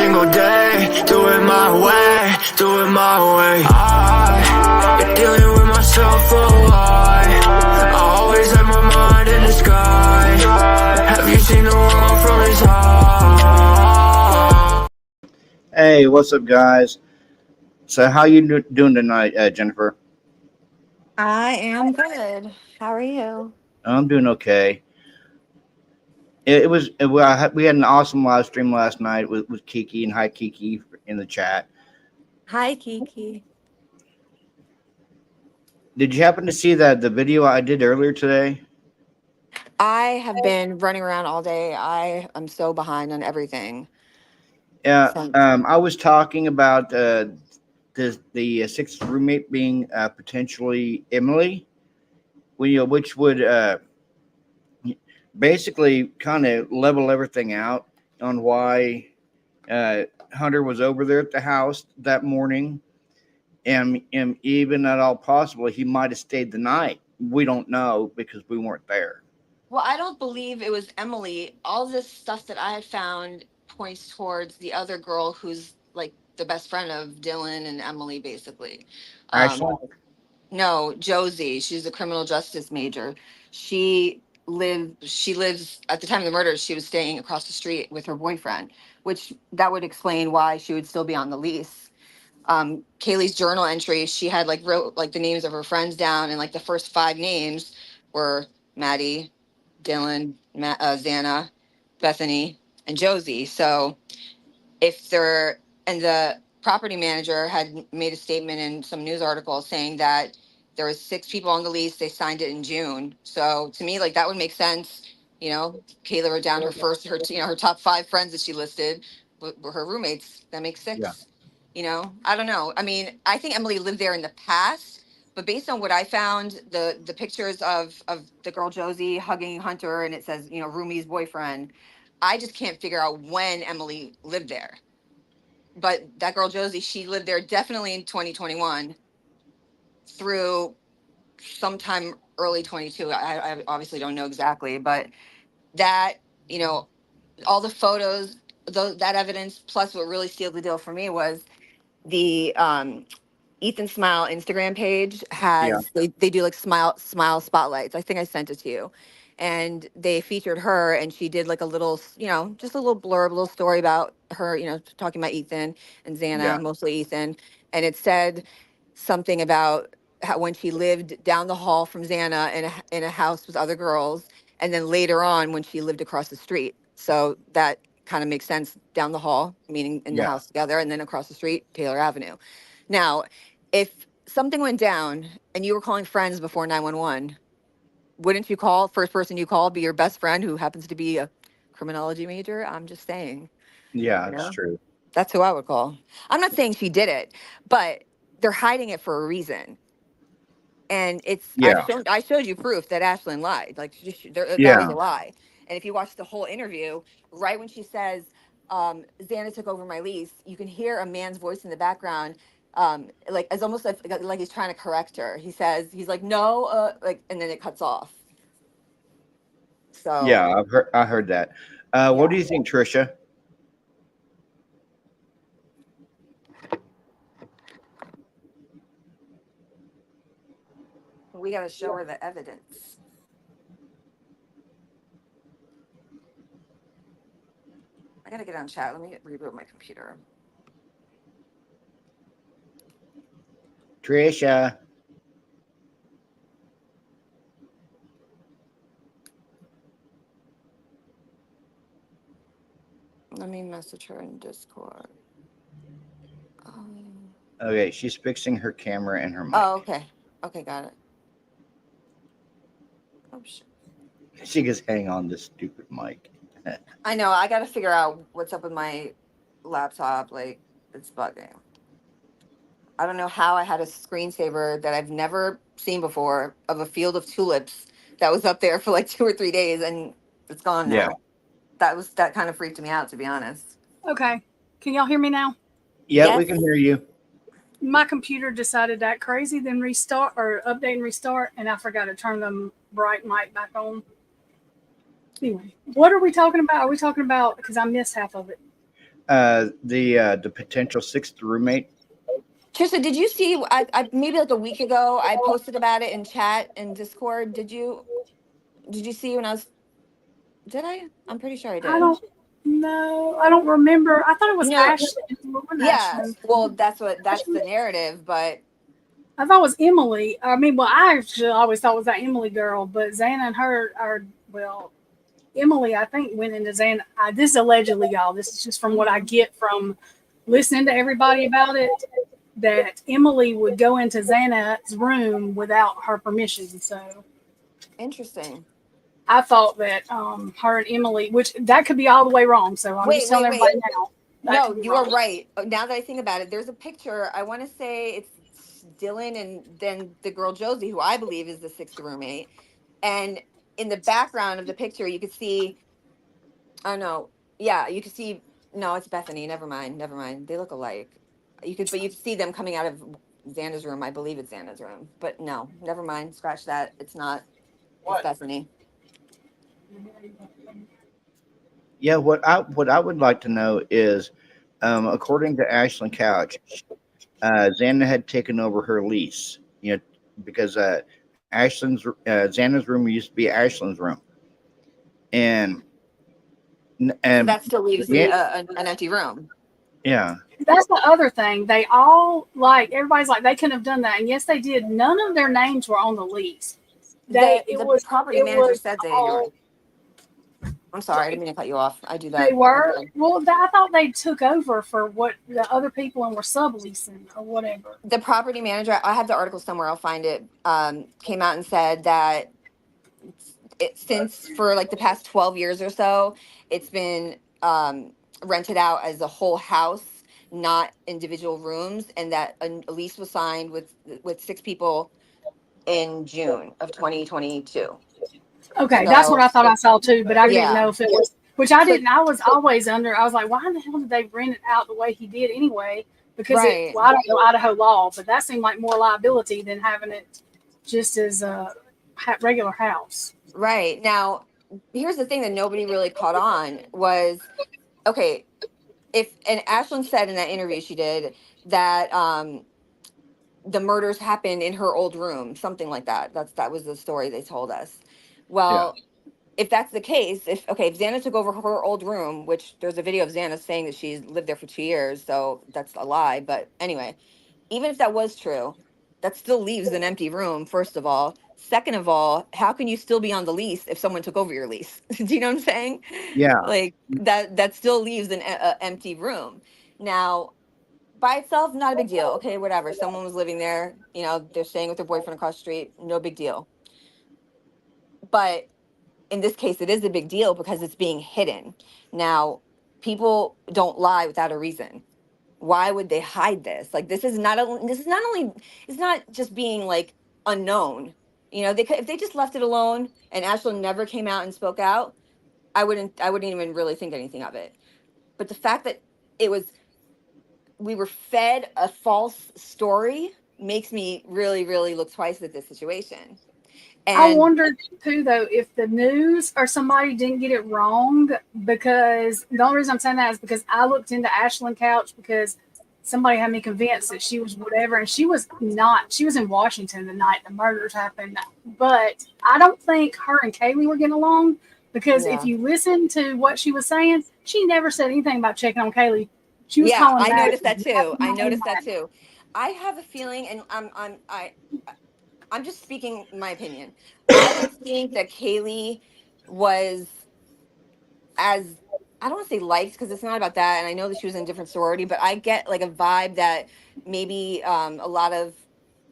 single day, do it my way, do it my way. I've been dealing with myself for a while. I always have my mind in the sky. Have you seen the world from his heart? Hey, what's up, guys? So, how you doing tonight, Jennifer? I am good. How are you? I'm doing okay. We had an awesome live stream last night with Kiki, and hi Kiki in the chat. Hi, Kiki. Did you happen to see that the video I did earlier today? I have been running around all day. I am so behind on everything. Yeah, So, I was talking about the sixth roommate being potentially Emily, which would basically kind of level everything out on why Hunter was over there at the house that morning, and even at all possible, he might have stayed the night. We don't know because we weren't there. well, I don't believe it was Emily. All this stuff that I had found points towards the other girl who's like the best friend of Dylan and Emily, basically. Um, Ashley, no, Josie. She's a criminal justice major. She lives at the time of the murder, she was staying across the street with her boyfriend, which that would explain why she would still be on the lease. Kaylee's journal entry, she had like wrote like the names of her friends down, and like the first five names were Maddie, Dylan, Xana, Bethany, and Josie. So if they're, and the property manager had made a statement in some news article saying that there was six people on the lease. They signed it in June. So to me, like that would make sense. Kayla wrote down her top five friends that she listed were her roommates. That makes yeah, six. I don't know. I mean, I think Emily lived there in the past, but based on what I found, the pictures of the girl Josie hugging Hunter, and it says, roomie's boyfriend. I just can't figure out when Emily lived there. But that girl Josie, she lived there definitely in 2021 through sometime early 22. I obviously don't know exactly, but that, you know, all the photos, that evidence, plus what really sealed the deal for me was the Ethan Smile Instagram page yeah, they do like smile spotlights. I think I sent it to you. And they featured her, and she did like a little, just a little blurb, a little story about her, talking about Ethan and yeah, Xana, mostly Ethan. And it said something about how when she lived down the hall from Xana in a house with other girls, and then later on when she lived across the street. So that kind of makes sense, down the hall, meaning in the yeah, house together, and then across the street, Taylor Avenue. Now, if something went down and you were calling friends before 911, wouldn't you call first person you call be your best friend who happens to be a criminology major? I'm just saying, yeah. you It's know, true. that's who I would call. I'm not saying she did it, but they're hiding it for a reason. And Yeah, I showed you proof that Ashlyn lied. Like that was yeah, a lie. And if you watch the whole interview, right when she says, Xana took over my lease, you can hear a man's voice in the background. Like it's almost like he's trying to correct her. He's like, no, like, and then it cuts off. So yeah. I heard that. What yeah, do you think, Trisha? we got to show her the evidence. I got to get on chat. Let me reboot my computer. Trisha. Let me message her in Discord. Um, Okay, she's fixing her camera and her oh, mic. okay. Okay, got it. Oh, shit. She goes, hang on this stupid mic. I know. I got to figure out what's up with my laptop. Like, it's bugging. I don't know how I had a screensaver that I've never seen before of a field of tulips that was up there for like 2 or 3 days, and it's gone Yeah, now. That kind of freaked me out, to be honest. Okay. Can y'all hear me now? yeah, we can Yes. hear you. My computer decided to act crazy, then restart or update and restart, and I forgot to turn the bright mic back on. Anyway, what are we talking about? Are we talking about, because I missed half of it? The potential sixth roommate. Trisha, did you see? I maybe like a week ago, I posted about it in chat and Discord. Did you see when I was? Did I? I'm pretty sure I did. I don't know. I don't remember. I thought it was No. Ashley. Yeah. Ashley. Well, that's the narrative, but I thought it was Emily. I mean, well, I actually always thought it was that Emily girl, but Xana and her are, well, Emily, I think, went into Xana. This is allegedly, y'all. This is just from what I get from listening to everybody about it, that Emily would go into Xana's room without her permission. So interesting. I thought that her and Emily, which that could be all the way wrong. So I'm just telling everybody now. No, you are right. Now that I think about it, there's a picture. I want to say it's Dylan and then the girl Josie, who I believe is the sixth roommate. And in the background of the picture, you could see, oh no, yeah, you could see, no, it's Bethany. Never mind. They look alike. You could see them coming out of Xana's room. I believe it's Xana's room, but no, never mind. Scratch that. It's not. It's Bethany. Yeah, what I would like to know is, according to Ashlyn Couch, Xana had taken over her lease. Because Xana's room used to be Ashlyn's room, and So that still leaves an empty room. Yeah. That's the other thing. They all everybody's like they couldn't have done that, and yes, they did. None of their names were on the lease. The property manager said they were. I'm sorry, I didn't mean to cut you off. I do that. They were. Well, I thought they took over for what the other people and were subleasing or whatever. The property manager, I have the article somewhere, I'll find it, came out and said that since for like the past 12 years or so, it's been rented out as a whole house, not individual rooms, and that a lease was signed with 6 people in June of 2022. Okay, So, that's what I thought I saw too, but I didn't yeah. know if it was, which I didn't. I was always under. I was like, why in the hell did they rent it out the way he did anyway? Because Right. I don't know Idaho law, but that seemed like more liability than having it just as a regular house. Right. Now, here's the thing that nobody really caught on was, okay, and Ashlyn said in that interview she did that the murders happened in her old room, something like that. That was the story they told us. Well, if that's the case, if Xana took over her old room, which there's a video of Xana saying that she's lived there for 2 years, so that's a lie. But anyway, even if that was true, that still leaves an empty room, first of all. Second of all, how can you still be on the lease if someone took over your lease? Do you know what I'm saying? Yeah. Like that still leaves an empty room. Now, by itself, not a big deal. Okay, whatever. Someone was living there, they're staying with their boyfriend across the street, no big deal. But in this case, it is a big deal because it's being hidden. Now, people don't lie without a reason. Why would they hide this? Like, it's not just being like unknown. If they just left it alone and Ashlyn never came out and spoke out, I wouldn't even really think anything of it. But the fact that we were fed a false story makes me really, really look twice at this situation. And I wondered too, though, if the news or somebody didn't get it wrong, because the only reason I'm saying that is because I looked into Ashlyn Couch because somebody had me convinced that she was whatever, and she was not. She was in Washington the night the murders happened. But I don't think her and Kaylee were getting along, because if you listen to what she was saying, she never said anything about checking on Kaylee. She was calling back. I noticed that too. I have a feeling, and I'm just speaking my opinion. I don't think that Kaylee was I don't want to say liked, because it's not about that. And I know that she was in a different sorority, but I get like a vibe that maybe a lot of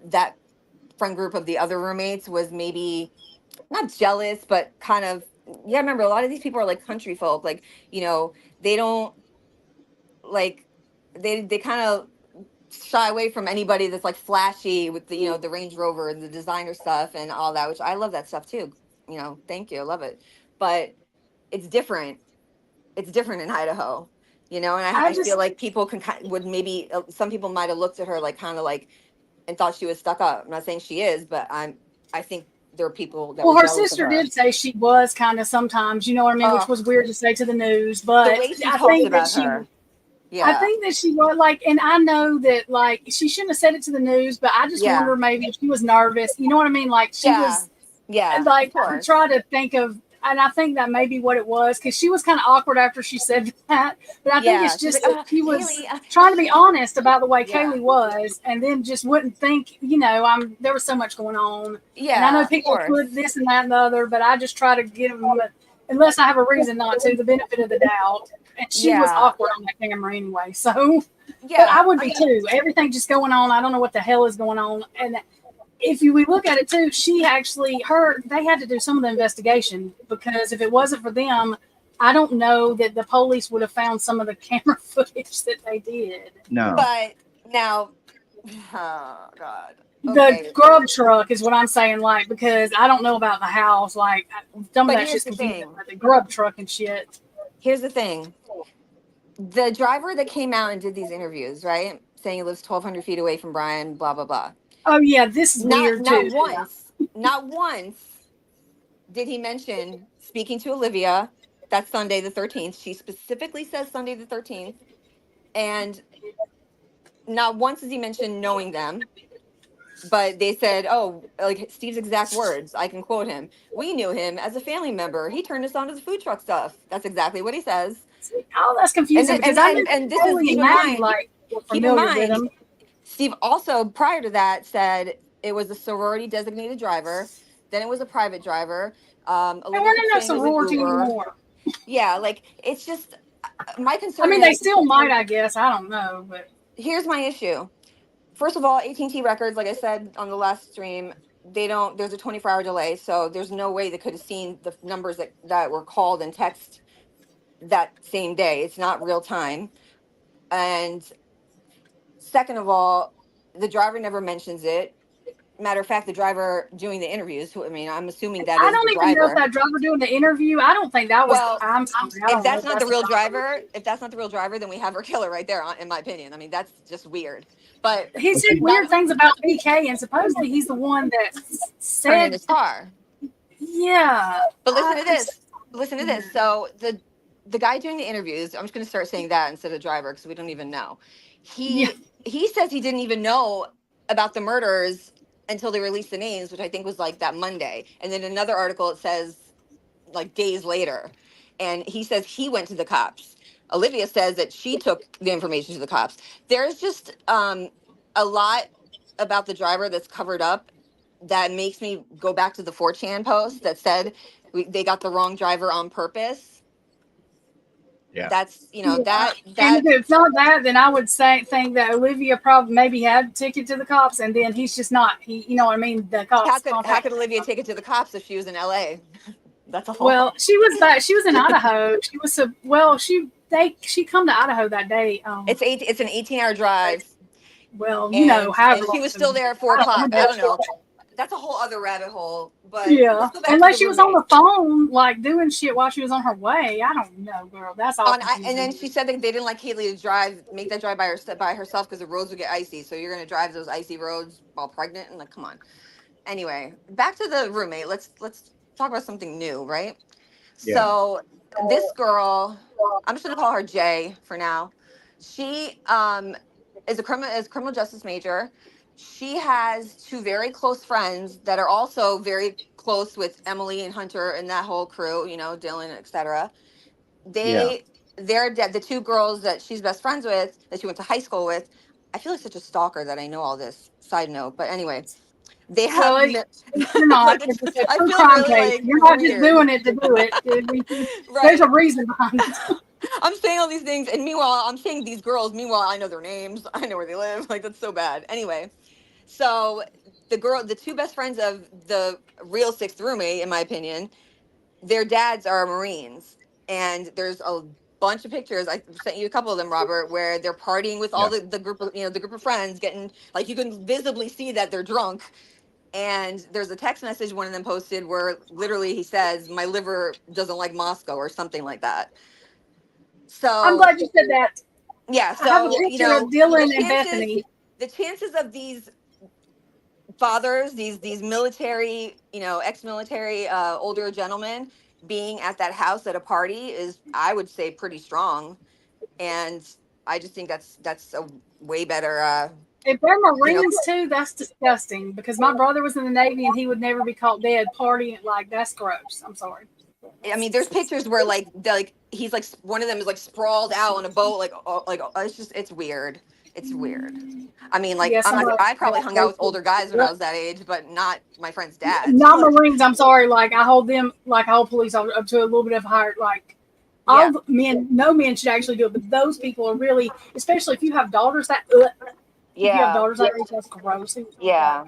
that friend group of the other roommates was maybe not jealous, but kind of, remember a lot of these people are like country folk. Like, they don't like, they kind of shy away from anybody that's like flashy with the the Range Rover and the designer stuff and all that, which I love that stuff too. Thank you, I love it. But it's different in Idaho, and I feel like people would maybe some people might have looked at her like kind of like and thought she was stuck up. I'm not saying she is, but I think there are people that her sister did say she was kind of sometimes, you know what I mean, which was weird to say to the news, but the way she I talks think about that her. Yeah. I think that she was like, and I know that like she shouldn't have said it to the news, but I just Yeah. wonder maybe if she was nervous. You know what I mean? Like she Yeah. was Yeah. like, Of I course. try to think of, and I think that may be what it was because she was kind of awkward after she said that. But I think Yeah. it's She's just like, that she was Kaylee. trying to be honest about the way Yeah. Kaylee was, and then just wouldn't think. There was so much going on, Yeah. and I know of people course. put this and that and the other, but I just try to give them, unless I have a reason not to, the benefit of the doubt. And she was Yeah. awkward on that camera anyway, so. Yeah. But I would be too. Everything just going on. I don't know what the hell is going on. And if we look at it too, they had to do some of the investigation because if it wasn't for them, I don't know that the police would have found some of the camera footage that they did. No. But now, oh God. The Okay. grub truck is what I'm saying, like, because I don't know about the house, like some of But that here's shit's the confusing, thing. but the grub truck and shit. Here's the thing. The driver that came out and did these interviews, right? Saying he lives 1,200 feet away from Brian, blah, blah, blah. Oh yeah, this is Not weird too. not once did he mention speaking to Olivia. That's Sunday the 13th. She specifically says Sunday the 13th. And not once does he mention knowing them. But they said, oh, like Steve's exact words. I can quote him. We knew him as a family member. He turned us on to the food truck stuff. That's exactly what he says. Oh, that's confusing because I knew and this Kaylee is, keep and in Maddie, mind, like, were keep in familiar with mind, him. Steve also, prior to that, said it was a sorority designated driver. Then it was a private driver. And Olivia we're kept not saying it was an sorority Uber. anymore. Yeah, like, it's just, my concern I mean, they is, still might, I guess. I don't know, but here's my issue. First of all, AT&T records, like I said on the last stream, there's a 24-hour delay, so there's no way they could have seen the numbers that were called and text that same day. It's not real time. And second of all, the driver never mentions it. Matter of fact, the driver doing the interviews, who, I mean, I'm assuming that I is don't the even know if driver. that driver doing the interview. I don't think that was. Well, I'm sorry. I If don't that's know not the real driver, then we have our killer right there, in my opinion. I mean, that's just weird. But He said weird things about BK, and supposedly he's the one that turned in said, his car. "Yeah." But listen to this. Listen to this. So the guy doing the interviews, I'm just going to start saying that instead of driver because we don't even know. He says he didn't even know about the murders until they released the names, which I think was like that Monday. And then another article, it says like days later. And he says he went to the cops. Olivia says that she took the information to the cops. There's just a lot about the driver that's covered up that makes me go back to the 4chan post that said they got the wrong driver on purpose. Yeah. That's, that And if it's not that, then I would think that Olivia probably maybe had a ticket to the cops, and then he's just not. You know what I mean? The cops. how could Olivia take it to the cops if she was in LA? That's a whole. Well, she was in Idaho. She was she come to Idaho that day. It's an 18-hour drive. Well, and she was still there at 4 o'clock. I don't know. That's a whole other rabbit hole. But yeah, unless she was on the phone, like doing shit while she was on her way. I don't know, girl. That's all. And then she said that they didn't like Kaylee to make that drive by herself because the roads would get icy. So you're gonna drive those icy roads while pregnant, and like, come on. Anyway, back to the roommate. Let's talk about something new, right? Yeah. So this girl, I'm just gonna call her Jay for now. She is a criminal justice major. She has two very close friends that are also very close with Emily and Hunter and that whole crew, Dylan, etc. They're the two girls that she's best friends with, that she went to high school with. I feel like such a stalker that I know all this. Side note, but anyway, they have. Well, you're not. I It's a feel true really, crime case. like, You're not weird. just doing it to do it. Right. There's a reason behind it. I'm saying all these things, and meanwhile, I'm saying these girls. Meanwhile, I know their names. I know where they live. Like, that's so bad. Anyway, so the two best friends of the real sixth roommate, in my opinion, their dads are Marines, and there's a bunch of pictures. I sent you a couple of them, Robert, where they're partying with all the group of the group of friends, getting, like, you can visibly see that they're drunk. And there's a text message one of them posted where literally he says, "My liver doesn't like Moscow," or something like that. So I'm glad you said that. Yeah, so I have a picture of Dylan and Bethany. The chances of these fathers, these military, ex-military older gentlemen being at that house at a party is, I would say, pretty strong. And I just think that's a way better. If they're Marines too, that's disgusting. Because my brother was in the Navy and he would never be caught dead partying. Like that's gross. I'm sorry. I mean, there's pictures where like he's like one of them is like sprawled out on a boat, it's weird. It's weird. I mean, like Yeah, I probably hung out with older guys when I was that age, but not my friend's dad. Not Marines. I'm sorry. Like I hold them, like I hold police officers up to a little bit of higher. Like all men, no men should actually do it, but those people are really, especially if you have daughters. If you have daughters that age, that's gross. Yeah.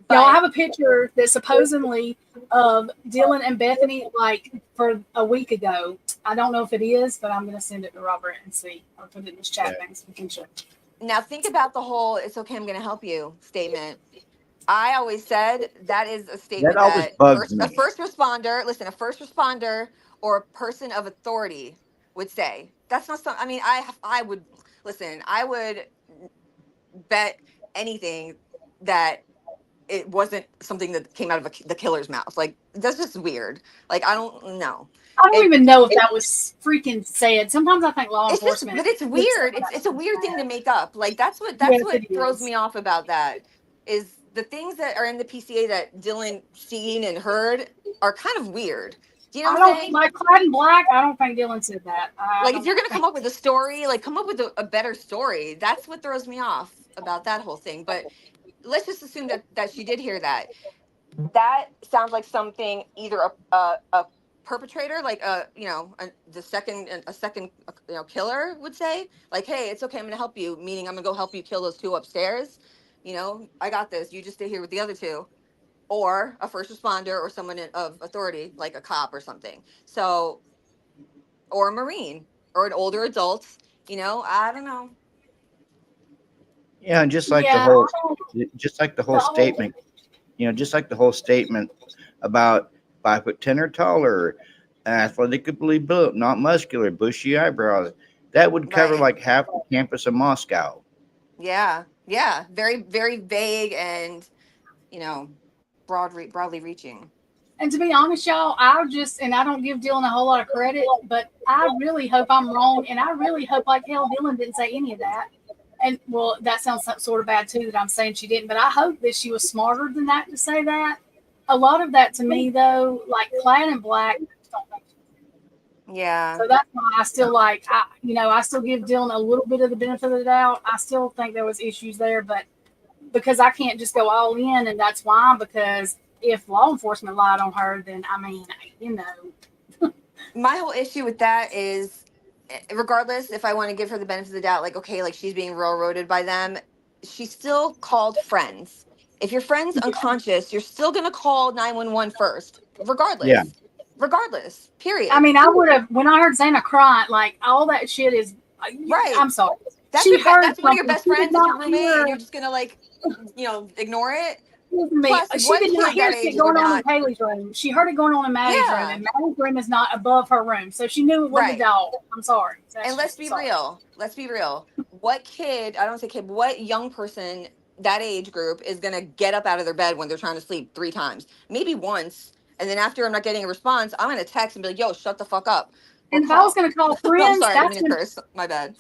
Y'all, I have a picture that supposedly of Dylan and Bethany like for a week ago. I don't know if it is, but I'm gonna send it to Robert and see. I'll put it in this chat thing so we can show. Now think about the whole "it's okay, I'm gonna help you" statement. I always said that is a statement that a first responder or a person of authority would say. That's not something. I mean, I would listen. I would bet anything that it wasn't something that came out of the killer's mouth. Like that's just weird. Like I don't know. I don't even know if that was freaking said. Sometimes I think law enforcement. But it's weird. It's a weird thing to make up. Like that's what throws me off about that is the things that are in the PCA that Dylan seen and heard are kind of weird. Do you know what I'm saying? Like Clad in Black, I don't think Dylan said that. Like if you're gonna come up with a story, like come up with a better story. That's what throws me off about that whole thing. But let's just assume that she did hear that. That sounds like something either a perpetrator, like a second killer would say, like, hey, it's okay, I'm gonna help you, meaning I'm gonna go help you kill those two upstairs. I got this. You just stay here with the other two. Or a first responder or someone of authority, like a cop or something. So, or a Marine or an older adult. I don't know. Yeah, and just like the whole statement, just like the whole statement about 5'10" or taller, athletically built, not muscular, bushy eyebrows. That would cover like half the campus of Moscow. Yeah. Very, very vague and, broadly reaching. And to be honest, y'all, I don't give Dylan a whole lot of credit, but I really hope I'm wrong. And I really hope like hell Dylan didn't say any of that. And well, that sounds sort of bad too that I'm saying she didn't, but I hope that she was smarter than that to say that. A lot of that to me though, like Clad in Black. Yeah. So that's why I still I still give Dylan a little bit of the benefit of the doubt. I still think there was issues there, but because I can't just go all in, and that's why, because if law enforcement lied on her, then I mean, My whole issue with that is, regardless if I want to give her the benefit of the doubt, like, okay, like she's being railroaded by them, she still called friends. If your friend's unconscious, you're still going to call 911 first, regardless. Yeah. Regardless, period. I mean, I would have, when I heard Xana crying, like all that shit is, right. I'm sorry. That's one of your best friends, your roommate, and you're just going to like, ignore it. Plus, she did not hear shit going on in Haley's room. She heard it going on in Maddie's room, and Maddie's room is not above her room, so she knew it wasn't a dog. I'm sorry. And let's be real. What kid? I don't say kid. What young person that age group is gonna get up out of their bed when they're trying to sleep 3 times, maybe once, and then after I'm not getting a response, I'm gonna text and be like, "Yo, shut the fuck up." And if I was gonna call friends, I'm sorry, I didn't mean to curse. My bad.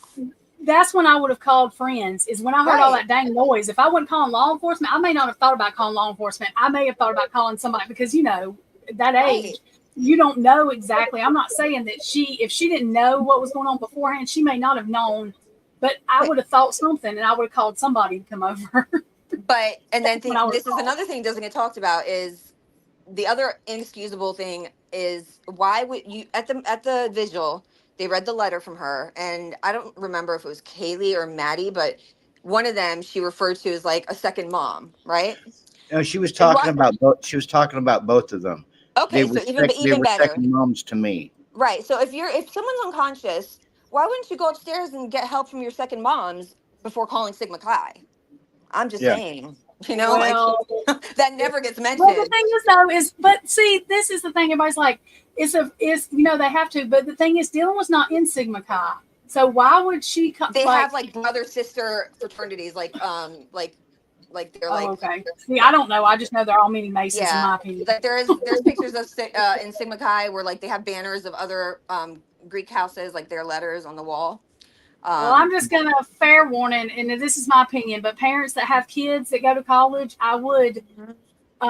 That's when I would have called friends, is when I heard all that dang noise. If I wasn't calling law enforcement, I may not have thought about calling law enforcement. I may have thought about calling somebody because, that age, you don't know exactly. I'm not saying that if she didn't know what was going on beforehand, she may not have known, but I would have thought something and I would have called somebody to come over. And then this is another thing that doesn't get talked about is the other inexcusable thing is why would you, at the vigil, they read the letter from her, and I don't remember if it was Kaylee or Maddie, but one of them she referred to as like a second mom, right? No, she was talking about both. She was talking about both of them. Okay, so even better. Second moms to me. Right. So if someone's unconscious, why wouldn't you go upstairs and get help from your second moms before calling Sigma Chi? I'm just saying. That never gets mentioned. Well, the thing is, though, but see, this is the thing. Everybody's like, they have to. But the thing is, Dylan was not in Sigma Chi, so why would she? They have like brother sister fraternities, like they're like. Okay. See, I don't know. I just know they're all meeting Masons, in my opinion. Like there's pictures of in Sigma Chi where like they have banners of other Greek houses, like their letters on the wall. Well, I'm just gonna fair warning, and this is my opinion, but parents that have kids that go to college, I would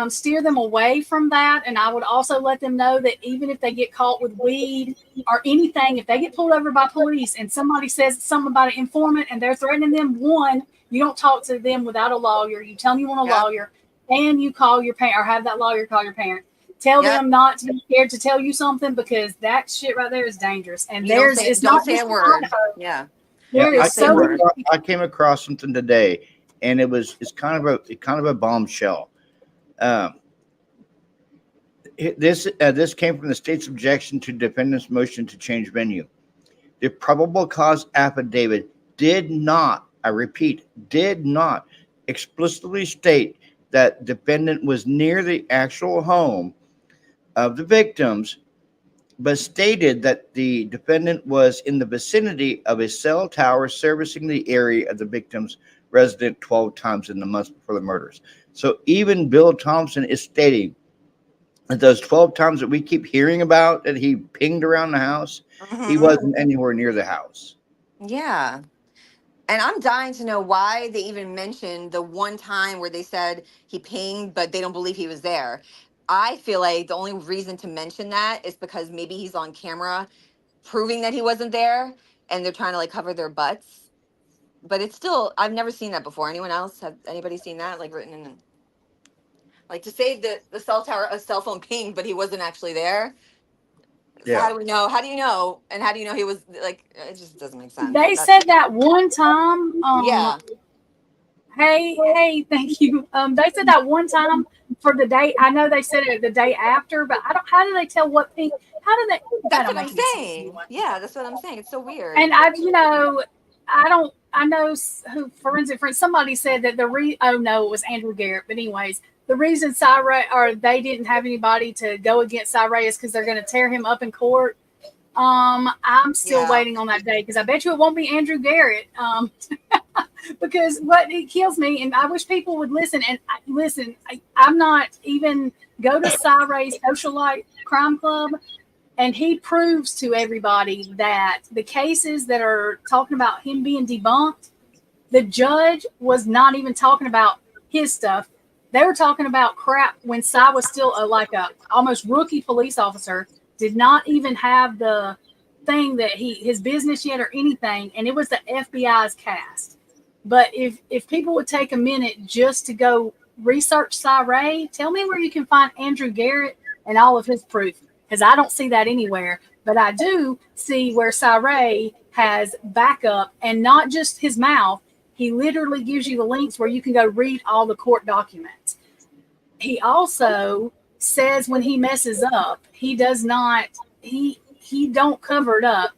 steer them away from that, and I would also let them know that even if they get caught with weed or anything, if they get pulled over by police and somebody says something about an informant and they're threatening them, one, you don't talk to them without a lawyer. You tell them you want a lawyer, and you call your parent or have that lawyer call your parent. Tell them not to be scared to tell you something, because that shit right there is dangerous. And it's not just a word. Yeah. I came across something today, and it's kind of a bombshell. This came from the state's objection to defendant's motion to change venue. The probable cause affidavit did not, I repeat, did not explicitly state that defendant was near the actual home of the victims, but stated that the defendant was in the vicinity of a cell tower servicing the area of the victim's resident 12 times in the months before the murders. So even Bill Thompson is stating that those 12 times that we keep hearing about that he pinged around the house, he wasn't anywhere near the house. Yeah. And I'm dying to know why they even mentioned the one time where they said he pinged, but they don't believe he was there. I feel like the only reason to mention that is because maybe he's on camera proving that he wasn't there, and they're trying to like cover their butts. But it's still, I've never seen that before. Anyone else? Have anybody seen that? Like written in, like to say the cell tower, a cell phone pinged, but he wasn't actually there. So how do we know? How do you know? And how do you know he was like, it just doesn't make sense. They said that one time. Yeah. Hey, thank you. They said that one time for the day. I know they said it the day after, but how do they tell what ping? How do they? That's what I'm saying. Yeah, that's what I'm saying. It's so weird. And I know who forensic friends. Somebody said that oh no, it was Andrew Garrett. But anyways, the reason they didn't have anybody to go against Cyree is because they're going to tear him up in court. I'm still waiting on that day, because I bet you it won't be Andrew Garrett. Because what it kills me, and I wish people would listen. And listen, I'm not even go to Cyree's Socialite Crime Club, and he proves to everybody that the cases that are talking about him being debunked, the judge was not even talking about his stuff. They were talking about crap when Cy was still a almost rookie police officer, did not even have the thing that his business yet or anything, and it was the FBI's cast. But if people would take a minute just to go research Cyree, tell me where you can find Andrew Garrett and all of his proof, because I don't see that anywhere. But I do see where Cyree has backup, and not just his mouth. He literally gives you the links where you can go read all the court documents. He also says when he messes up, he does not, he don't cover it up.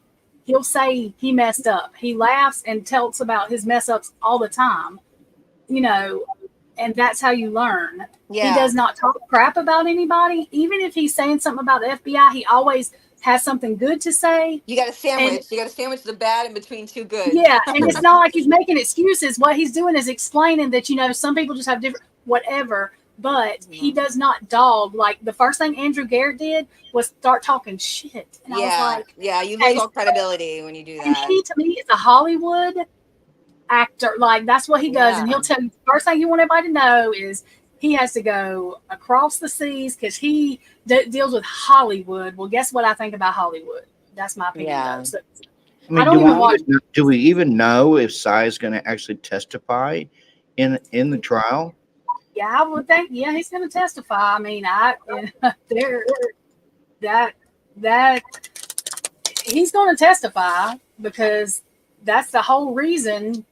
He'll say he messed up. He laughs and tells about his mess ups all the time, and that's how you learn. Yeah. He does not talk crap about anybody. Even if he's saying something about the FBI, he always has something good to say. You got to sandwich. You got to sandwich the bad in between two good. Yeah, and it's not like he's making excuses. What he's doing is explaining that, some people just have different whatever. But he does not dog. Like the first thing Andrew Garrett did was start talking shit. And I was like, you lose all credibility when you do that. And he, to me, is a Hollywood actor. Like that's what he does. And he'll tell you the first thing you want everybody to know is he has to go across the seas because he deals with Hollywood. Well, guess what I think about Hollywood? That's my opinion. Yeah. So, I mean, do we even know if Cy is going to actually testify in the trial? Yeah, I would think. Yeah, he's going to testify. I mean, he's going to testify because that's the whole reason.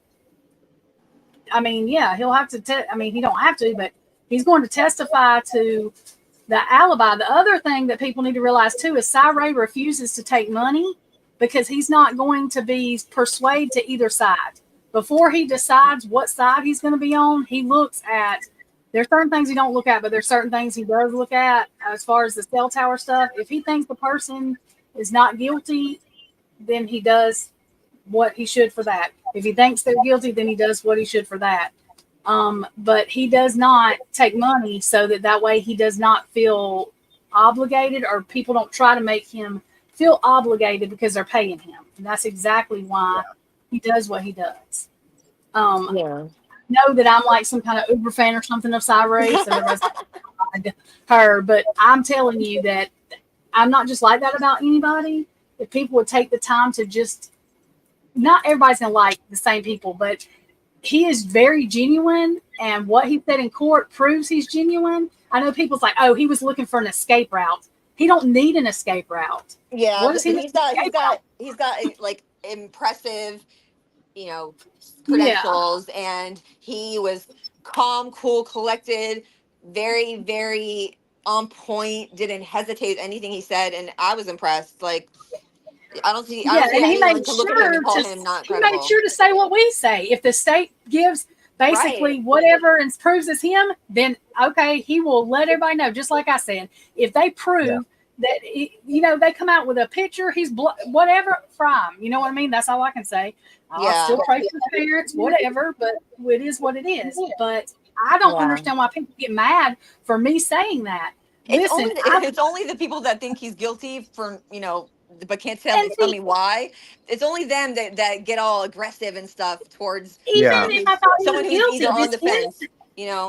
I mean, yeah, he'll have to. He don't have to, but he's going to testify to the alibi. The other thing that people need to realize too is Cyree refuses to take money because he's not going to be persuaded to either side. Before he decides what side he's going to be on, he looks at. There's certain things he don't look at, but there's certain things he does look at as far as the cell tower stuff. If he thinks the person is not guilty, then he does what he should for that. If he thinks they're guilty, then he does what he should for that. But he does not take money so that way he does not feel obligated, or people don't try to make him feel obligated because they're paying him. And that's exactly why he does what he does. Yeah. Know that I'm like some kind of Uber fan or something of Cyrus, and everybody's like, her, but I'm telling you that I'm not just like that about anybody. If people would take the time to just, not everybody's gonna like the same people, but he is very genuine, and what he said in court proves he's genuine. I know people's like, oh, he was looking for an escape route. He don't need an escape route. Yeah, What is he? he's got like impressive, you know, credentials, and he was calm, cool, collected, very, very on point, didn't hesitate with anything he said, and I was impressed. Like, I don't see And he anyone made to look at him and call sure him not he credible. made sure to say what we say. If the state gives basically whatever and proves it's him, then okay, he will let everybody know. Just like I said, if they prove that they come out with a picture, he's whatever from. You know what I mean? That's all I can say. I'll still pray for the parents, whatever, but it is what it is. But I don't understand why people get mad for me saying that. It's only the people that think he's guilty for, but can't tell me why. It's only them that get all aggressive and stuff towards if I thought someone he was who's guilty, either on the fence.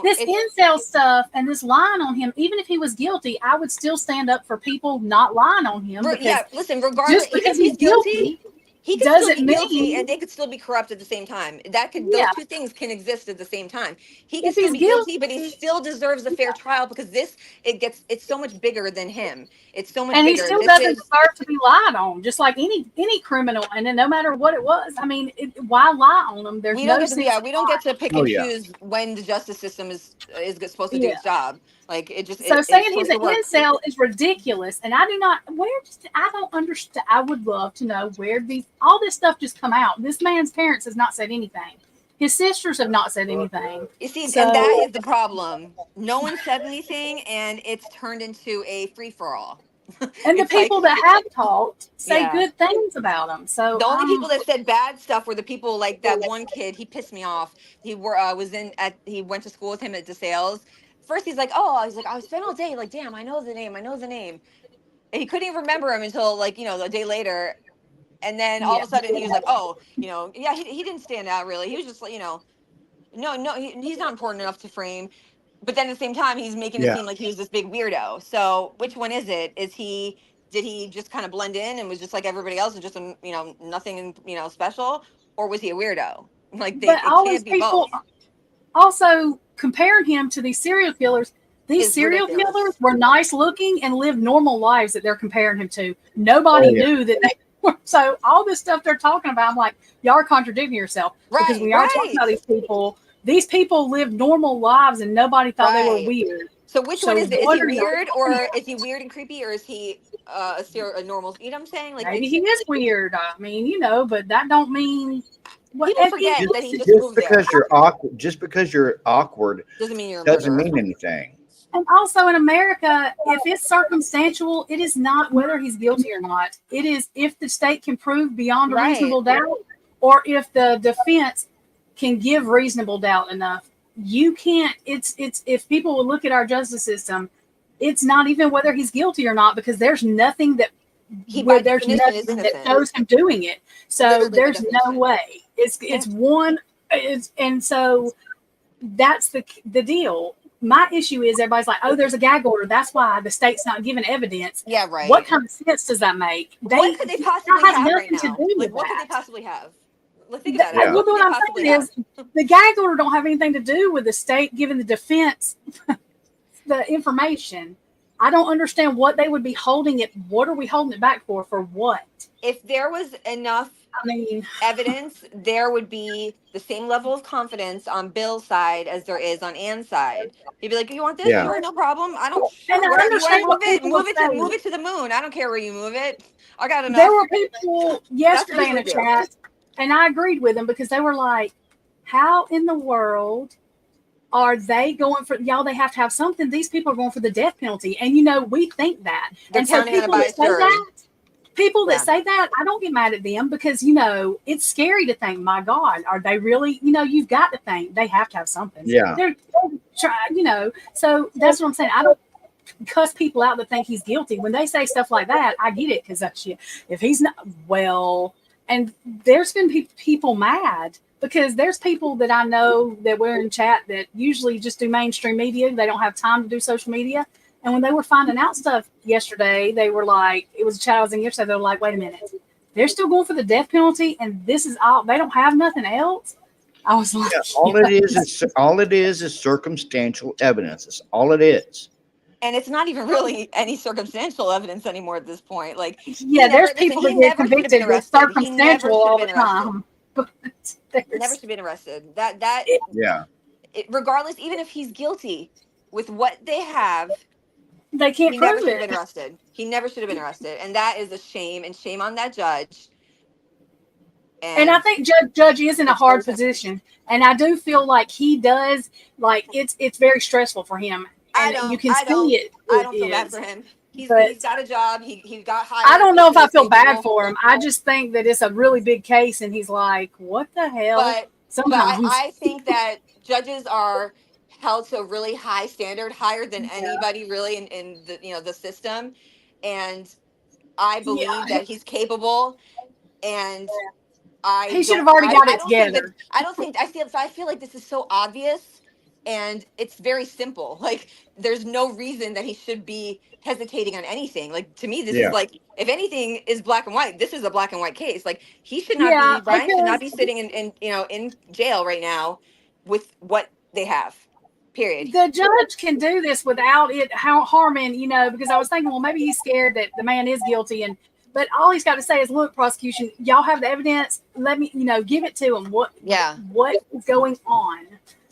This incel stuff and this lying on him, even if he was guilty, I would still stand up for people not lying on him. Listen, regardless, just because he's guilty, he could doesn't still be guilty, mean, and they could still be corrupt at the same time. Those two things can exist at the same time. He can If still he's be guilty, but he still deserves a fair trial because it's so much bigger than him. It's so much and bigger. he still doesn't deserve to be lied on, just like any criminal. And then no matter what it was, I mean, why lie on them? We don't get to pick and choose when the justice system is supposed to do its job. Like saying he's an incel is ridiculous, and I don't understand. I would love to know where all this stuff just come out. This man's parents has not said anything. His sisters have not said anything. You see, and that is the problem. No one said anything, and it's turned into a free for all. And the people that have talked say good things about him. So the only people that said bad stuff were the people like that one kid. He pissed me off. He he went to school with him at DeSales. First, he's like, I spent all day, like, damn, I know the name. And he couldn't even remember him until, like, a day later. And then all of a sudden he was like, he didn't stand out really. He was just like, he's not important enough to frame. But then at the same time, he's making it seem like he was this big weirdo. So which one is it? Did he just kind of blend in and was just like everybody else and just, nothing, special? Or was he a weirdo? Like, it can't be both. Also, comparing him to these serial killers, serial killers were nice looking and lived normal lives that they're comparing him to. Nobody knew that they were. So all this stuff they're talking about, I'm like, y'all are contradicting yourself. Because we are talking about these people. These people lived normal lives and nobody thought they were weird. So which one is it? Is he weird, or is he weird and creepy, or is he a normal? You know what I'm saying? Like, maybe he is weird. I mean, but that don't mean. People forget that he just moved because there. Just because you're awkward doesn't mean you're doesn't mean anything. And also in America, if it's circumstantial, it is not whether he's guilty or not. It is if the state can prove beyond a reasonable doubt, or if the defense can give reasonable doubt enough. You can't. It's if people will look at our justice system, it's not even whether he's guilty or not, because there's nothing that shows him doing it. So there's no way. And so that's the deal. My issue is everybody's like, oh, there's a gag order. That's why the state's not giving evidence. Yeah, right. What kind of sense does that make? What could they possibly have right now? What could they possibly have? Let's think about it. Well, what I'm saying is the gag order don't have anything to do with the state giving the defense the information. I don't understand what they would be holding it. What are we holding it back for? For what? If there was enough evidence, there would be the same level of confidence on Bill's side as there is on Ann's side. You'd be like, "You want this? Yeah. Sure, no problem. I don't. And I understand move it to the moon. I don't care where you move it. I got enough." There were people yesterday in the chat, and I agreed with them because they were like, "How in the world are they going for y'all? They have to have something. These people are going for the death penalty." And we think that. And so people that say that, I don't get mad at them because it's scary to think, my God, are they really? You've got to think they have to have something. Yeah, they're trying. So that's what I'm saying. I don't cuss people out that think he's guilty when they say stuff like that. I get it because that's shit. If he's not, well, And there's been people mad because there's people that I know that we're in chat that usually just do mainstream media. They don't have time to do social media. And when they were finding out stuff yesterday, they were like, it was a chat I was in yesterday. They were like, wait a minute, they're still going for the death penalty, and this is all, they don't have nothing else. I was like, all it is circumstantial evidence. That's all it is. And it's not even really any circumstantial evidence anymore at this point. Like, yeah, there's people that get never should have been convicted with arrested. He never circumstantial should have all been the arrested. time. But Never there's, should have been arrested. Yeah. Regardless, even if he's guilty with what they have, they can't he never prove should have been it. arrested. He never should have been arrested. And that is a shame, and shame on that judge. And I think Judge is in a hard position. And I do feel like he does, like, it's very stressful for him. And you can see it. I don't feel bad for him. He's got a job. He got hired. I don't know if I feel bad for him. I just think that it's a really big case, and he's like, "What the hell?" But sometimes I think that judges are held to a really high standard, higher than anybody really in the the system, and I believe that he's capable, and he should have already got it together. I feel like this is so obvious. And it's very simple. Like, there's no reason that he should be hesitating on anything. Like, to me, this is like, if anything is black and white, this is a black and white case. Like, he should not be, Brian should not be sitting in jail right now with what they have. Period. The judge can do this without it harming, because I was thinking, well, maybe he's scared that the man is guilty, but all he's got to say is, look, prosecution, y'all have the evidence. Let me, give it to him. What is going on?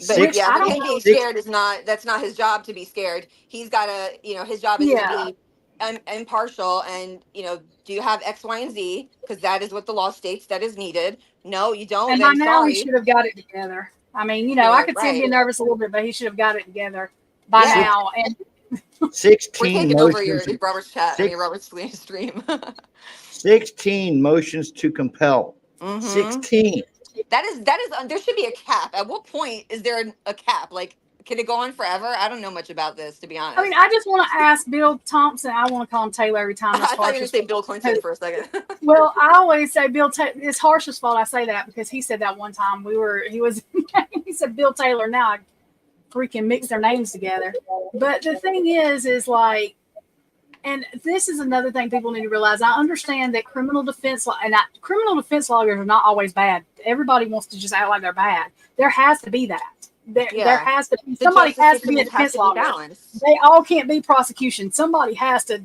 But him being scared that's not his job to be scared. He's got to, his job is to be impartial and, do you have X, Y, and Z? Because that is what the law states that is needed. No, you don't. And by now he should have got it together. I mean, I could see him being nervous a little bit, but he should have got it together by now. And 16 We're taking over your Robert's chat. Robert's stream. 16 motions to compel. 16. That is there should be a cap. At what point is there a cap? Like, can it go on forever? I don't know much about this, to be honest. I mean, I just want to ask Bill Thompson. I want to call him Taylor every time. I thought you were going to say Bill Clinton for a second. Well, I always say Bill Taylor. It's Harsh's fault I say that because he said that one time. He said Bill Taylor. Now I freaking mix their names together. But the thing is like, and this is another thing people need to realize. I understand that criminal defense lawyers are not always bad. Everybody wants to just act like they're bad. There has to be that. There has to be somebody has to be a defense lawyer. They all can't be prosecution. Somebody has to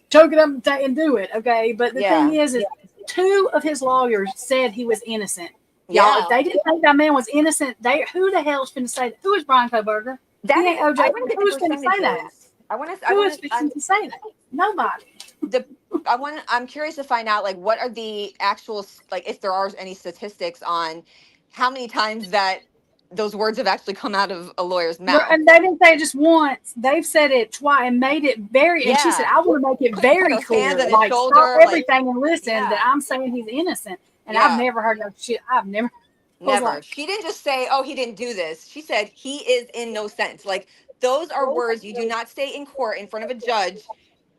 choke it up and do it. Okay, but the thing is 2 of his lawyers said he was innocent. Y'all, if they didn't think that man was innocent, who the hell's going to say that? Who is Brian Koberger? That ain't OJ. Who's going to say that? Who is going to say that? Nobody. I'm curious to find out, like, what are the actual, like, if there are any statistics on how many times that those words have actually come out of a lawyer's mouth. And they didn't say it just once. They've said it twice and made it very, and she said, I want to make it very clear. Like, stop everything and listen that I'm saying he's innocent. And I've never heard no shit. Never. Like, she didn't just say, oh, he didn't do this. She said, he is in no sense. Like, those are words you do not say in court in front of a judge.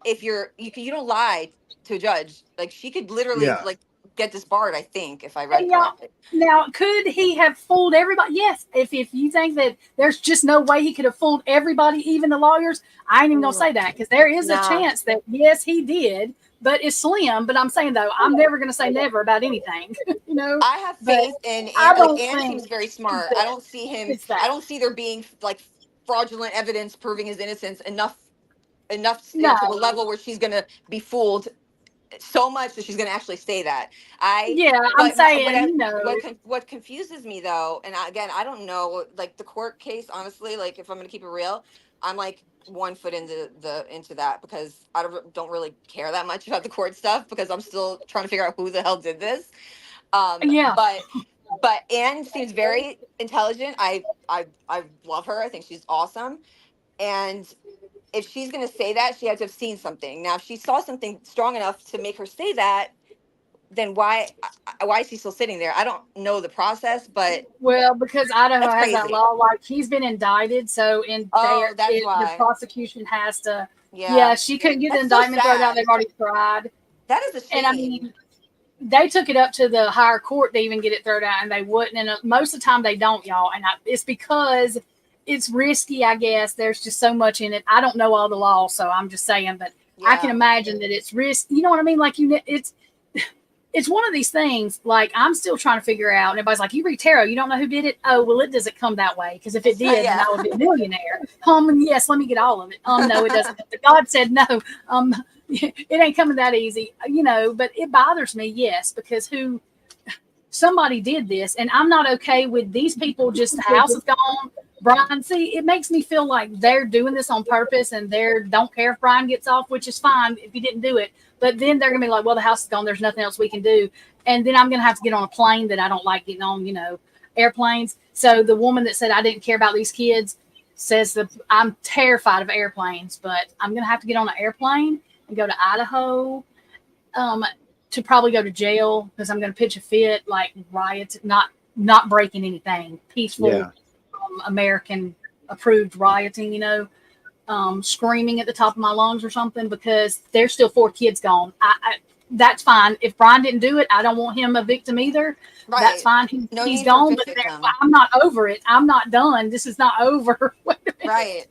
If you don't lie to a judge. Like, she could literally like get disbarred, I think, if I read correctly. Now, could he have fooled everybody? Yes. If you think that there's just no way he could have fooled everybody, even the lawyers, I ain't even gonna say that, because there is a chance that yes, he did, but it's slim. But I'm saying, though, I'm never gonna say never about anything. I have faith in Anne. Anne seems very smart. I don't see him. I don't see there being like fraudulent evidence proving his innocence enough to the level where she's gonna be fooled so much that she's going to actually say that. I'm saying, what confuses me, though, and again, I don't know, like, the court case, honestly, like, if I'm going to keep it real, I'm like 1 foot into that, because I don't really care that much about the court stuff, because I'm still trying to figure out who the hell did this. But Anne seems very intelligent. I love her. I think she's awesome. And if she's going to say that, she had to have seen something. Now, if she saw something strong enough to make her say that, then why is he still sitting there? I don't know the process, but because Idaho has that law, like, he's been indicted, so the prosecution has to. Yeah, she couldn't get the indictment thrown out. They've already tried. That is a shame. And I mean, they took it up to the higher court to even get it thrown out, and they wouldn't. And most of the time they don't, y'all. And it's because it's risky, I guess. There's just so much in it. I don't know all the law, so I'm just saying, but I can imagine that it's risk. You know what I mean? Like it's one of these things. Like I'm still trying to figure out. And everybody's like, "You read tarot, you don't know who did it." Oh, well, it doesn't come that way, because if it did, then I would be a millionaire. And yes, let me get all of it. No, it doesn't. God said no. It ain't coming that easy, but it bothers me, yes, because somebody did this, and I'm not okay with these people. Just the house is gone. Brian, see, it makes me feel like they're doing this on purpose, and they don't care if Brian gets off, which is fine if he didn't do it. But then they're gonna be like, well, the house is gone. There's nothing else we can do. And then I'm gonna have to get on a plane that I don't like getting on, airplanes. So the woman that said I didn't care about these kids says that I'm terrified of airplanes, but I'm gonna have to get on an airplane and go to Idaho to probably go to jail, because I'm going to pitch a fit, like riots, not breaking anything, peaceful American approved rioting, screaming at the top of my lungs or something, because there's still 4 kids gone. That's fine. If Brian didn't do it, I don't want him a victim either. Right. That's fine. He's gone, but I'm not over it. I'm not done. This is not over. Right.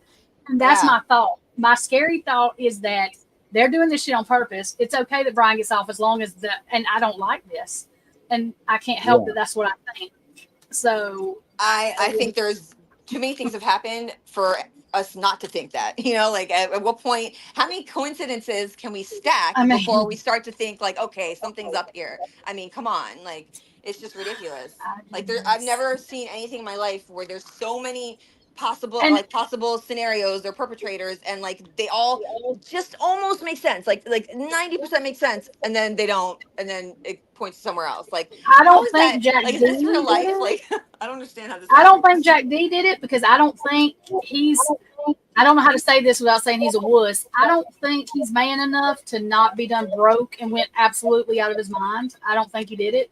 And that's my thought. My scary thought is that they're doing this shit on purpose. It's okay that Brian gets off as long as and I don't like this. And I can't help that that's what I think. So I think there's too many things have happened for us not to think that, like at what point, how many coincidences can we stack before we start to think like, okay, something's up here? I mean, come on. Like, it's just ridiculous. Like I've never seen anything in my life where there's so many possible scenarios or perpetrators, and like they all just almost make sense, like 90% makes sense, and then they don't, and then it points somewhere else. Like I don't think Jack D, is this real life? Like I don't understand how this I don't think Jack D did it, because I don't think I don't know how to say this without saying he's a wuss. I don't think he's man enough to not be done broke and went absolutely out of his mind. I don't think he did it.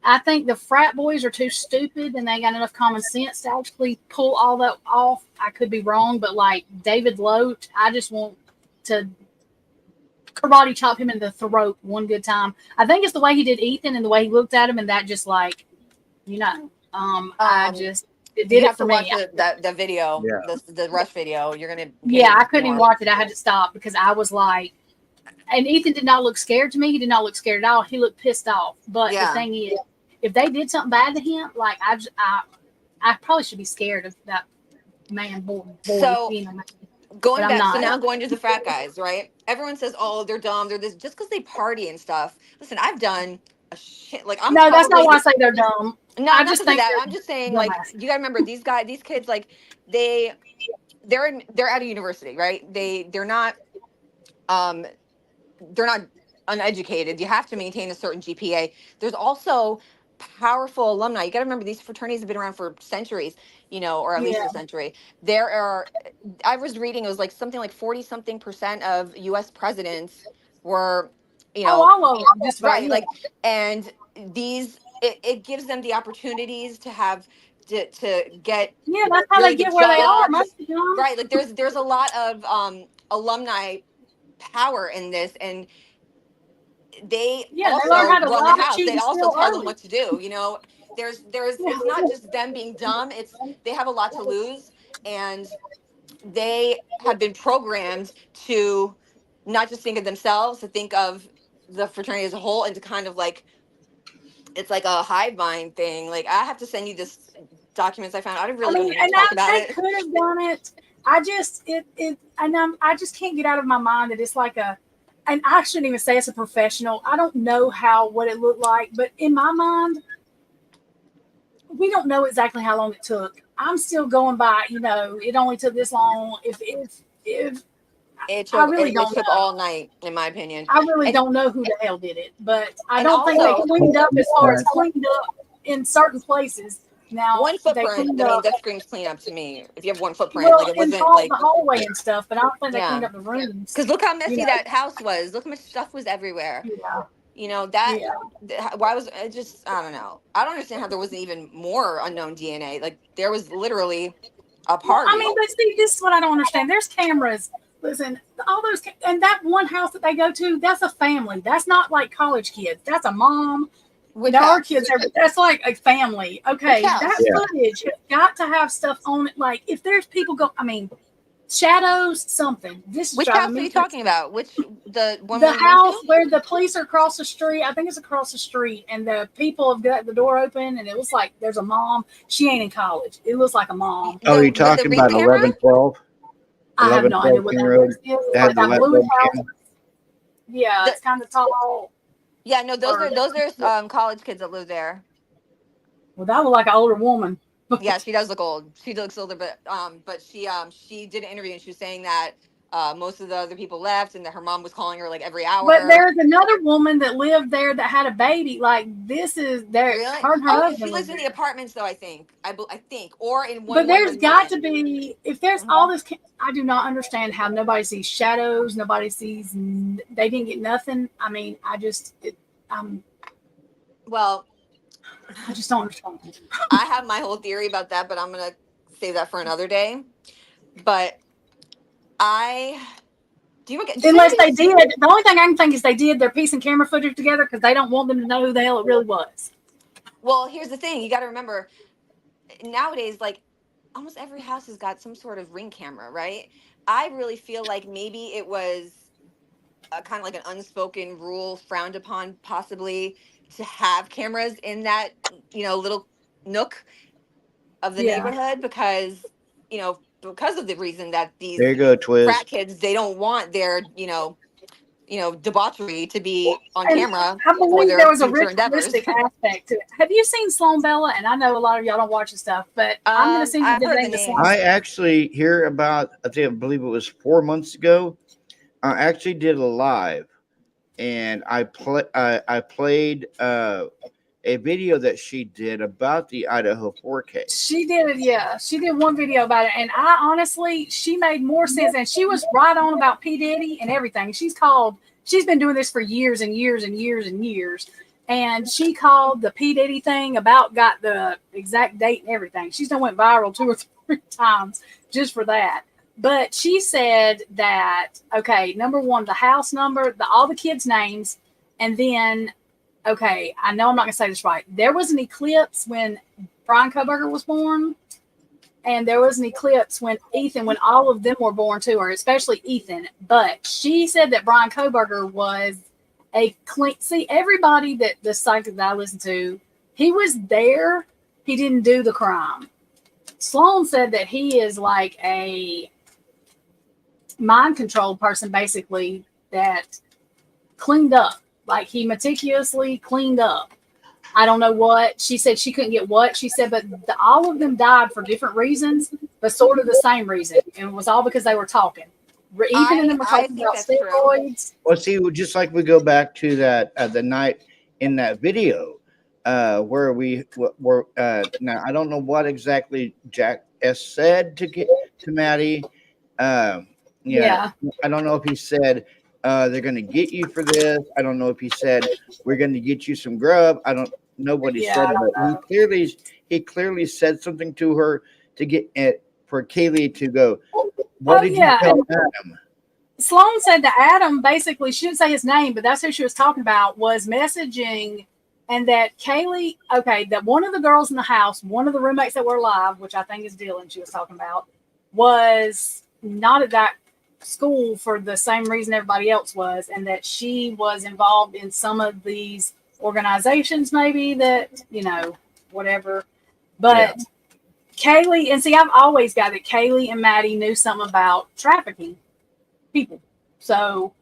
I think the frat boys are too stupid, and they ain't got enough common sense to actually pull all that off. I could be wrong, but like David Lote, I just want to karate chop him in the throat one good time. I think it's the way he did Ethan and the way he looked at him, and that just like, I just it did it for me. The video, the rush video. You're gonna. Yeah, I couldn't even watch it. I had to stop because I was like. And Ethan did not look scared to me. He did not look scared at all. He looked pissed off. But the thing is, if they did something bad to him, like I probably should be scared of that man boy. So going back, so now going to the frat guys, right? Everyone says, "Oh, they're dumb. They're this," just because they party and stuff. Listen, I've done a shit. Like no, that's not why I say they're dumb. No, I just think that. I'm just saying, like, you gotta remember these kids, like they're at a university, right? They're not uneducated. You have to maintain a certain GPA. There's also powerful alumni. You got to remember these fraternities have been around for centuries, or at least a century. I was reading, it was like something like 40-something% of US presidents were, all of them, just right. Like, and it gives them the opportunities to have to get that's how they get where they are. Right. Like there's a lot of alumni power in this, and they also run the house. They also tell them what to do. There's it's not just them being dumb. It's they have a lot to lose, and they have been programmed to not just think of themselves, to think of the fraternity as a whole, and to kind of like it's like a hive mind thing. Like I have to send you this documents I found. I really don't want to talk about it. I could have done it. I just I just can't get out of my mind that it's like and I shouldn't even say it's a professional. I don't know what it looked like, but in my mind, we don't know exactly how long it took. I'm still going by, it only took this long. If it took all night, in my opinion. I really don't know who the hell did it, but I don't think they cleaned up as far as cleaned up in certain places. Now, one footprint. I mean, that screams cleanup to me. If you have one footprint, well, like it wasn't like the hallway and stuff, but I don't think they cleaned up the rooms. Because look how messy that house was. Look how much stuff was everywhere. Yeah. Why was it just? I don't know. I don't understand how there wasn't even more unknown DNA. Like there was literally a party. I mean, but see, this is what I don't understand. There's cameras. listen, all those, and that one house that they go to, that's a family. That's not like college kids. That's a mom. Which There are house? kids there, but that's like a family. Okay, Which house? that Yeah. footage has got to have stuff on it. Like if there's people go, I mean, shadows, something. This is Which driving house are me you crazy. talking about? Which the one The we went house to? where the police are across the street. I think it's across the street, and the people have got the door open, and it looks like there's a mom. She ain't in college. It looks like a mom. Oh, you're With the talking ring about camera? 1112? I have 11, no idea 12 what King that Road. is. It's They had like the that light blue bulb house. cam. Yeah, The- it's kind of tall. Yeah, no, those Or- are college kids that live there. Well, that was like an older woman. Yeah, she does look old. She looks older, but she did an interview and she was saying that most of the other people left and that her mom was calling her like every hour. But there's another woman that lived there that had a baby. Like this is there. Really? Her and her Oh, husband she lives lived in the there. apartments though. I think, or in one. But there's got to 119. be, if there's all this, I do not understand how nobody sees shadows. Nobody sees, they didn't get nothing. I mean, I just Well, don't understand. I have my whole theory about that, but I'm gonna save that for another day. But do you get Unless they did, the only thing I can think is they did their piecing camera footage together because they don't want them to know who the hell it really was. Well, here's the thing: you got to remember nowadays, like almost every house has got some sort of ring camera, right? I really feel like maybe it was kind of like an unspoken rule, frowned upon, possibly, to have cameras in that little nook of the Yeah. neighborhood because of the reason that these There you go, Twiz. frat kids, they don't want their debauchery to be on And camera I for believe their there was a future endeavors. ritualistic aspect to it. Have you seen Sloan Bella? And I know a lot of y'all don't watch this stuff, but I'm going to send you I've the heard name the of name. Sloan. I actually hear about, I believe it was 4 months ago. I actually did a live, and I played a video that she did about the Idaho 4 case. She did it, yeah. She did one video about it, and I honestly, she made more sense, and she was right on about P. Diddy and everything. She's been doing this for years and years and years and years, and she called the P. Diddy thing got the exact date and everything. She's done went viral 2 or 3 times just for that. But she said that, okay, number one, the house number, all the kids' names, and then, okay, I know I'm not going to say this right. There was an eclipse when Brian Koberger was born, and there was an eclipse when all of them were born too, or especially Ethan. But she said that Brian Koberger was a clean. See, everybody that the psychic that I listened to, he was there. He didn't do the crime. Sloan said that he is like a mind controlled person, basically, that cleaned up. Like he meticulously cleaned up. I don't know what. She said she couldn't get what. She said, but all of them died for different reasons, but sort of the same reason. And it was all because they were talking. Ethan and them were talking about steroids. Well, see, just like we go back to that the night in that video where we were. Now I don't know what exactly Jack S said to Maddie. Yeah. I don't know if he said they're going to get you for this. I don't know if he said we're going to get you some grub. I don't know what he said, but he clearly said something to her to get it for Kaylee to go. What did you tell Adam? Sloan said that Adam, basically, she didn't say his name, but that's who she was talking about, was messaging, and that Kaylee, that one of the girls in the house, one of the roommates that were alive, which I think is Dylan, she was talking about, was not at that school for the same reason everybody else was, and that she was involved in some of these organizations, maybe that, whatever. But Kaylee, and see, I've always got that Kaylee and Maddie knew something about trafficking people. So,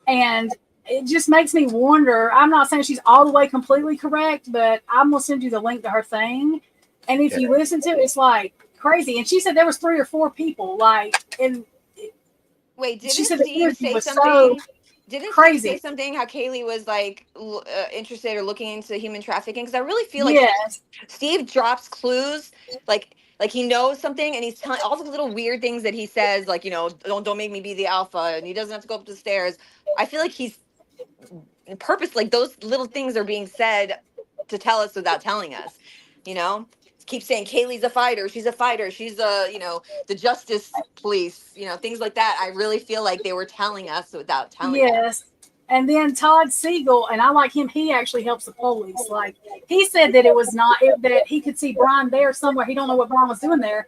and it just makes me wonder. I'm not saying she's all the way completely correct, but I'm going to send you the link to her thing. And if you listen to it, it's like crazy. And she said there was 3 or 4 people, Wait, didn't Steve say something? So didn't crazy. Steve say something how Kaylee was like interested or looking into human trafficking? Because I really feel like yes. Steve drops clues, like he knows something, and he's telling all the little weird things that he says, like don't make me be the alpha, and he doesn't have to go up the stairs. I feel like he's purpose, like those little things are being said to tell us without telling us, keep saying Kaylee's a fighter, she's a, you know, the justice police, you know, things like that. I really feel like they were telling us without telling us. Yes. And then Todd Siegel, and I like him, he actually helps the police. Like, he said that it was not, that he could see Brian there somewhere. He don't know what Brian was doing there.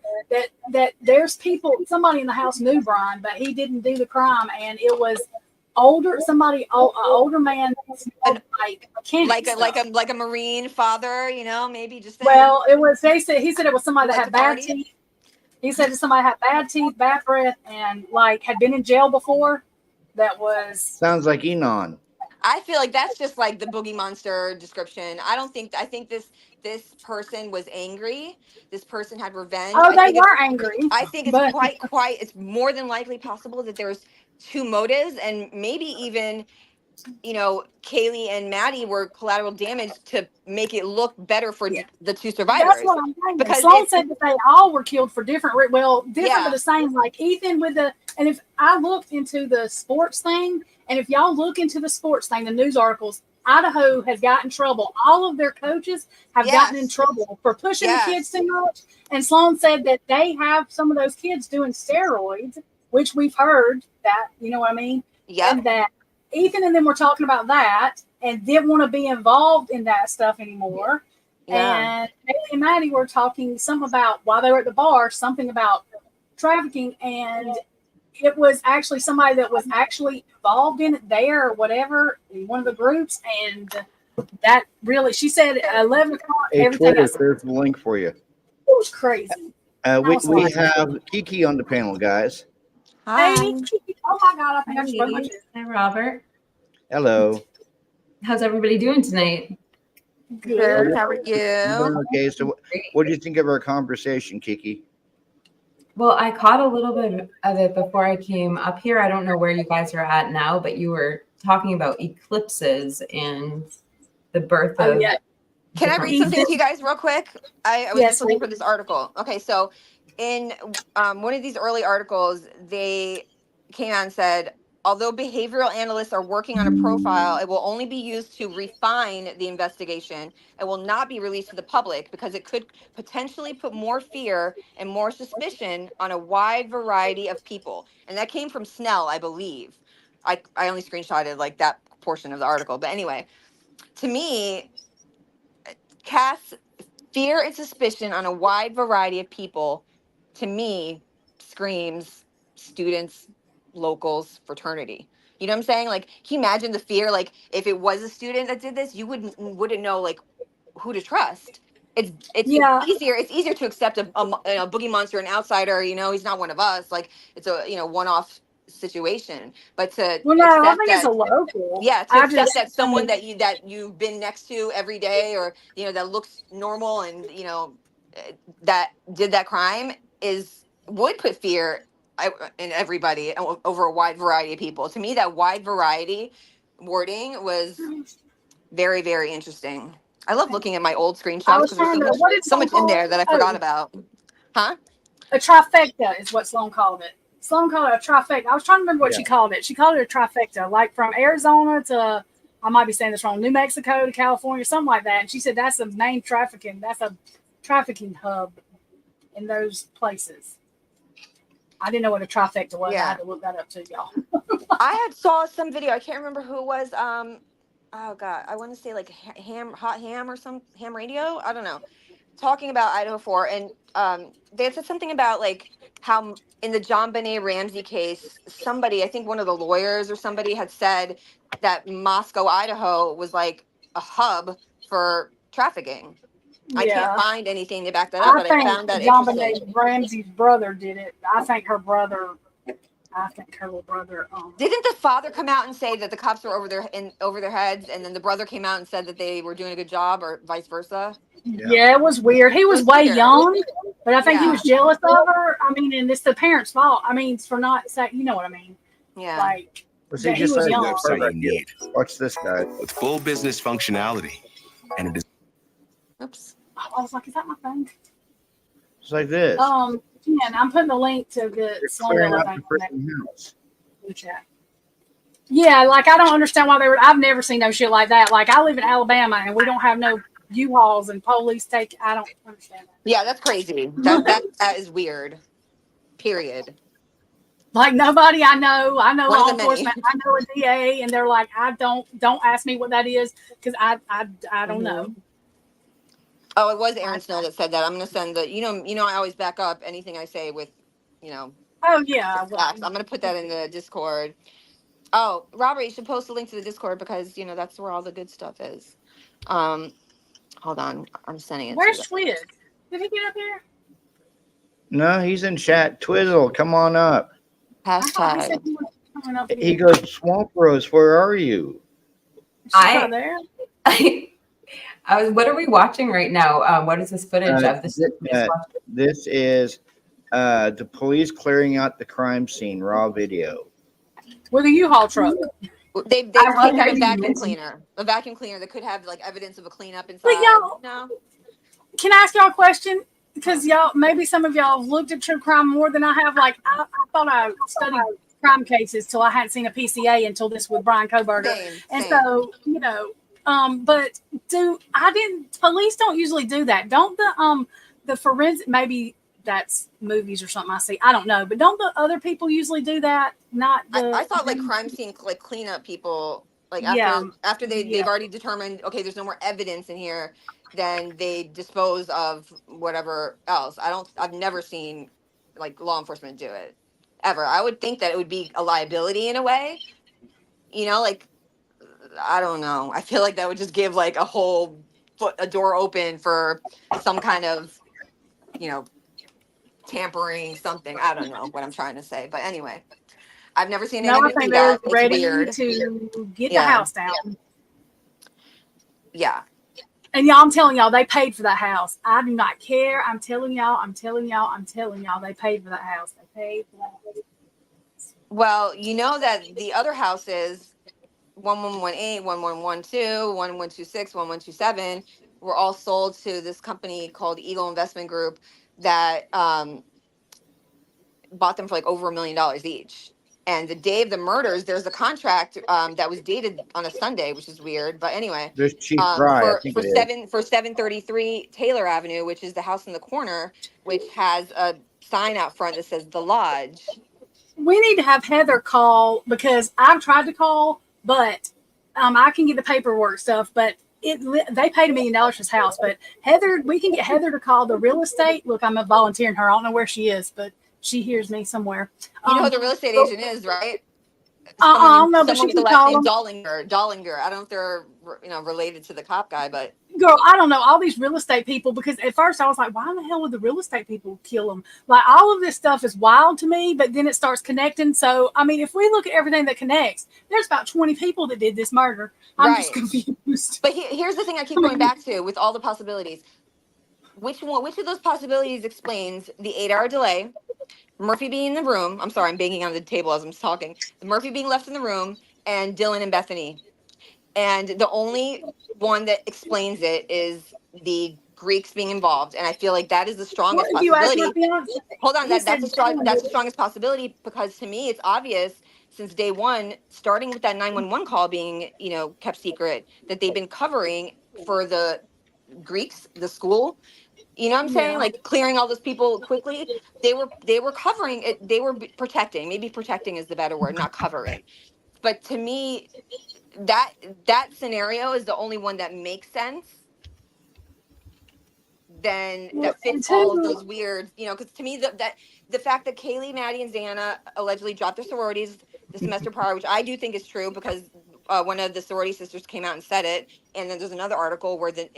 That there's people, somebody in the house knew Brian, but he didn't do the crime. And it was older man, like a Marine father, you know, maybe just saying. Well, he said it was somebody that had bad teeth. He said that somebody had bad teeth, bad breath, and like had been in jail before. That was Sounds like Enon. I feel like that's just like the Boogie Monster description. I think this person was angry. This person had revenge. Oh, they were angry. I think it's quite it's more than likely possible that there's two motives, and maybe even, you know, Kaylee and Maddie were collateral damage to make it look better for the two survivors. That's what I'm saying. Because Sloan said that they all were killed for different but the same. Like Ethan and if I looked into the sports thing, and if y'all look into the sports thing, the news articles, Idaho has gotten in trouble. All of their coaches have gotten in trouble for pushing the kids too much. And Sloan said that they have some of those kids doing steroids, which we've heard that, you know what I mean? Yeah. And that Ethan and them were talking about that and didn't want to be involved in that stuff anymore. Yeah. And Kaylee and Maddie were talking something about, while they were at the bar, something about trafficking, and it was actually somebody that was actually involved in it there or whatever in one of the groups. And that really, she said 11 o'clock. Hey, Twitter, there's the link for you. It was crazy. We have Kiki on the panel, guys. Hi. Hey, Kiki. Oh my God, I think I spoke my shit. Hi, Robert. Hello. How's everybody doing tonight? Good. How are you? Okay, so what do you think of our conversation, Kiki? Well, I caught a little bit of it before I came up here. I don't know where you guys are at now, but you were talking about eclipses and the birth of. Yeah. Can I read something to you guys real quick? I was just looking for this article. Okay, so in one of these early articles, they came out and said, although behavioral analysts are working on a profile, it will only be used to refine the investigation and will not be released to the public because it could potentially put more fear and more suspicion on a wide variety of people. And that came from Snell, I believe. I only screenshotted like that portion of the article. But anyway, to me, casts fear and suspicion on a wide variety of people, to me, screams students, locals, fraternity. You know what I'm saying? Like, can you imagine the fear? Like, if it was a student that did this, you wouldn't know like who to trust. It's easier to accept a Boogie Monster, an outsider. You know, he's not one of us. Like, it's a one-off situation. But to I think it's a local. Yeah, to accept that someone that you've been next to every day, or that looks normal and that did that crime would put fear in everybody over a wide variety of people. To me, that wide variety wording was very, very interesting. I love looking at my old screenshots because there's so much in there that I forgot about. Huh? A trifecta is what Sloan called it. Sloan called it a trifecta. I was trying to remember what she called it. She called it a trifecta, like from Arizona to, I might be saying this wrong, New Mexico to California, something like that. And she said that's a main trafficking. That's a trafficking hub in those places. I didn't know what a trifecta was. I had to look that up too, y'all. I saw some video. I can't remember who it was. Oh God, I want to say like Hot Ham or some Ham Radio. I don't know. Talking about Idaho 4, and they had said something about like how in the JonBenet Ramsey case, somebody, I think one of the lawyers or somebody, had said that Moscow, Idaho, was like a hub for trafficking. I can't find anything to back that up, but I found that JonBenet Ramsey's brother did it. I think her little brother. Didn't the father come out and say that the cops were over their heads, and then the brother came out and said that they were doing a good job, or vice versa? Yeah, it was weird. He was way young, but I think he was jealous of her. I mean, and it's the parents' fault. I mean, for not saying, you know what I mean? Yeah. Like, he was young. Website you need. Watch this guy with full business functionality, and it is. Oops. I was like, is that my phone? It's like this. Yeah, I'm putting the link to the Clearing out the house. chat. Yeah, like I don't understand why I've never seen no shit like that. Like I live in Alabama and we don't have no U-Hauls and police take. I don't understand that. Yeah, that's crazy. That is weird. Period. Like nobody I know One of law the many. enforcement, I know a DA, and they're like, don't ask me what that is because I don't know. Oh, it was Aaron Snow that said that. I'm gonna send the. I always back up anything I say with, Oh yeah, facts. I'm gonna put that in the Discord. Oh, Robert, you should post a link to the Discord because that's where all the good stuff is. Hold on, I'm sending it. where's to you. Twiz? Did he get up here? No, he's in chat. Twizzle, come on up. I thought he said Hashtag. he was coming up here. He goes, Swamp Rose, where are you? She's I- not there. What are we watching right now? What is this footage of? This is the police clearing out the crime scene, raw video. With a U-Haul truck. They I love taken how a you vacuum mentioned- cleaner. A vacuum cleaner that could have like evidence of a cleanup inside. But y'all- No. Can I ask y'all a question? Because maybe some of y'all have looked at true crime more than I have. Like I thought I studied crime cases till I hadn't seen a PCA until this with Brian Koberger. Same. And so, but police don't usually do that. Don't the forensic, maybe that's movies or something I see. I don't know. But don't the other people usually do that? Not the. I thought like crime scene like cleanup people like Yeah. after they've Yeah. already determined, okay, there's no more evidence in here, then they dispose of whatever else. I've never seen like law enforcement do it ever. I would think that it would be a liability in a way, like I don't know. I feel like that would just give like a door open for some kind of, tampering something. I don't know what I'm trying to say, but anyway, I've never seen No, I anybody think do they're that. It's ready weird. to get Yeah. the house down. Yeah. And y'all, I'm telling y'all, they paid for that house. I do not care. I'm telling y'all, they paid for that house. They paid for that. Well, you know that the other houses, 1118, 1112, 1126, 1127, were all sold to this company called Eagle Investment Group that bought them for like over $1 million each. And the day of the murders, there's a contract that was dated on a Sunday, which is weird. But anyway, There's Chief Fry, I for think it is. 733 Taylor Avenue, which is the house in the corner, which has a sign out front that says The Lodge. We need to have Heather call because I've tried to call, but I can get the paperwork stuff. But they paid $1 million for this house. But Heather, we can get Heather to call the real estate. Look, I'm volunteering her. I don't know where she is, but she hears me somewhere. You know who the real estate agent is, right? No, but she Someone with the can last call name them. Dollinger. I don't know if they're related to the cop guy, but Girl, I don't know all these real estate people because at first I was like, why in the hell would the real estate people kill them? Like all of this stuff is wild to me, but then it starts connecting. So, I mean, if we look at everything that connects, there's about 20 people that did this murder. I'm just Right. confused. But here's the thing I keep going back to with all the possibilities. Which of those possibilities explains the 8-hour delay? Murphy being in the room. I'm sorry, I'm banging on the table as I'm talking. Murphy being left in the room and Dylan and Bethany. And the only one that explains it is the Greeks being involved. And I feel like that is the strongest If you ask possibility. my fiance, Hold on, he that's said the strongest possibility because to me it's obvious since day one, starting with that 911 call being, kept secret, that they've been covering for the Greeks, the school. You know what I'm saying? Yeah. Like clearing all those people quickly. They were covering it. They were protecting. Maybe protecting is the better word, not covering. But to me, that scenario is the only one that makes sense. Then Well, that fits and all of two- those weird, because to me the fact that Kaylee, Maddie, and Xana allegedly dropped their sororities the semester prior, which I do think is true because one of the sorority sisters came out and said it, and then there's another article where the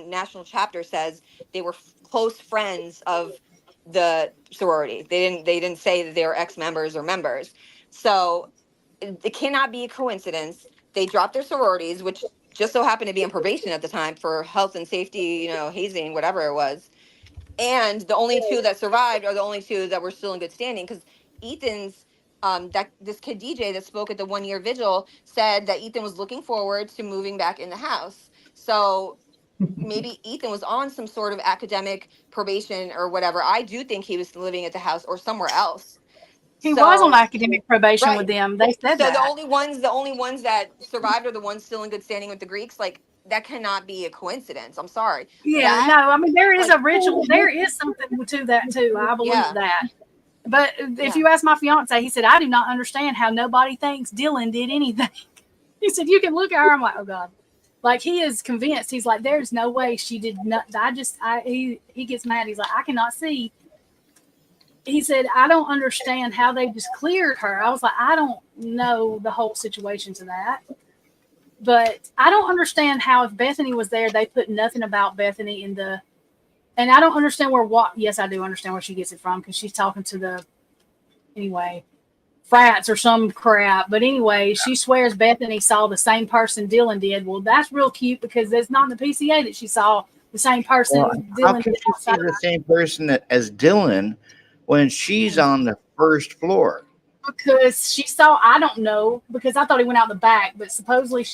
national chapter says they were close friends of the sorority. They didn't say that they were ex-members or members, so it cannot be a coincidence. They dropped their sororities, which just so happened to be on probation at the time for health and safety, hazing, whatever it was. And the only two that survived are the only two that were still in good standing because Ethan's this kid DJ that spoke at the 1-year vigil said that Ethan was looking forward to moving back in the house. So maybe Ethan was on some sort of academic probation or whatever. I do think he was living at the house or somewhere else. He So- was on academic probation Right. with them. They said So that. the only ones that survived are the ones still in good standing with the Greeks. Like that cannot be a coincidence. I'm sorry. Yeah, That, no, I mean there is like, a ritual. There is something to that too. I believe yeah, that. But if yeah. you ask my fiance, he said, I do not understand how nobody thinks Dylan did anything. He said, you can look at her. I'm like, oh God. Like he is convinced. He's like, there's no way she did not. He gets mad. He's like, I cannot see. He said, I don't understand how they just cleared her. I was like, I don't know the whole situation to that. But I don't understand how if Bethany was there, they put nothing about Bethany in the. And I don't understand yes, I do understand where she gets it from because she's talking to the, anyway, frats or some crap. But anyway, she swears Bethany saw the same person Dylan did. Well, that's real cute because it's not in the PCA that she saw the same person Well, how Dylan can did she see outside. the same person as Dylan when she's on the first floor? Because she saw, I don't know, because I thought he went out the back, but supposedly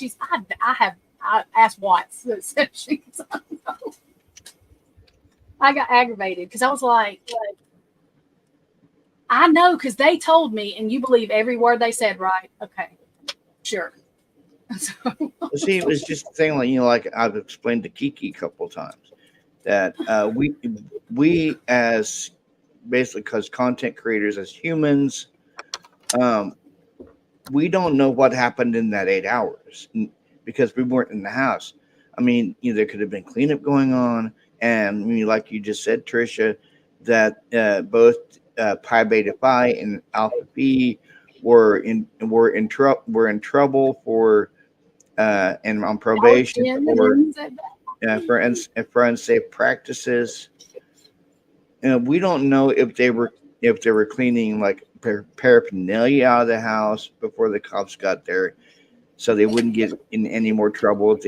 I asked Watts that said she's, I got aggravated because I was like, I know because they told me, and you believe every word they said, right? Okay, sure. See, it was just a thing like like I've explained to Kiki a couple of times that we as basically because content creators as humans, we don't know what happened in that 8 hours because we weren't in the house. I mean, there could have been cleanup going on, and like you just said, Trisha, that both Pi Beta Phi and Alpha Phi were in trouble for and on probation for unsafe practices. We don't know if they were cleaning like paraphernalia out of the house before the cops got there, so they wouldn't get in any more trouble if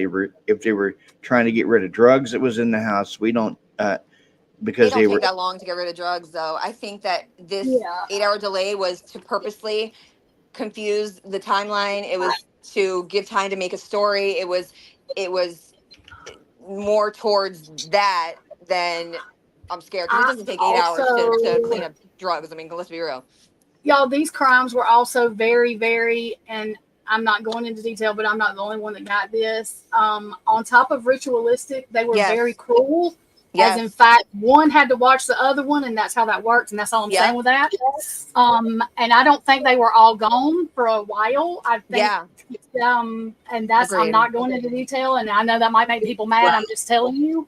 they were trying to get rid of drugs that was in the house. We don't They because don't they take were. that long to get rid of drugs, though. I think that this Yeah. 8-hour delay was to purposely confuse the timeline. It was to give time to make a story. It was more towards that than I'm scared because it I doesn't take 8 hours to clean also, up drugs. I mean, let's be real. y'all, these crimes were also very, very, and I'm not going into detail, but I'm not the only one that got this. On top of ritualistic, they were very Yes. cruel. As in Yes. fact, one had to watch the other one, and that's how that works. And that's all I'm Yep. saying with that. And I don't think they were all gone for a while. I think, Yeah. and that's, I'm Agreed. not going into detail, and I know that might make people mad. I'm just telling you.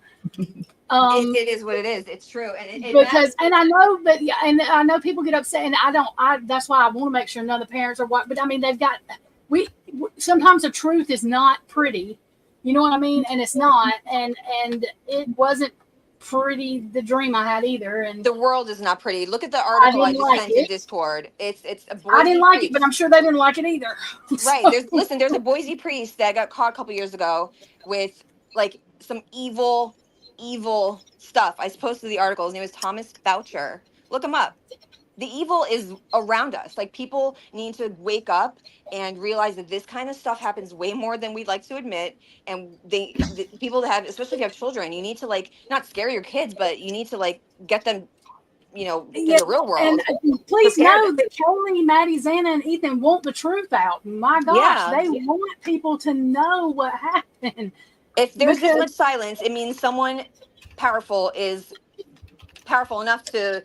It is what it is. It's true. And Because, and I know, but yeah, and I know people get upset, and that's why I want to make sure none of the parents are what, but I mean, sometimes the truth is not pretty, you know what I mean? And it's not, and it wasn't pretty, the dream I had either. And the world is not pretty. Look at the article I didn't just like sent to it. Discord. It's a Boise I didn't like priest. it, but I'm sure they didn't like it either. Right. There's a Boise priest that got caught a couple years ago with like some evil stuff. I posted the article. His name is Thomas Boucher. Look him up. The evil is around us. Like, people need to wake up and realize that this kind of stuff happens way more than we'd like to admit. And the people that have, especially if you have children, you need to like not scare your kids, but you need to like get them, in the real world. And please Prepare know them. that Kelly, Maddie, Xana, and Ethan want the truth out. My gosh, Yeah. they want people to know what happened. If there's this Because- much silence, it means someone powerful is powerful enough to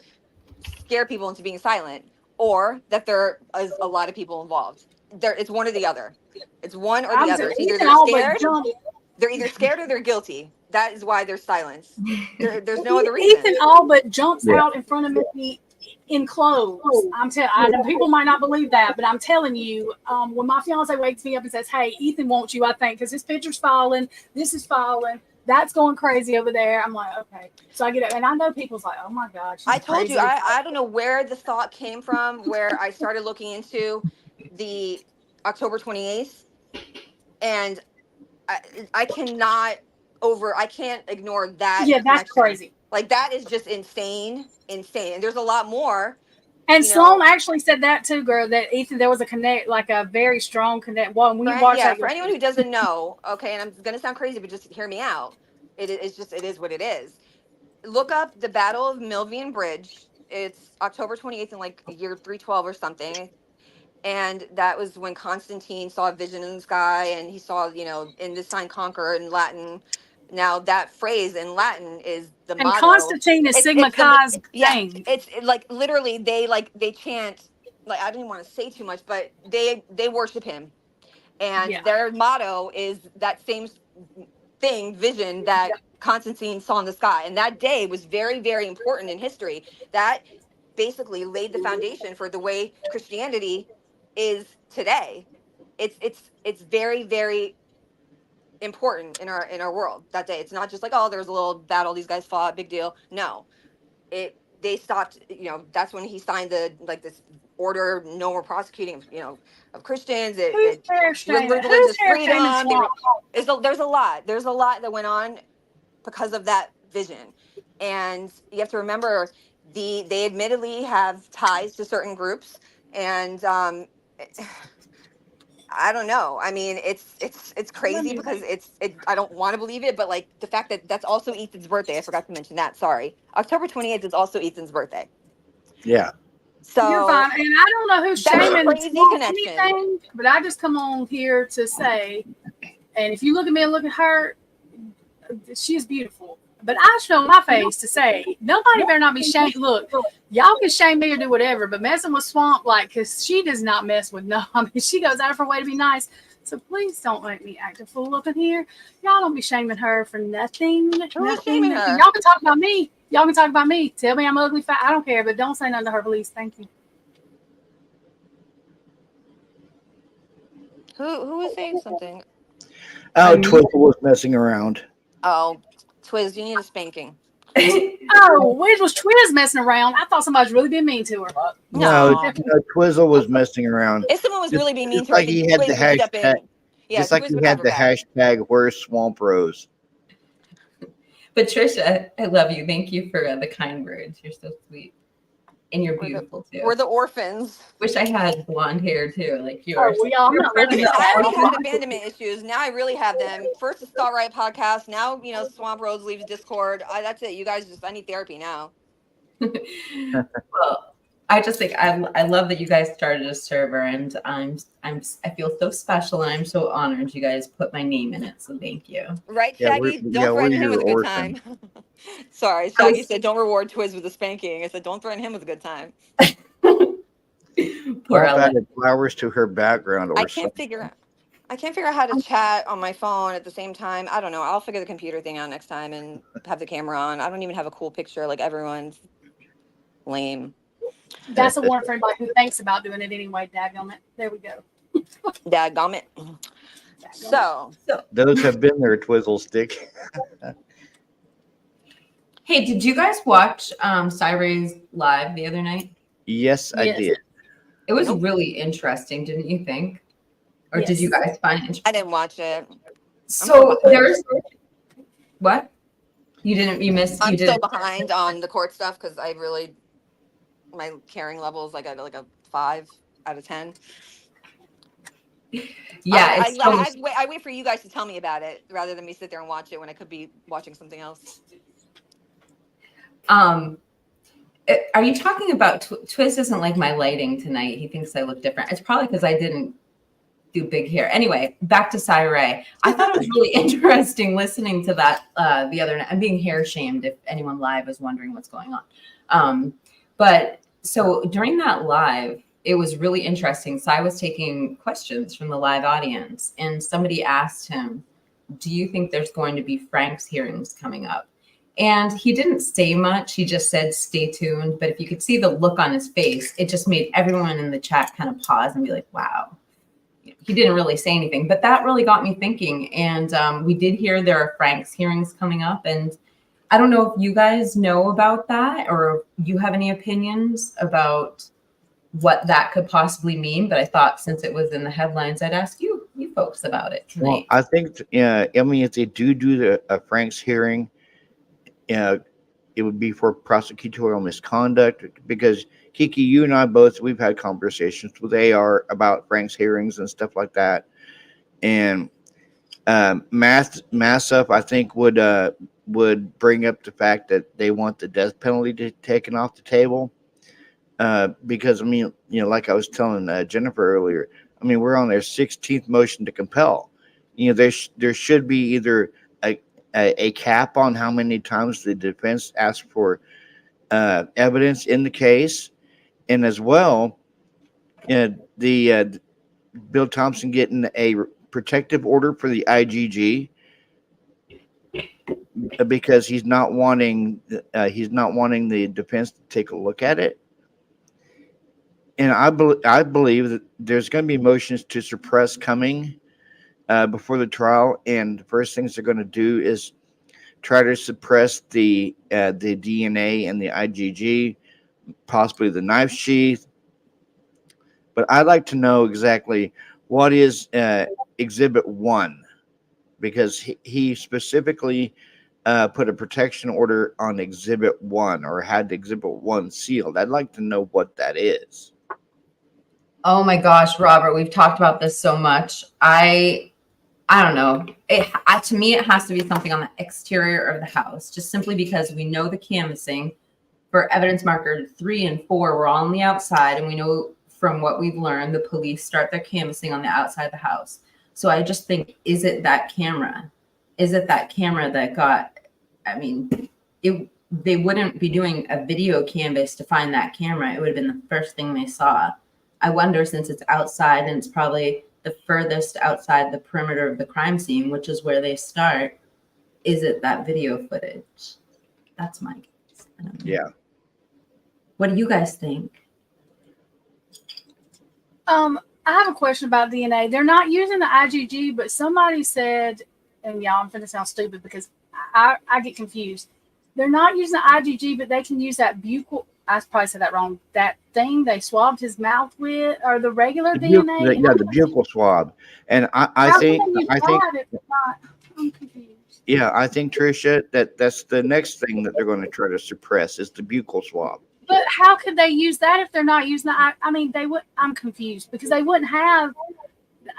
scare people into being silent, or that there is a lot of people involved. It's one or the other. It's one or the other. It's either they're either scared or they're guilty. That is why there's silence. There's no other reason. Ethan all but jumps Yeah. out in front of me in clothes. People might not believe that, but I'm telling you, when my fiance wakes me up and says, "Hey, Ethan wants you," I think because this picture's falling, this is falling, that's going crazy over there. I'm like, okay. So I get it, and I know people's like, "Oh my God." I told you, I don't know where the thought came from, where I started looking into the October 28th, and I can't ignore that. Yeah, that's connection. crazy. Like, that is just insane. And there's a lot more. And you Sloan know. actually said that too, girl. That Ethan, there was a connect, like a very strong connect. Well, when you watch that, For anyone who doesn't know, okay, and I'm gonna sound crazy, but just hear me out. It is what it is. Look up the Battle of Milvian Bridge. It's October 28th in like year 312 or something. And that was when Constantine saw a vision in the sky, and he saw, in this sign conquer in Latin. Now that phrase in Latin is the And motto. Constantine is Sigma It's the Chi's yeah. thing. Like literally they chant, like, I didn't want to say too much, but they worship him, and Yeah. their motto is that same vision that Constantine saw in the sky. And that day was very, very important in history. That basically laid the foundation for the way Christianity is today. It's very, very important in our world that day. It's not just like, oh, there's a little battle, these guys fought, big deal. No, they stopped. That's when he signed this order, no more prosecuting of Christians. Who's hair shaming? Who's Religious hair shaming freedom. Swamp? There's a lot that went on because of that vision. And you have to remember, they admittedly have ties to certain groups, and I don't know. I mean, it's crazy because I don't want to believe it, but like the fact that that's also Ethan's birthday. I forgot to mention that. Sorry. October 28th is also Ethan's birthday. Yeah. So You're fine. And I don't know who's That's a shaming crazy Swamp connection. anything, but I just come on here to say, and if you look at me and look at her, she is beautiful. But I show my face to say, nobody better not be shamed. Look, y'all can shame me or do whatever, but messing with Swamp, because she does not mess with no. I mean, she goes out of her way to be nice. So please don't make me act a fool up in here. Y'all don't be shaming her for nothing. Who's shaming her? Y'all can talk about me. Y'all can talk about me. Tell me I'm ugly, fat. I don't care, but don't say nothing to her, please. Thank you. Who was saying something? Oh, Twizzle was messing around. Oh, Twiz, you need a spanking. Oh, which was Twiz messing around? I thought somebody was really being mean to her. No, Twizzle was messing around. If someone was Just- really being mean just to her, like then he had Twiz the would step hashtag- in. Yeah, Just like Twiz he would had have the her back. hashtag "Where's Swamp Rose." But Trisha, I love you. Thank you for the kind words. You're so sweet. And you're beautiful too. We're the orphans. Wish I had blonde hair too, like Oh, yours. we all know. I already had abandonment issues. Now I really have them. First, it's Thought Right podcast. Now, Swamp Rose leaves Discord. That's it. You guys I need therapy now. Well, I just think I love that you guys started a server, and I feel so special, and I'm so honored you guys put my name in it. So thank you. Right, Yeah, Shaggy? we're Don't threaten him your with a good orphan. time. Sorry, Shaggy said don't reward Twiz with a spanking. I said don't threaten him with a good time. Poor Swamp Ellen. added flowers to her background, or I can't figure out how to chat on my phone at the same time. I don't know. I'll figure the computer thing out next time and have the camera on. I don't even have a cool picture like everyone's. Lame. That's a warrant for anybody who thinks about doing it anyway. Daggum it. There we go. Dadgummit. So Those have been their Twizzle stick. Hey, did you guys watch Cyray's live the other night? Yes, I Yes. did. It was really interesting, didn't you think? Or did Yes. you guys find it interesting? I didn't watch it. So there's what? You didn't, you missed, I'm you still didn't. behind on the court stuff because my caring level is like a 5 out of 10. Yeah, it's I wait for you guys to tell me about it rather than me sit there and watch it when I could be watching something else. Are you talking about Twiz doesn't like my lighting tonight. He thinks I look different. It's probably because I didn't do big hair. Anyway, back to Cyray. I thought it was really interesting listening to that the other night. I'm being hair shamed if anyone live is wondering what's going on. But so during that live, it was really interesting. Cy was taking questions from the live audience, and somebody asked him, do you think there's going to be Frank's hearings coming up? And he didn't say much. He just said, stay tuned. But if you could see the look on his face, it just made everyone in the chat kind of pause and be like, wow. He didn't really say anything, but that really got me thinking. And we did hear there are Frank's hearings coming up. And I don't know if you guys know about that or you have any opinions about what that could possibly mean. But I thought since it was in the headlines, I'd ask you folks about it tonight. Well, I think, I mean, if they do a Frank's hearing, it would be for prosecutorial misconduct because Kiki, you and I both, we've had conversations with AR about Frank's hearings and stuff like that. And Massif, I think, would bring up the fact that they want the death penalty taken off the table. because I mean, like I was telling Jennifer earlier, I mean, we're on their 16th motion to compel. There should be either a cap on how many times the defense asks for evidence in the case, and as well, the Bill Thompson getting a protective order for the IGG because he's not wanting the defense to take a look at it. And I believe that there's going to be motions to suppress coming before the trial, and the first things they're going to do is try to suppress the DNA and the IGG, possibly the knife sheath. But I'd like to know exactly what is Exhibit 1, because he specifically put a protection order on Exhibit 1, or had Exhibit 1 sealed. I'd like to know what that is. Oh my gosh, Robert, we've talked about this so much. I don't know. To me, it has to be something on the exterior of the house, just simply because we know the canvassing for evidence marker 3 and 4 were on the outside, and we know from what we've learned, the police start their canvassing on the outside of the house. So I just think, is it that camera? Is it that camera that got, I mean, they wouldn't be doing a video canvas to find that camera. It would have been the first thing they saw. I wonder, since it's outside and it's probably the furthest outside the perimeter of the crime scene, which is where they start, is it that video footage? That's my guess. I don't know. Yeah. What do you guys think? I have a question about DNA. They're not using the IgG, but somebody said, and y'all, I'm going to sound stupid because I get confused. They're not using the IgG, but they can use that buccal. I probably said that wrong. That thing they swabbed his mouth with, or the regular DNA. The buccal swab, and I think I'm confused. Yeah, I think Tricia, that's the next thing that they're going to try to suppress is the buccal swab. But how could they use that if they're not using the? I mean, they would. I'm confused because they wouldn't have.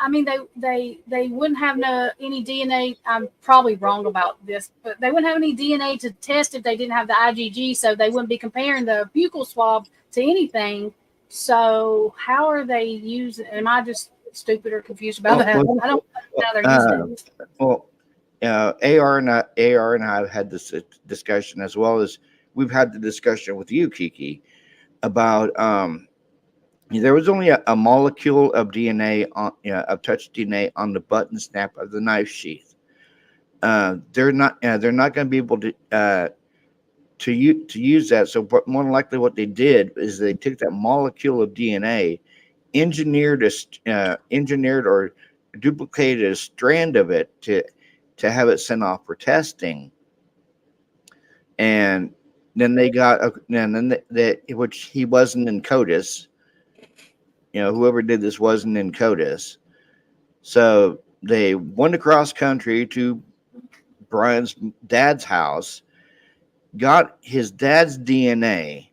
I mean, they wouldn't have any DNA. I'm probably wrong about this, but they wouldn't have any DNA to test if they didn't have the IgG. So they wouldn't be comparing the buccal swab to anything. So how are they using? Am I just stupid or confused about that? I don't know how they're using it. Well, AR and I have had this discussion, as well as we've had the discussion with you, Kiki, about there was only a molecule of DNA of touch DNA on the button snap of the knife sheath. They're not going to be able to use that. So more than likely, what they did is they took that molecule of DNA, engineered or duplicated a strand of it to have it sent off for testing, and then they got which he wasn't in CODIS. Whoever did this wasn't in CODIS. So they went across country to Brian's dad's house, got his dad's DNA,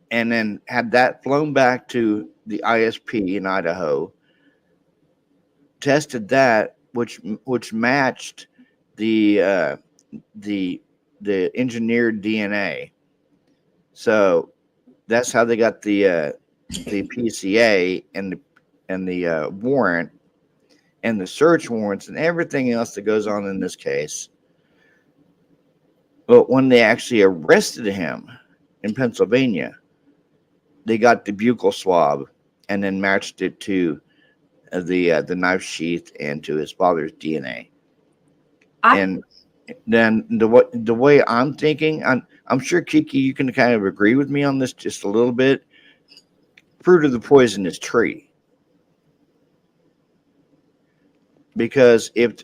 and then had that flown back to the ISP in Idaho, tested that, which matched the engineered DNA. So that's how they got the PCA and the warrant and the search warrants and everything else that goes on in this case. But when they actually arrested him in Pennsylvania, they got the buccal swab and then matched it to the knife sheath and to his father's DNA. And then the way I'm thinking, I'm sure, Kiki, you can kind of agree with me on this just a little bit. Fruit of the poisonous tree, because if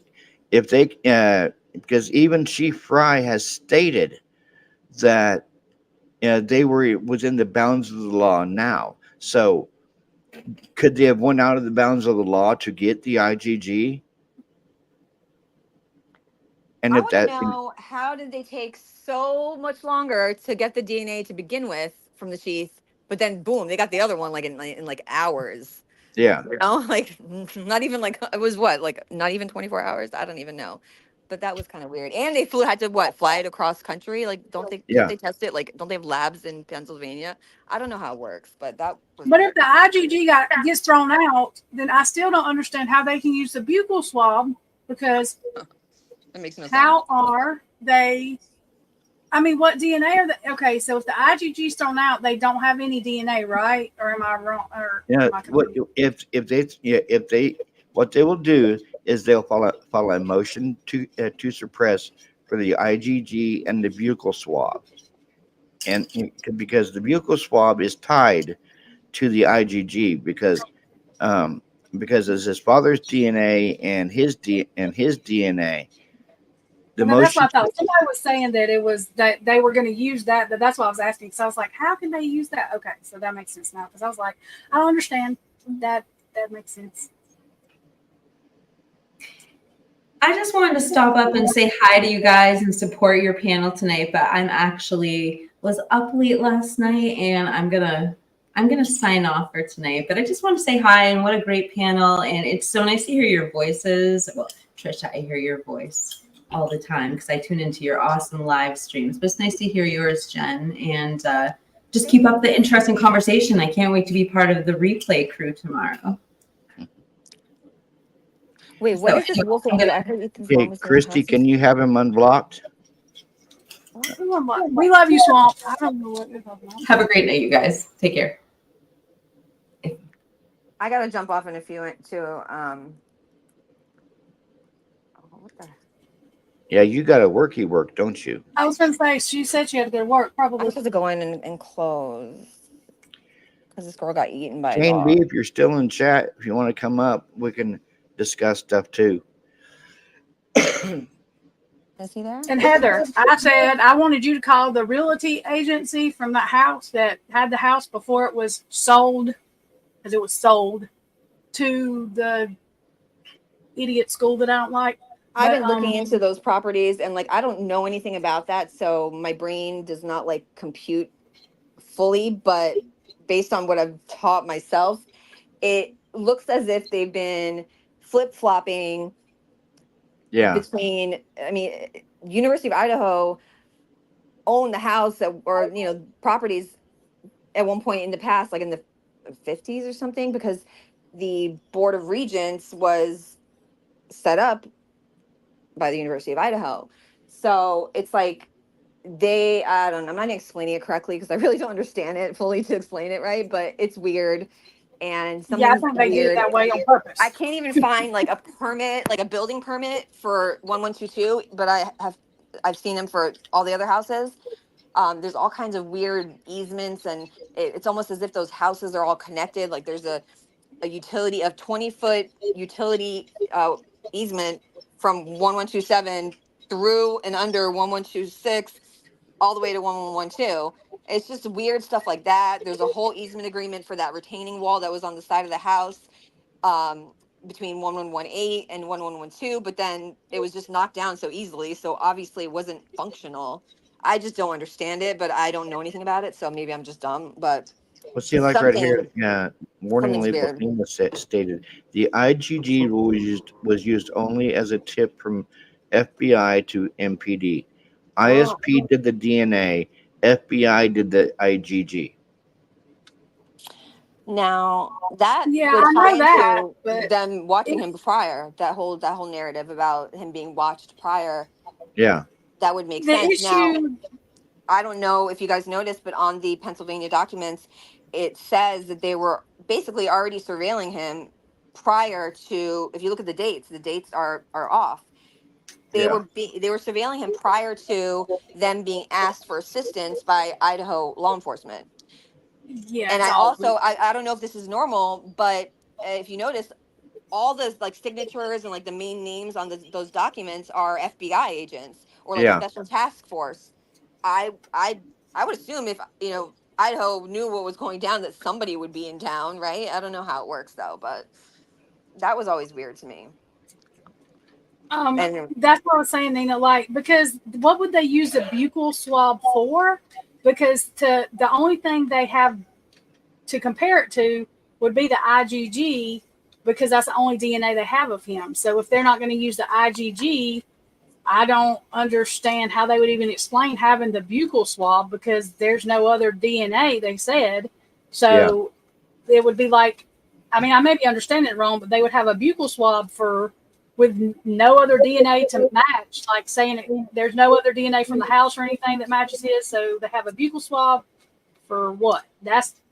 they because even Chief Fry has stated that they were within the bounds of the law now. So could they have went out of the bounds of the law to get the IgG? And I if want that to know, how did they take so much longer to get the DNA to begin with from the sheath, but then boom, they got the other one in like hours. Yeah. Like not even like, it was what, like not even 24 hours. I don't even know. But that was kind of weird. And they had to fly it across country? Like, don't Yeah. they test it? Like, don't they have labs in Pennsylvania? I don't know how it works, but that was But weird. if the IgG gets thrown out, then I still don't understand how they can use the buccal swab, because That makes no sense. how are they? I mean, what DNA are they? Okay, so if the IgG's thrown out, they don't have any DNA, right? Or am I wrong? Or Yeah. am I What confused? if they what they will do is they'll file a motion to suppress for the IgG and the buccal swab, and because the buccal swab is tied to the IgG because it's his father's DNA and his DNA. The And then that's motion, what I thought. Somebody was saying that it was that they were going to use that, but that's what I was asking. So I was like, how can they use that? Okay, so that makes sense now. Because I was like, I don't understand that. That makes sense. I just wanted to stop up and say hi to you guys and support your panel tonight, but I'm actually was up late last night and I'm gonna sign off for tonight. But I just want to say hi and what a great panel, and it's so nice to hear your voices. Well, Trisha, I hear your voice all the time because I tune into your awesome live streams. But it's nice to hear yours, Jen, and just keep up the interesting conversation. I can't wait to be part of the replay crew tomorrow. Wait, what So is this wolf thing that I heard Ethan's mom hey, was saying? Christy, can you have him unblocked? We love you, Swamp. I don't know what you're talking about. have a great night, you guys. Take care. I gotta jump off in a few too. What the? Yeah, you got to work, don't you? I was going to say, she said she had to go to work, I'm probably. supposed to go in and close because this girl got eaten by a Jane B, dog. if you're still in chat, if you want to come up, we can discuss stuff too. Is he there? And Heather, I said I wanted you to call the realty agency from that house that had the house before it was sold, because it was sold to the idiot school that I don't like. I've been But, looking into those properties and I don't know anything about that, so my brain does not compute fully, but based on what I've taught myself, it looks as if they've been flip-flopping Yeah, between, University of Idaho owned the house or properties at one point in the past, like in the 50s or something, because the Board of Regents was set up by the University of Idaho. So it's like I don't know, I'm not explaining it correctly because I really don't understand it fully to explain it right, but it's weird. And yeah, I something think they did it weird. that way on purpose. I can't even find a permit, a building permit for 1122, but I've seen them for all the other houses. There's all kinds of weird easements, and it's almost as if those houses are all connected. Like there's a utility of 20-foot utility easement from 1127 through and under 1126 all the way to 1112. It's just weird stuff like that. There's a whole easement agreement for that retaining wall that was on the side of the house between 1118 and 1112, but then it was just knocked down so easily, so obviously it wasn't functional. I just don't understand it, but I don't know anything about it, so maybe I'm just dumb. But well, see, like right here, something- warning something's label weird. FEMA stated the IgG was used only as a tip from FBI to MPD. ISP did the DNA, FBI did the IgG. Now that Yeah, would I know tie that, into but them watching him prior. That whole narrative about him being watched prior. Yeah, That would make the sense. Now, issue, I don't know if you guys noticed, but on the Pennsylvania documents, it says that they were basically already surveilling him prior to. If you look at the dates are off. They Yeah. were surveilling him prior to them being asked for assistance by Idaho law enforcement. yeah, And it's I all also I don't know if this is normal, but if you notice, all the signatures and the main names on those documents are FBI agents or Yeah. special task force. I would assume if Idaho knew what was going down that somebody would be in town, right? I don't know how it works though, but that was always weird to me. And that's what I was saying, Nina. Because what would they use a buccal swab for? Because the only thing they have to compare it to would be the IgG, because that's the only DNA they have of him. So if they're not going to use the IgG, I don't understand how they would even explain having the buccal swab because there's no other DNA, they said. Yeah. So it would be like, I mean, I may be understanding it wrong, but they would have a buccal swab for with no other DNA to match, like saying there's no other DNA from the house or anything that matches his. So they have a buccal swab for what?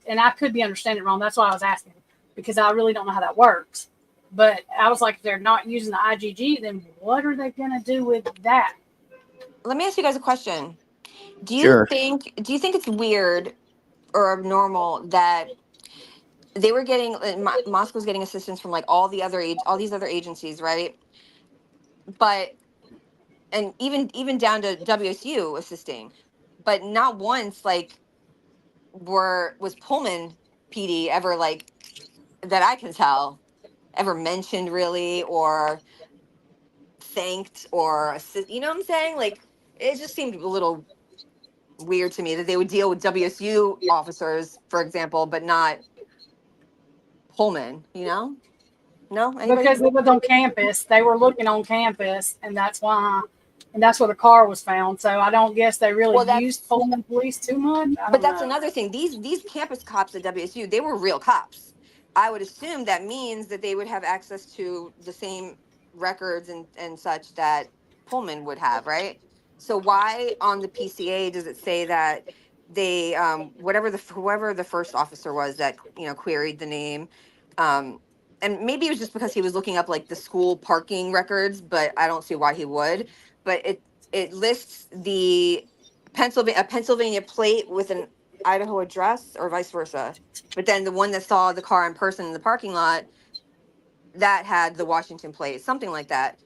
And I could be understanding it wrong. That's why I was asking because I really don't know how that works. But I was like, if they're not using the IgG, then what are they going to do with that? Let me ask you guys a question. Sure. Do you think it's weird or abnormal that they were getting Moscow's getting assistance from like all these other agencies, right? But and even down to WSU assisting, but not once like was Pullman PD ever like that I can tell ever mentioned really or thanked or you know what I'm saying? Like it just seemed a little weird to me that they would deal with WSU officers, for example, but not Pullman, you know? No? Anybody? Because it was on campus. They were looking on campus, and that's why, and that's where the car was found. So I don't guess they really Well, used Pullman police too much. I but don't that's know. another thing. These campus cops at WSU, they were real cops. I would assume that means that they would have access to the same records and such that Pullman would have, right? So why on the PCA does it say that they whoever the first officer was that queried the name, and maybe it was just because he was looking up like the school parking records, but I don't see why he would. But it lists the Pennsylvania plate with an Idaho address or vice versa. But then the one that saw the car in person in the parking lot, that had the Washington plate, something like that.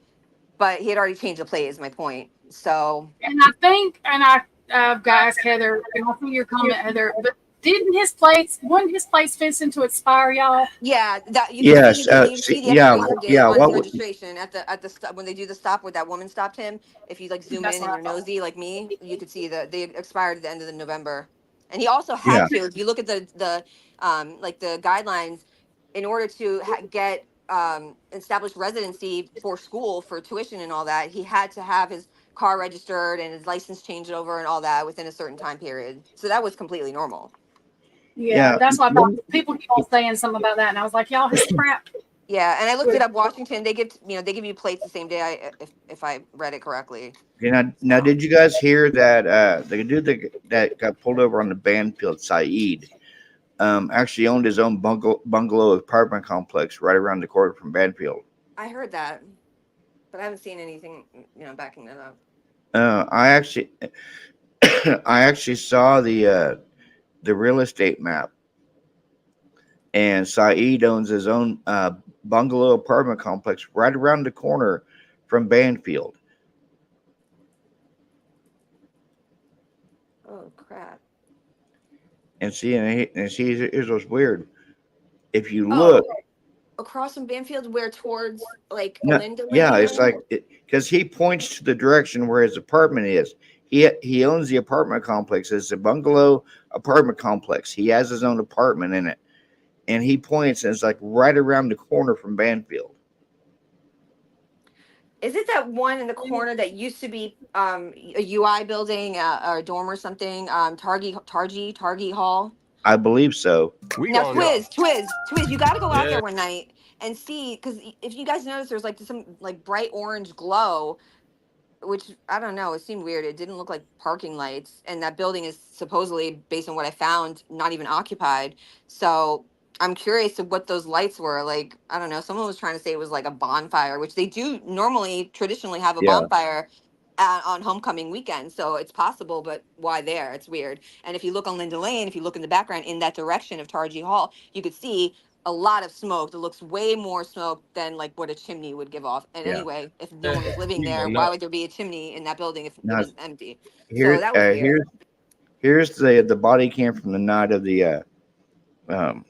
But he had already changed the plate, is my point. So And I think, and I've got to ask Heather, and I'll see your comment, Heather, but wouldn't his plates fence into expire, y'all? yeah, that you can Yes. see you can see the expiration date Yeah. on his What? registration at the when they do the stop where that woman stopped him. If you like zoom That's in what and I you're thought. nosy like me, you could see that they expired at the end of the November. And he also Yeah. had to, if you look at the like the guidelines, in order to get established residency for school for tuition and all that, he had to have his car registered and his license changed over and all that within a certain time period. So that was completely normal. Yeah, Yeah. that's what I thought. People keep on saying something about that, and I was like, y'all, his crap. Yeah, and I looked it up. Washington, they give you plates the same day. If I read it correctly. Now, So did you guys hear that the dude that got pulled over on the Banfield, Saeed, actually owned his own bungalow apartment complex right around the corner from Banfield? I heard that, but I haven't seen anything backing that up. I actually, I actually saw the real estate map, and Saeed owns his own bungalow apartment complex right around the corner from Banfield. Oh crap! And see, here's what's weird. If you Oh, look, across from Banfield, where towards like no, Linda yeah, Lane it's area. like because he points to the direction where his apartment is. He owns the apartment complex. It's a bungalow apartment complex. He has his own apartment in it, and he points, and it's like right around the corner from Banfield. Is it that one in the corner that used to be a UI building or a dorm or something? Targi Hall. I believe so. We Now, gonna know. Twiz, you got to go out Yeah. there one night and see, because if you guys notice, there's like some like bright orange glow, which I don't know, it seemed weird. It didn't look like parking lights, and that building is supposedly, based on what I found, not even occupied. So I'm curious to what those lights were. Like, I don't know. Someone was trying to say it was like a bonfire, which they do normally, traditionally have a Yeah, bonfire on homecoming weekend. So it's possible, but why there? It's weird. And if you look on Linda Lane, if you look in the background in that direction of Targi Hall, you could see a lot of smoke. That looks way more smoke than like what a chimney would give off. And yeah. anyway, if no one was living We there, gonna why know. would there be a chimney in that building if it Now was empty? So here, that was weird. here's the body cam from the night of the um,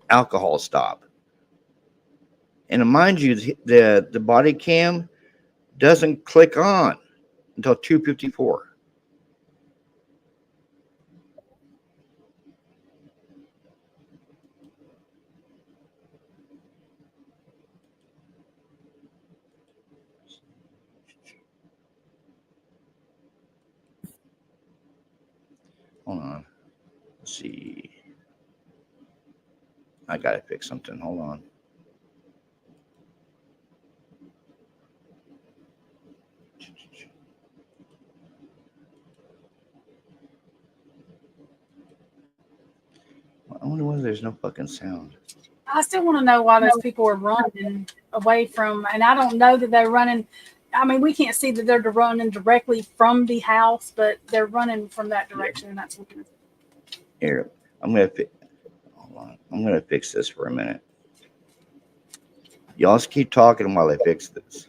alcohol stop. And mind you, the body cam doesn't click on until 2:54. Hold on. Let's see. I gotta fix something. Hold on. I wonder why there's no fucking sound. I still want to know why those people are running away from, and I don't know that they're running. I mean, we can't see that they're running directly from the house, but they're running from that direction, and that's weird. Here, I'm gonna hold on. I'm gonna fix this for a minute. Y'all just keep talking while I fix this.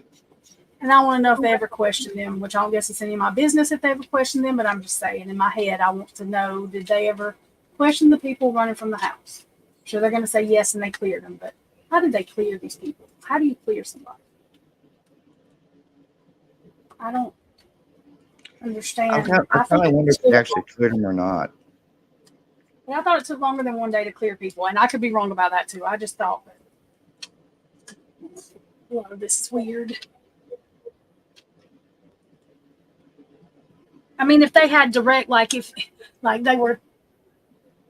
And I want to know if they ever question them, which I don't guess it's any of my business if they ever question them, but I'm just saying, in my head, I want to know, did they ever question the people running from the house? Sure, they're going to say yes, and they cleared them, but how did they clear these people? How do you clear somebody? I don't understand. I kind of wonder if they actually cleared them or not. And I thought it took longer than one day to clear people, and I could be wrong about that too. I just thought that a lot of this is weird. I mean, if they had direct, like they were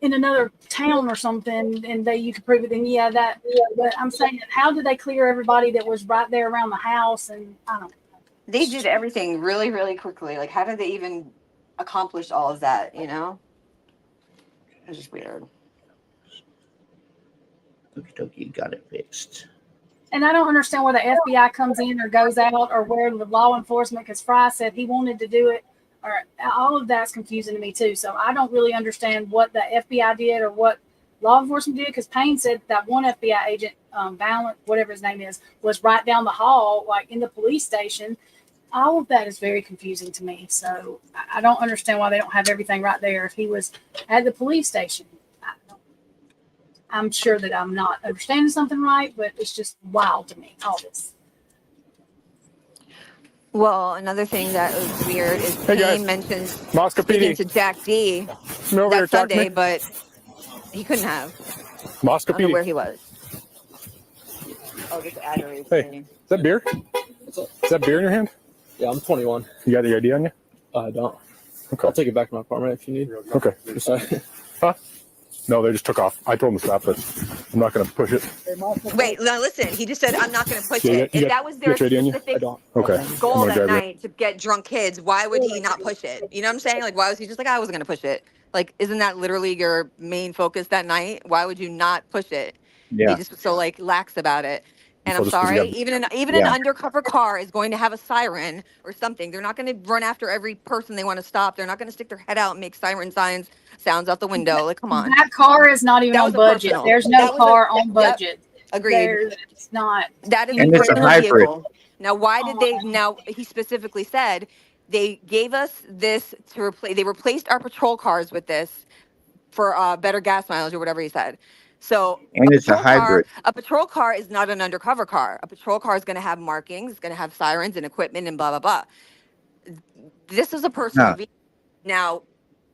in another town or something, and you could prove it, then yeah. But I'm saying, how did they clear everybody that was right there around the house? And I don't know. They did everything really, really quickly. Like, how did they even accomplish all of that? You know, it's just weird. Okie dokie, got it fixed. And I don't understand where the FBI comes in or goes out, or where the law enforcement, because Fry said he wanted to do it, or all of that's confusing to me too. So I don't really understand what the FBI did or what law enforcement did, because Payne said that one FBI agent, Valent, whatever his name is, was right down the hall, like in the police station. All of that is very confusing to me. So I don't understand why they don't have everything right there if he was at the police station. I'm sure that I'm not understanding something right, but it's just wild to me, all this. Well, another thing that was weird is Hey, guys. Payne mentioned Moscow speaking PD. to Jack D Come over here, that talk to Sunday, me. but he couldn't have. Moscow I don't know where PD. he was. Oh, this aggravates Hey. me. Is that beer? Is that beer in your hand? Yeah, I'm 21. You got the ID on you? I don't. Okay. I'll take it back to my apartment if you need. Okay. Sorry. No, they just took off. I told them to stop, but I'm not going to push it. Wait, now listen. He just said, "I'm not going to push Yeah, it." you If got- that was you their got your ID on you? I specific don't. Okay. I'm goal gonna that grab it. night to get drunk kids, why would he not push it? You know what I'm saying? Like, why was he just like, I wasn't going to push it? Like, isn't that literally your main focus that night? Why would you not push it? Yeah. He just was so like lax about it. And So I'm just 'cause you sorry, got- even an Yeah. undercover car is going to have a siren or something. They're not going to run after every person they want to stop. They're not going to stick their head out and make siren sounds out the window. Like, come on. That car is not even That on was a budget. personal. There's no That was a- car on yep. budget. Agreed. There's not. That is And a it's a personal hybrid. vehicle. Now, why did they? Now he specifically said they gave us this to replace. They replaced our patrol cars with this for better gas mileage or whatever he said. So And it's a hybrid. A patrol car is not an undercover car. A patrol car is going to have markings. It's going to have sirens and equipment and blah blah blah. This is a personal No. vehicle. Now,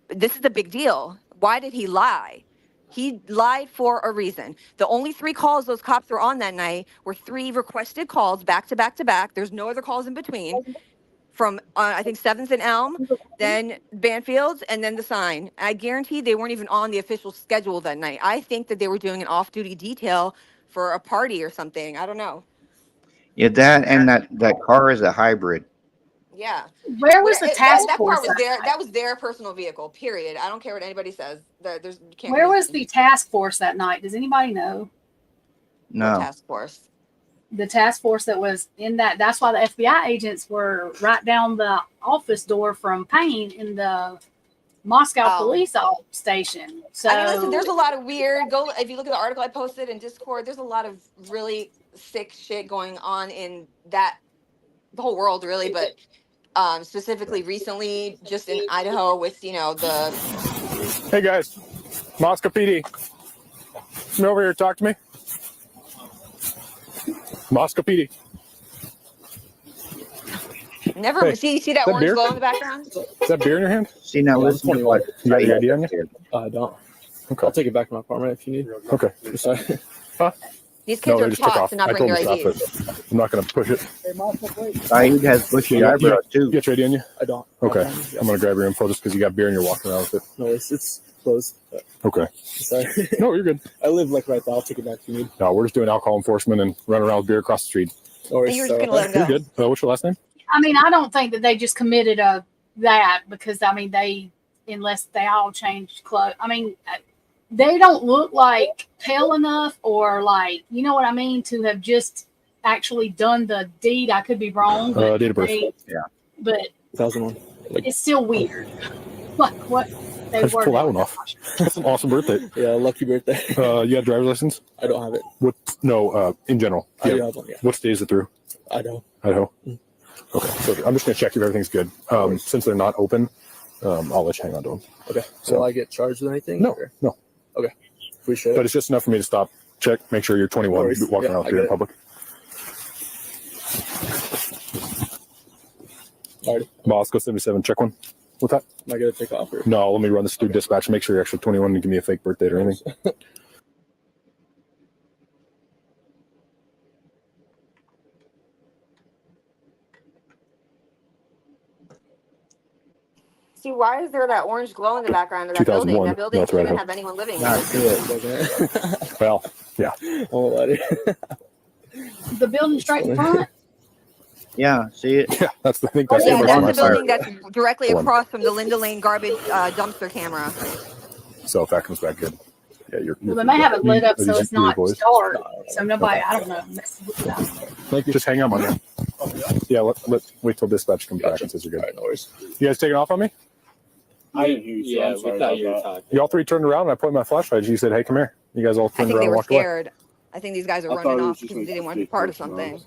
this is a big deal. Why did he lie? He lied for a reason. The only 3 calls those cops were on that night were 3 requested calls back to back to back. There's no other calls in between. From I think 7th and Elm, then Banfields, and then the sign. I guarantee they weren't even on the official schedule that night. I think that they were doing an off-duty detail for a party or something. I don't know. Yeah, that car is a hybrid. Yeah. Where was the task that force? part was that was their personal vehicle. Period. I don't care what anybody says. There's you can't Where really- was the task force that night? Does anybody know? No. task force? The task force that was in that. That's why the FBI agents were right down the office door from Payne in the Moscow police station. So I mean, listen, there's a lot of weird. Go if you look at the article I posted in Discord. There's a lot of really sick shit going on in the whole world, really, but specifically recently, just in Idaho, with the. Hey, guys. Moscow PD. Come over here, talk to me. Moscow PD. Never Hey, see that that orange beer? glow in the background. Is that beer in your hand? See, now Yeah, listen to 21. what. You got the ID on you? I don't. Okay. I'll take it back to my apartment if you need. Okay. Sorry. These No, kids they are just took taught off. to not I bring told their them to IDs. stop it. I'm not going to push it. Saeed has bushy You eyebrows too. You got your ID on you? I don't. Okay. Yeah. I'm going to grab your info just because you got beer and you're walking around with it. No, it's closed. Okay. Sorry. No, you're good. I live like right there. I'll take it back if you need. No, we're just doing alcohol enforcement and running around with beer across the street. No worries. You're just gonna let You're them go. good. What's your last name? I mean, I don't think that they just committed that because I mean unless they all changed clothes. I mean, they don't look like pale enough or like you know what I mean to have just actually done the deed. I could be wrong, but Date of birth. but 2001. it's still weird. Like what they Let's were. pull that doing. one off. That's an awesome birthday. Yeah, lucky birthday. You have a driver's license? I don't have it. What? No, in general. I Yeah. do have one. Yeah. What state is it through? Idaho. Idaho. Okay. So I'm just going to check if everything's good. Since they're not open, I'll let you hang on to them. Okay. So- Will I get charged with anything? No, or- no. Appreciate But it. it's just enough for me to stop, check, make sure you're 21, No worries. walking Yeah, around I here in get it. public. Alrighty. Bosco 77, check one. What's that? Am I gonna take off or? No, let me run this through dispatch and make sure you're actually 21 and give me a fake birthday or anything. See, why is there that orange glow in the background of that building? 2001. That building That's right. shouldn't have anyone living in Not it. good. Well, I won't lie to you. The building straight in front. Yeah, see it. yeah, I think that's Yeah, the that's first the one. building that's directly The one. across from the Linda Lane garbage dumpster camera. So if that comes back good. Yeah, you're. Well, they may have it lit up Are so these it's your not boys? dark. So nobody, I don't know. messes with that. Thank you. Just hang on, my man. Yeah, wait till dispatch comes back and says you're good. Alright, no worries. You guys taking off on me? I didn't hear you. Yeah, I'm sorry we thought about you were that. talking. You all three turned around and I pointed my flashlight and you said, hey, come here. You guys all I turned think around they and were walked away. scared. I think these guys are I thought running it was off just because like they didn't a want to be fake part of person, something.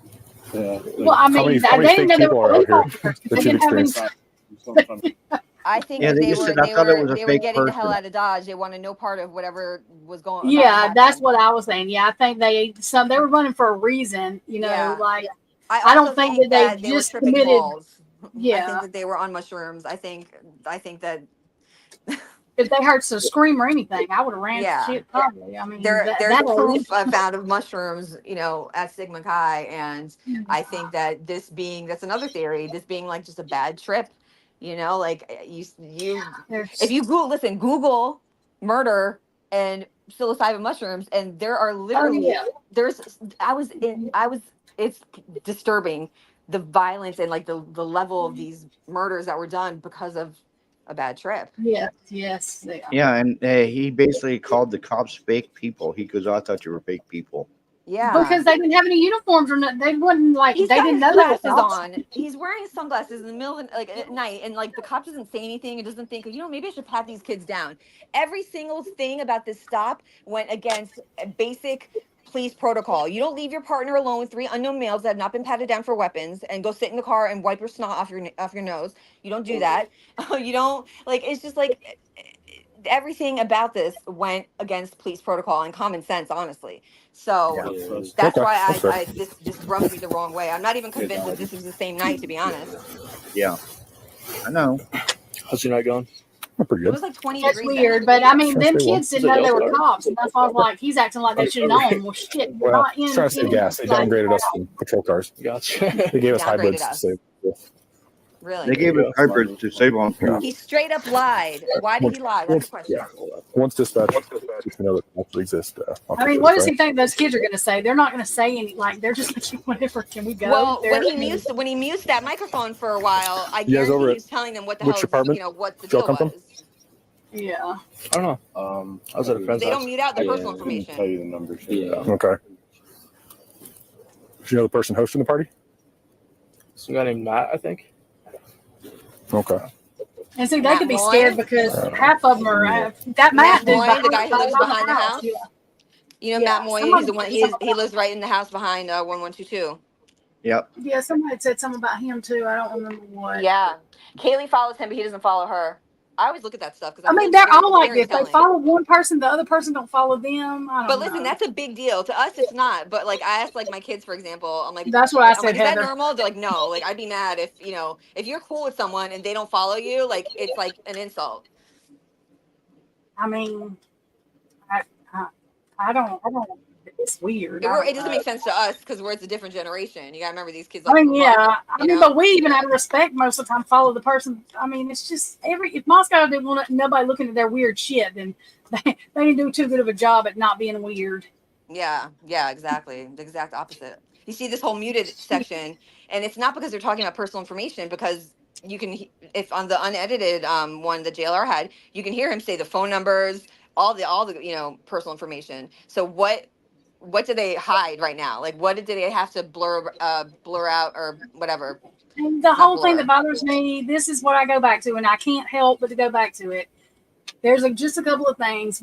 Yeah. Well, I mean, many they didn't fake know they people were are out police here officers. that They you've didn't have any. experienced? I think Yeah, that they they just were said, I thought it was a they were fake getting the person. hell out of Dodge. They wanted no part of whatever was going on. Yeah, that's what I was saying. Yeah, I think they were running for a reason. You know, Yeah. like I don't also think that they were just tripping committed- balls. I yeah. think that they were on mushrooms. I think that If they heard a scream or anything, I would have ran Yeah. shit probably. I mean, there's that proof I found of mushrooms, at Sigma Chi, and Mm. I think that that's another theory. This being like just a bad trip, like you there's- if you Google murder and psilocybin mushrooms, and there are literally yeah. it's disturbing the violence and like the level of these murders that were done because of a bad trip. yes, they are. Yeah, and he basically called the cops fake people. He goes, I thought you were fake people. Yeah, Because they didn't have any uniforms or nothing. They wouldn't like. he's They got didn't his know that. glasses on. He's wearing his sunglasses in the middle of at night, and like the cop doesn't say anything. It doesn't think, maybe I should pat these kids down. Every single thing about this stop went against a basic police protocol. You don't leave your partner alone with 3 unknown males that have not been patted down for weapons and go sit in the car and wipe your snot off your nose. You don't do that. You don't it's just like everything about this went against police protocol and common sense, honestly. So that's Okay, why that's fair. I this just rubs me the wrong way. I'm not even convinced that this is the same night, to be honest. Yeah, I know. How's your night going? Oh, pretty It good. was like 20 That's degrees. weird, but I mean, them Yes, they kids didn't know they were cops, and that's why I was like, he's acting like they should have known. Well, shit, we're Well, not in. trying to save gas. They downgraded us from patrol cars. Gotcha. They gave us Downgraded hybrids to us. save. Really? They gave it hybrids to save on fuel. He straight up lied. Why did he lie? That's the question. Yeah. Once dispatch, you know that they actually exist. I mean, what does he think those kids are going to say? They're not going to say any. Like, they're just like, whatever. Can we go? Well, They're- when he mused that microphone for a while, I You guys guarantee over he at was telling them what the which hell, department what the did y'all deal come was. yeah. I don't know. I was at a friend's They house. don't mute out their Yeah, personal I couldn't tell information. you the numbers. Yeah. Okay. Do you know the person hosting the party? Some guy named Matt, I think. Okay. And see, they Matt could be Moy? scared because half of them are that Matt dude Moy, the guy who lives behind the house? Yeah. You know, Yeah, Matt Moy, somebody he's the one. said He lives right in the house behind 1122. Yep. Yeah, somebody said something about him too. I don't remember what. Yeah, Kaylee follows him, but he doesn't follow her. I always look at that stuff because I mean, they're all like this. They follow one person, the other person don't follow them. I don't But listen, know. that's a big deal to us. It's not. But like, I asked like my kids, for example, I'm like, That's what I I'm said, like, is that Heather. normal? They're like, no. Like, I'd be mad if if you're cool with someone and they don't follow you, like it's like an insult. I mean, I don't It's weird. It doesn't make sense to us because it's a different generation. You gotta remember these kids. I mean, grew yeah. up, I you mean, know? but we even out of respect most of the time follow the person. I mean, it's just if Moscow didn't want nobody looking at their weird shit, then they didn't do too good of a job at not being weird. Yeah, exactly. The exact opposite. You see this whole muted section, and it's not because they're talking about personal information, because you can, if on the unedited one the JLR had, you can hear him say the phone numbers, all the personal information. So what do they hide right now? Like, what did they have to blur out or whatever? And the whole thing that bothers me, this is what I go back to, and I can't help but to go back to it. There's just a couple of things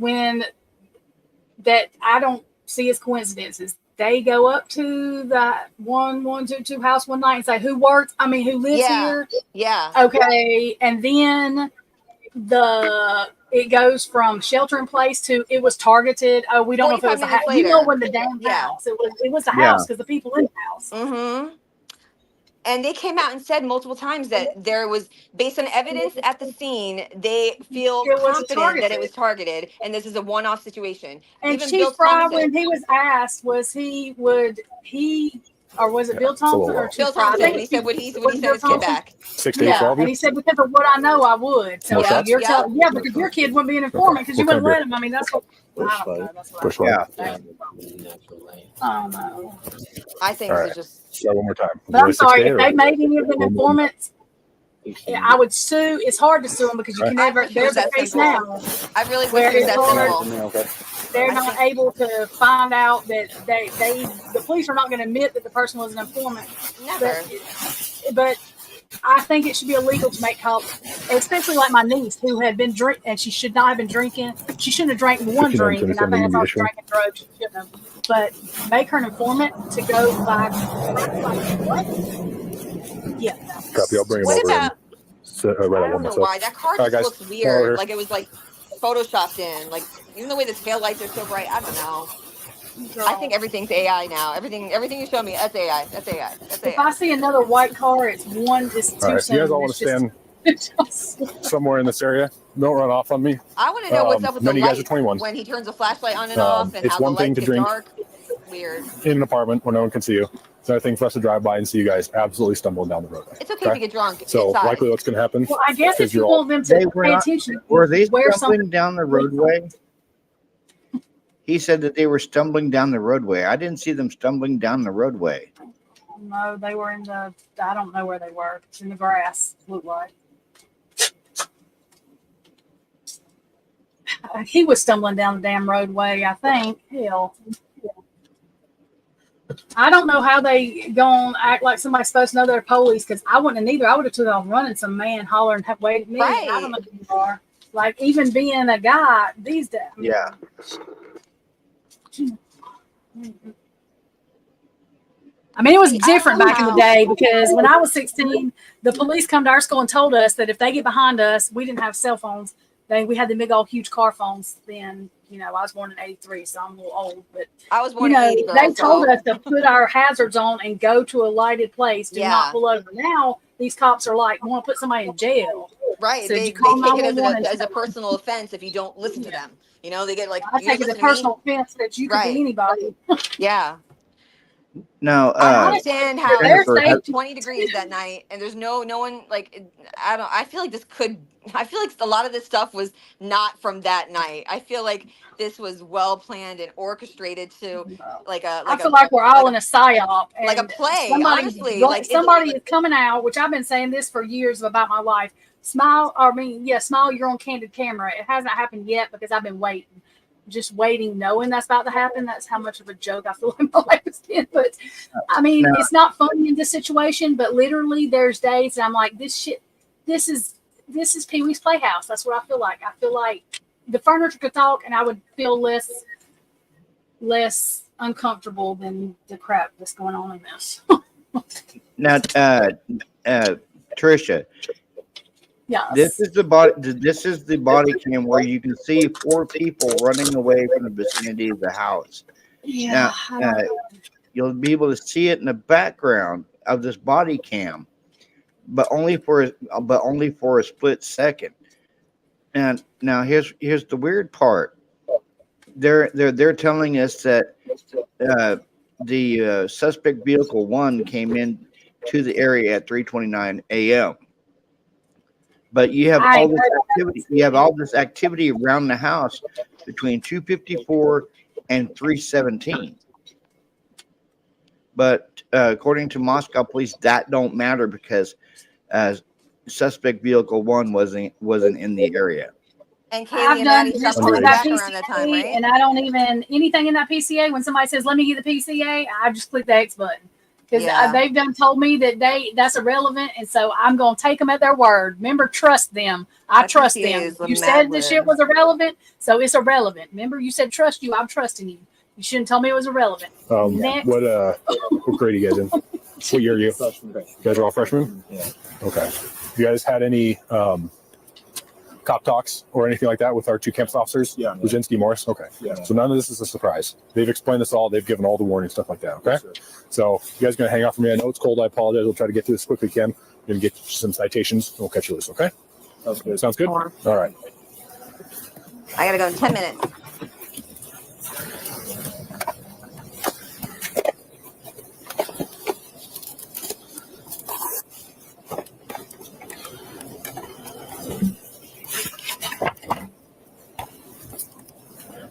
that I don't see as coincidences. They go up to the 1122 house one night and say, who lives here? Yeah. Okay. And then it goes from shelter in place to it was targeted. Oh, we don't know if it was the house. You know, when the damn house. It was the house because the people in the house. Mm-hmm. And they came out and said multiple times that there was, based on evidence at the scene, they feel confident that it was targeted, and this is a one-off situation. And even Chief Bill Fry, Thompson, when he was asked, was it Bill Thompson or Chief Bill Fry? Thompson, when he said would he send his kid back? 6 to 8, 12 and he said, because of what I know, I would. So you're telling, because your kid wouldn't be an informant because you wouldn't let him. I mean, that's what. I don't know. That's what Bush I fight. don't know. I think All this right. is just. So one more time. But I'm 6 to sorry, 8 if or- they made any of them informants, I would sue. It's hard to sue them because you can I never. wish it was There's a that case simple. now I really where wish it was it's that hard. simple. They're not able to find out that the police are not going to admit that the person was an informant. Never. But I think it should be illegal to make calls, especially like my niece who had been drinking, and she should not have been drinking. She shouldn't have drank one drink, and I think that's all she drank and drove. She shouldn't have. But make her an informant to go by what? Yeah. Copy. I'll bring him What over. about? Right I don't know why that car just looks Over weird. here. Like it was like photoshopped in. Like even the way the tail lights are so bright. I don't know. I think everything's AI now. Everything you show me, that's AI. That's AI. That's If AI. I see another white car, it's too All right. soon. You guys all want to stand somewhere in this area? Don't run off on me. I want to know what's up with none the of you guys light are 21. when he turns the flashlight on and off, and it's how the one thing lights to get drink. dark. Weird. In an apartment where no one can see you. It's another thing for us to drive by and see you guys absolutely stumbling down the road. It's okay to get drunk So inside. likely what's going to happen. Well, I guess is if you you're all- want them They to were pay not- attention, Were they wear stumbling something. down the roadway? He said that they were stumbling down the roadway. I didn't see them stumbling down the roadway. No, they were in the. I don't know where they were. It's in the grass. Looked like. He was stumbling down the damn roadway. I think. Hell. I don't know how they go on act like somebody's supposed to know they're police, because I wouldn't have either. I would have took off running, some man hollering, have waited me. Right. I don't know who you are. Like even being a guy these days. Yeah. I mean, it was See, I different don't back in the know. day, because when I was 16, the police come to our school and told us that if they get behind us, we didn't have cell phones. We had the big old huge car phones then. You know, I was born in '83, so I'm a little old, but I was you born know, in 80, girl, they told so- us to put our hazards on and go to a lighted place. Do Yeah. not pull over. Now these cops are like, want to put somebody in jail. Right. So They you call take it as 911 as a personal offense if you don't listen to them. You know, they get like, I you take don't it as a listen to me? personal offense that you could Right. be anybody. Yeah. Now, I don't understand how They're it was safe. 20 degrees that night and there's no one like, I feel like I feel like a lot of this stuff was not from that night. I feel like this was well planned and orchestrated to like I feel like we're all in a psyop. like a and play, somebody, honestly, like like, somebody is coming out, which I've been saying this for years about my life. Smile, you're on candid camera. It hasn't happened yet because I've been waiting. Just waiting, knowing that's about to happen. That's how much of a joke I feel like my life has been. But I mean, No. it's not funny in this situation, but literally there's days that I'm like, this is Pee Wee's Playhouse. That's what I feel like. I feel like the furniture could talk and I would feel less uncomfortable than the crap that's going on in this. now, Tricia, Yeah. this is the body cam where you can see 4 people running away from the vicinity of the house. Yeah. Now, you'll be able to see it in the background of this body cam, but only for a split second. And now here's the weird part. They're telling us that the suspect vehicle 1 came in to the area at 3:29 a.m. But you have all this activity. You have all this activity around the house between 2:54 and 3:17. But according to Moscow police, that don't matter because suspect vehicle 1 wasn't in the area. And Kaylee I've and done Maddie just stopped coming that back around that time, PCA, right? and I don't even anything in that PCA. When somebody says, "Let me get the PCA," I just click the X button because Yeah. they've done told me that that's irrelevant, and so I'm gonna take them at their word. Remember, trust them. I That trust PCA them. is a You mad said the shit lib. was irrelevant, so it's irrelevant. Remember, you said trust you. I'm trusting you. You shouldn't tell me it was irrelevant. Next. What grade are you guys in? What year are you? You guys are all freshmen? Yeah. Okay. You guys had any cop talks or anything like that with our 2 campus officers? Yeah. Luzinski, Morris? Okay. Yeah. So none of this is a surprise. They've explained this all. They've given all the warning stuff like that. Okay. Yes, sir. So you guys going to hang out for me? I know it's cold. I apologize. We'll try to get through this as quickly as we can. We're going to get some citations. And we'll catch you loose. Okay. Sounds good. Sounds good? All right. I gotta go in 10 minutes.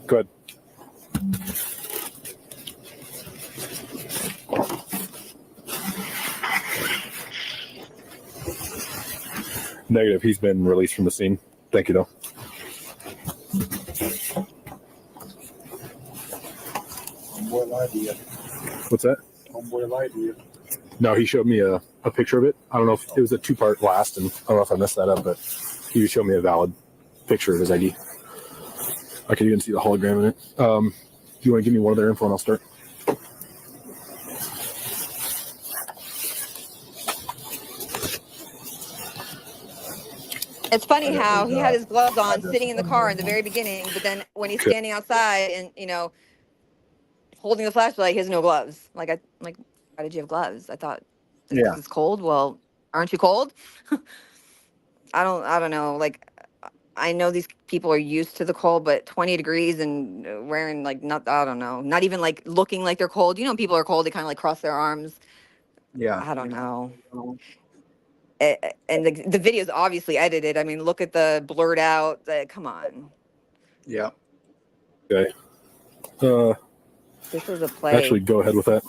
Good. Negative. He's been released from the scene. Thank you, though. Homeboy lied to you. What's that? Homeboy lied to you. No, he showed me a picture of it. I don't know if it was a 2-part blast, and I don't know if I messed that up, but he showed me a valid picture of his ID. I could even see the hologram in it. Do you want to give me one of their info and I'll start? It's funny how he had his gloves on sitting in the car in the very beginning, but then when he's standing outside and, holding the flashlight, he has no gloves. Why did you have gloves? I thought, Yeah. it's cold. Well, aren't you cold? I don't know. I know these people are used to the cold, but 20 degrees and wearing I don't know, not even looking like they're cold. People are cold. They kind of cross their arms. Yeah. I don't know. And the video is obviously edited. I mean, look at the blurred out. Come on. Yeah. Okay. This is a play. Actually, go ahead with that.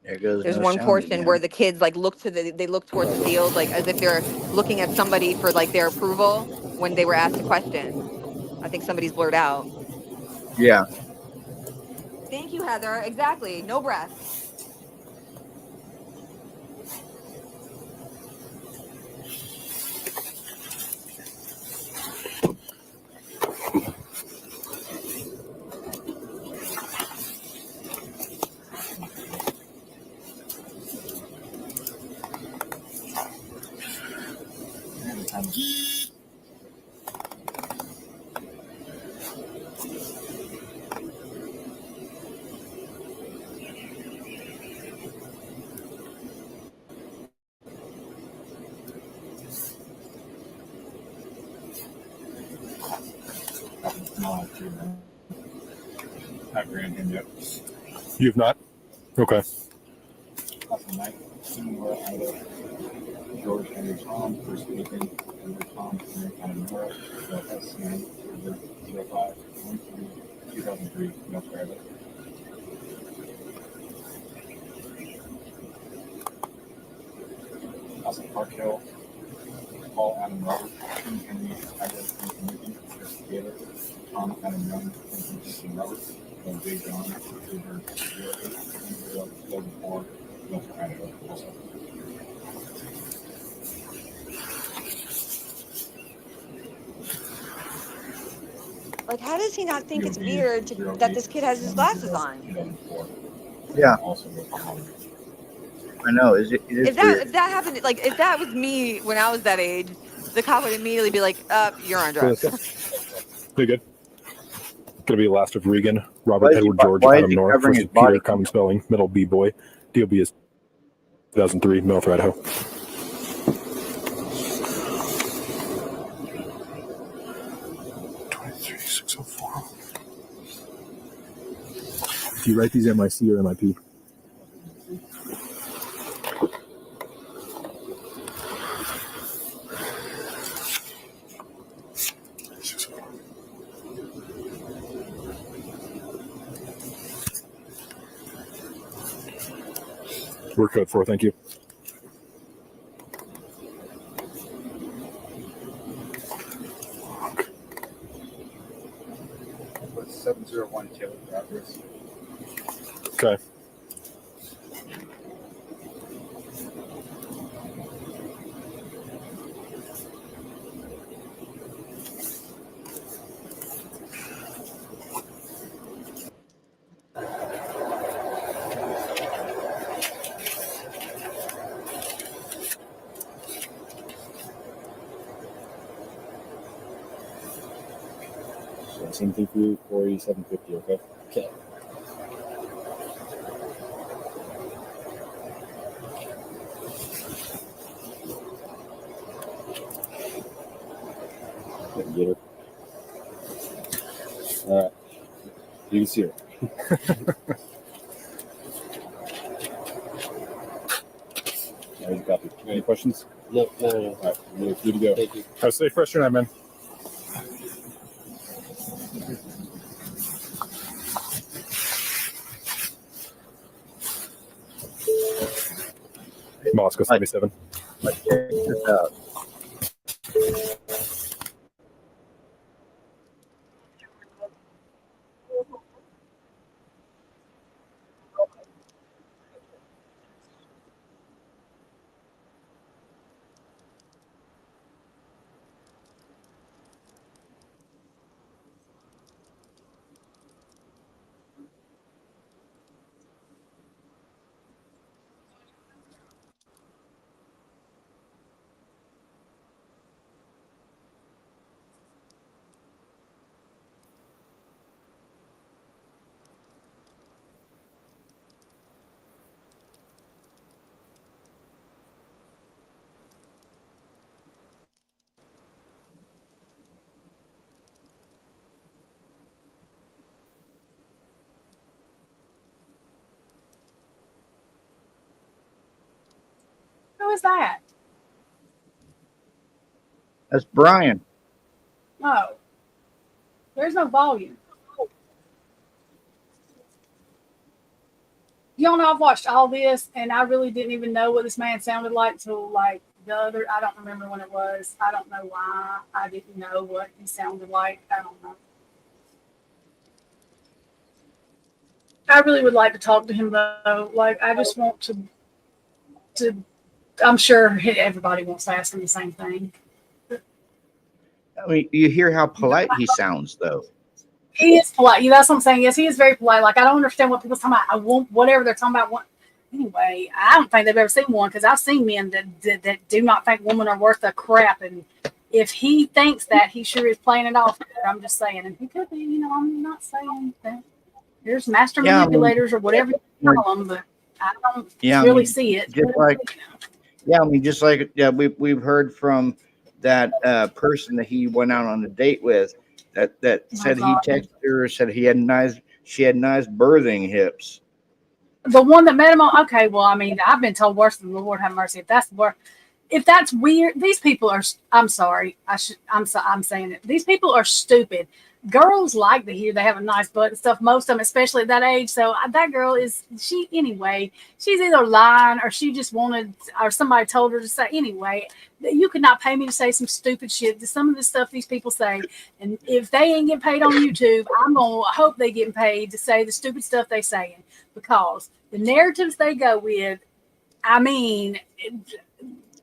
There goes. There's no one sound portion again. where the kids look towards the field as if they're looking at somebody for their approval when they were asked a question. I think somebody's blurred out. Yeah. Thank you, Heather. Exactly. No breath. Not grand him yet. You've not? Okay. Last night, somewhere out of George Henry Tom, first weekend, Henry Tom, Henry County North, SCN, 05, 2003, North Carolina. Austin Park Hill, Paul Adam Robert, Henry Agnes, investigator, Tom Adam Young, and Robert, Jay John, Silver, 04, North Carolina, also. How does he not think it's weird that this kid has his glasses on? 2004. Yeah. Also with Holly. I know. Is it? It is If that weird. if that happened, if that was me when I was that age, the cop would immediately be like, "You're on drugs." Pretty good. Gonna be the last of Regan, Robert, Why is he- Edward, George, why is Adam he North, covering first his is Peter, body? common spelling, middle B boy, DOB is 2003, North Idaho. Do you write these MIC or MIP? We're code 4, thank you. Put 701 address. Okay. So same thing for you, 4750, okay? Okay. Couldn't get her. All right. You can see her. Now you copy. Any questions? No. All right. You're good to go. Thank you. Have a safe rest of your night, man. Moscow 77. Check this out. Who is that? That's Brian. No. There's no volume. Y'all know I've watched all this and I really didn't even know what this man sounded like till like the other, I don't remember when it was. I don't know why I didn't know what he sounded like. I don't know. I really would like to talk to him though. Like I just want to I'm sure everybody wants to ask him the same thing. I mean, you hear how polite he sounds, though. He is polite. That's what I'm saying. Yes, he is very polite. Like I don't understand what people's talking about. I won't whatever they're talking about. Anyway, I don't think they've ever seen one because I've seen men that do not think women are worth a crap. And if he thinks that, he sure is playing it off. I'm just saying, and he could be. You know, I'm not saying that. There's master manipulators or whatever you call them, but I don't really see it. Just like, we've heard from that person that he went out on a date with that said he texted her, said she had nice birthing hips. The one that met him on, okay, well, I mean, I've been told worse than the Lord have mercy. If that's weird, these people are, I'm sorry, I'm saying it. These people are stupid. Girls like to hear they have a nice butt and stuff, most of them, especially at that age. So that girl she's either lying or she just wanted, or somebody told her to say, anyway, you could not pay me to say some stupid shit. Some of the stuff these people say, and if they ain't getting paid on YouTube, I'm going to hope they getting paid to say the stupid stuff they saying, because the narratives they go with, I mean,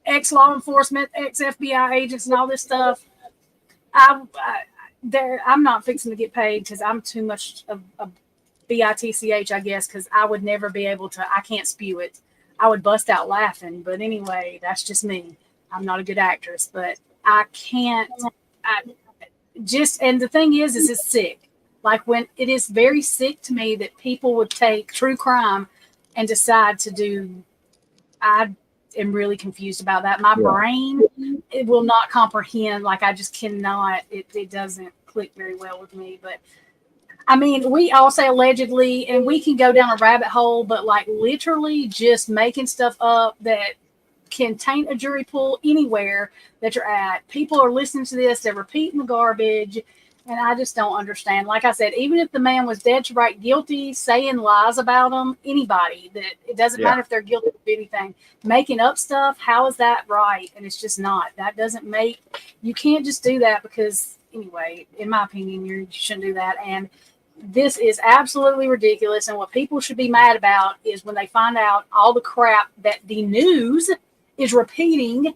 ex-law enforcement, ex-FBI agents and all this stuff, I'm not fixing to get paid because I'm too much of a bitch, I guess, because I would never be able to. I can't spew it. I would bust out laughing. But anyway, that's just me. I'm not a good actress, but I can't. And the thing is it's sick. Like when it is very sick to me that people would take true crime and decide to do. I am really confused about that. My brain, it will not comprehend. Like I just cannot. It doesn't click very well with me. But I mean, we all say allegedly, and we can go down a rabbit hole, but like literally just making stuff up that can taint a jury pool anywhere that you're at. People are listening to this, they're repeating the garbage, and I just don't understand. Like I said, even if the man was dead to right guilty, saying lies about him, anybody, that it doesn't Yeah. matter if they're guilty of anything, making up stuff, how is that right? And it's just not. That doesn't make, you can't just do that because, anyway, in my opinion, you shouldn't do that. And this is absolutely ridiculous. And what people should be mad about is when they find out all the crap that the news is repeating,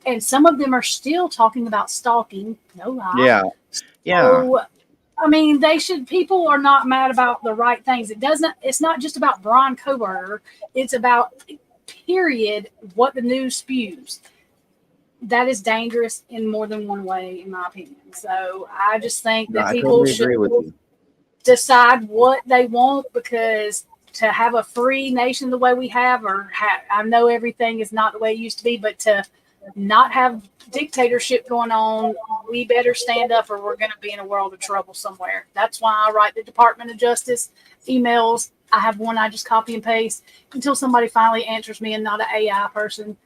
and some of them are still talking about stalking. No lie. Yeah. Yeah. So, I mean, people are not mad about the right things. It's not just about Brian Coburger. It's about, period, what the news spews. That is dangerous in more than one way, in my opinion. So I just think No, that I people totally should agree with you. decide what they want, because to have a free nation the way we have, I know everything is not the way it used to be, but to not have dictatorship going on, we better stand up or we're going to be in a world of trouble somewhere. That's why I write the Department of Justice emails. I have one I just copy and paste until somebody finally answers me and not an AI person.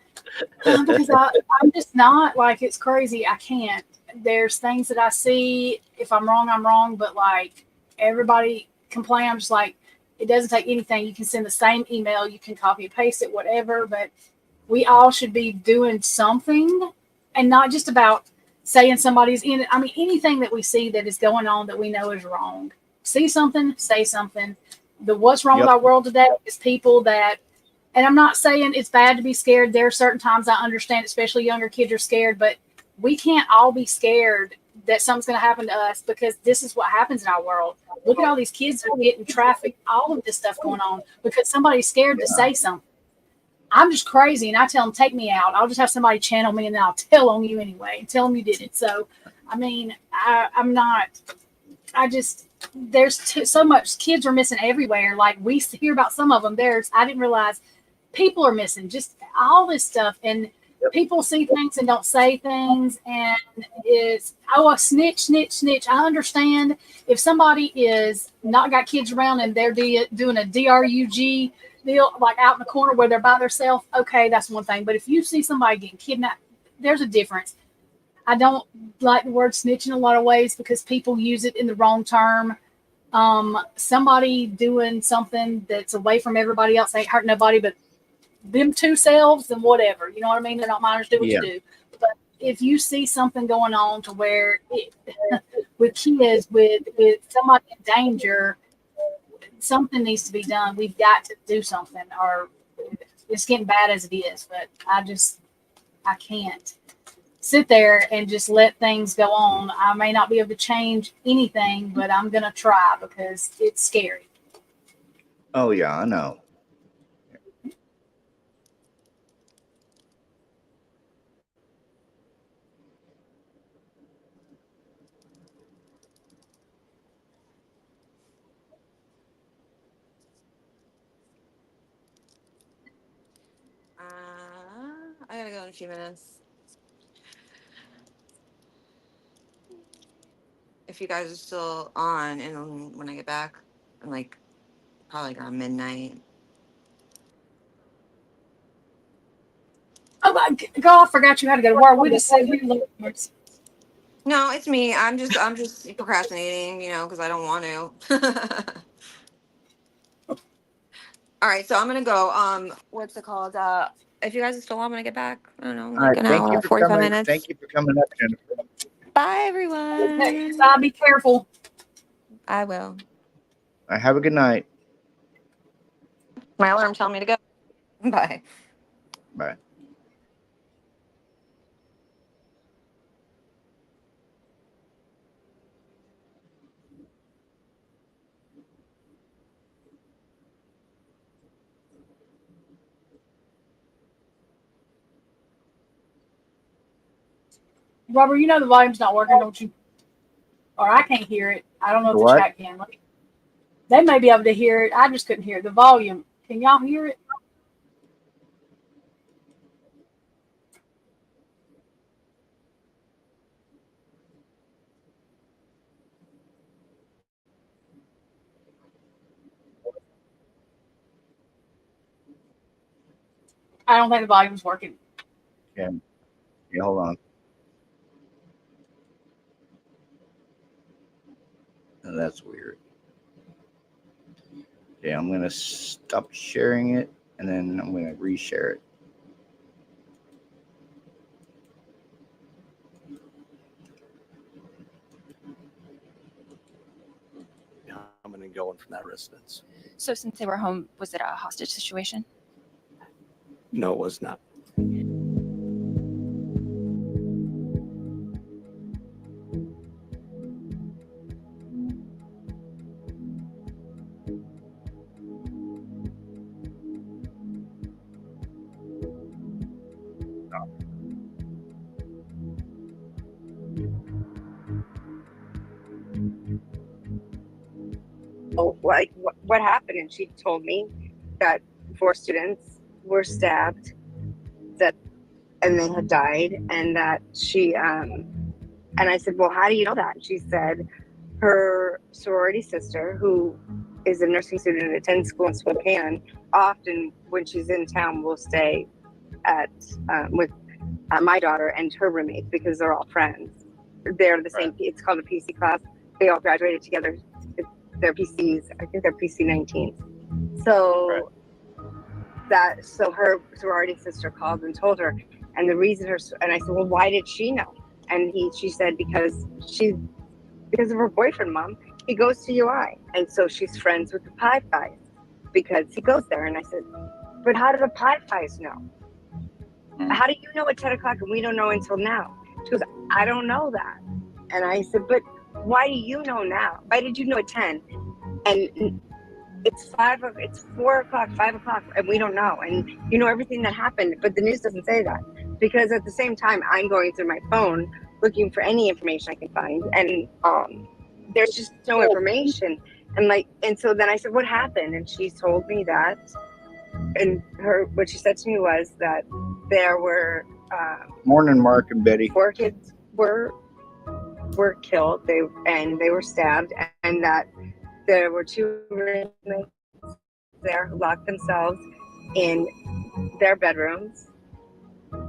Because I'm just not, like, it's crazy. I can't. There's things that I see. If I'm wrong, I'm wrong. But like everybody complain, I'm just like, it doesn't take anything. You can send the same email, you can copy and paste it, whatever. But we all should be doing something, and not just about saying somebody's in it. I mean, anything that we see that is going on that we know is wrong. See something, say something. What's wrong with Yep. our world today is people that, and I'm not saying it's bad to be scared. There are certain times I understand, especially younger kids are scared, but we can't all be scared that something's going to happen to us, because this is what happens in our world. Look at all these kids that are getting trafficked, all of this stuff going on because somebody's scared to say something. I'm just crazy, and I tell them, take me out. I'll just have somebody channel me, and then I'll tell on you anyway and tell them you did it. So, I mean, I'm not, I just, there's so much, kids are missing everywhere. Like, we hear about some of them. I didn't realize people are missing, just all this stuff. And people see things and don't say things. And it's, a snitch. I understand if somebody is not got kids around and they're doing a DRUG deal, like out in the corner where they're by themselves, okay, that's one thing. But if you see somebody getting kidnapped, there's a difference. I don't like the word snitch in a lot of ways because people use it in the wrong term. Somebody doing something that's away from everybody else ain't hurting nobody but them two selves and whatever. You know what I mean? They're not minors, do what you do. But if you see something going on to where with kids, with somebody in danger, something needs to be done. We've got to do something, or it's getting bad as it is. But I can't sit there and just let things go on. I may not be able to change anything, but I'm going to try because it's scary. Oh, yeah, I know. I gotta go in a few minutes. If you guys are still on, and when I get back, I'm like probably around midnight. Oh my God, I forgot you had to go to work. We just said we love. No, it's me. I'm just procrastinating, because I don't want to. All right, so I'm gonna go. What's it called? If you guys are still on when I get back, I don't know, All like right. an Thank you hour, for 45 coming. minutes. Thank you for coming up, Jennifer. Bye, everyone. So be careful. I will. All right, have a good night. My alarm telling me to go. Bye. Bye. Robert, you know the volume's not working, don't you? Or I can't hear it. I don't know if the What? chat can. They may be able to hear it. I just couldn't hear it. The volume. Can y'all hear it? I don't think the volume's working. Yeah, hold on. Oh, that's weird. Okay, I'm gonna stop sharing it and then I'm gonna reshare it. I'm going to go in from that residence. So since they were home, was it a hostage situation? No, it was not. Like what happened, and she told me that 4 students were stabbed, and they had died, and that she and I said, well, how do you know that? And she said her sorority sister, who is a nursing student and attends school in Spokane, often when she's in town will stay at with my daughter and her roommates because they're all friends. They're the same. It's called a PC class. They all graduated together. They're PCs. I think they're PC 19. So so her sorority sister called and told her, and the reason and I said, well, why did she know? And she said because of her boyfriend, Mom. He goes to UI, and so she's friends with the Pi Pies because he goes there. And I said, but how do the Pi Pies know? How do you know at 10 o'clock and we don't know until now? She goes, I don't know that. And I said, but why do you know now? Why did you know at 10? And it's 4 o'clock, 5 o'clock, and we don't know. And you know everything that happened, but the news doesn't say that. Because at the same time, I'm going through my phone looking for any information I can find. And there's just no information. And so then I said, what happened? And she told me that. And what she said to me was that there were Morning, Mark and Betty. 4 kids were killed. They were stabbed, and that there were 2 roommates there who locked themselves in their bedrooms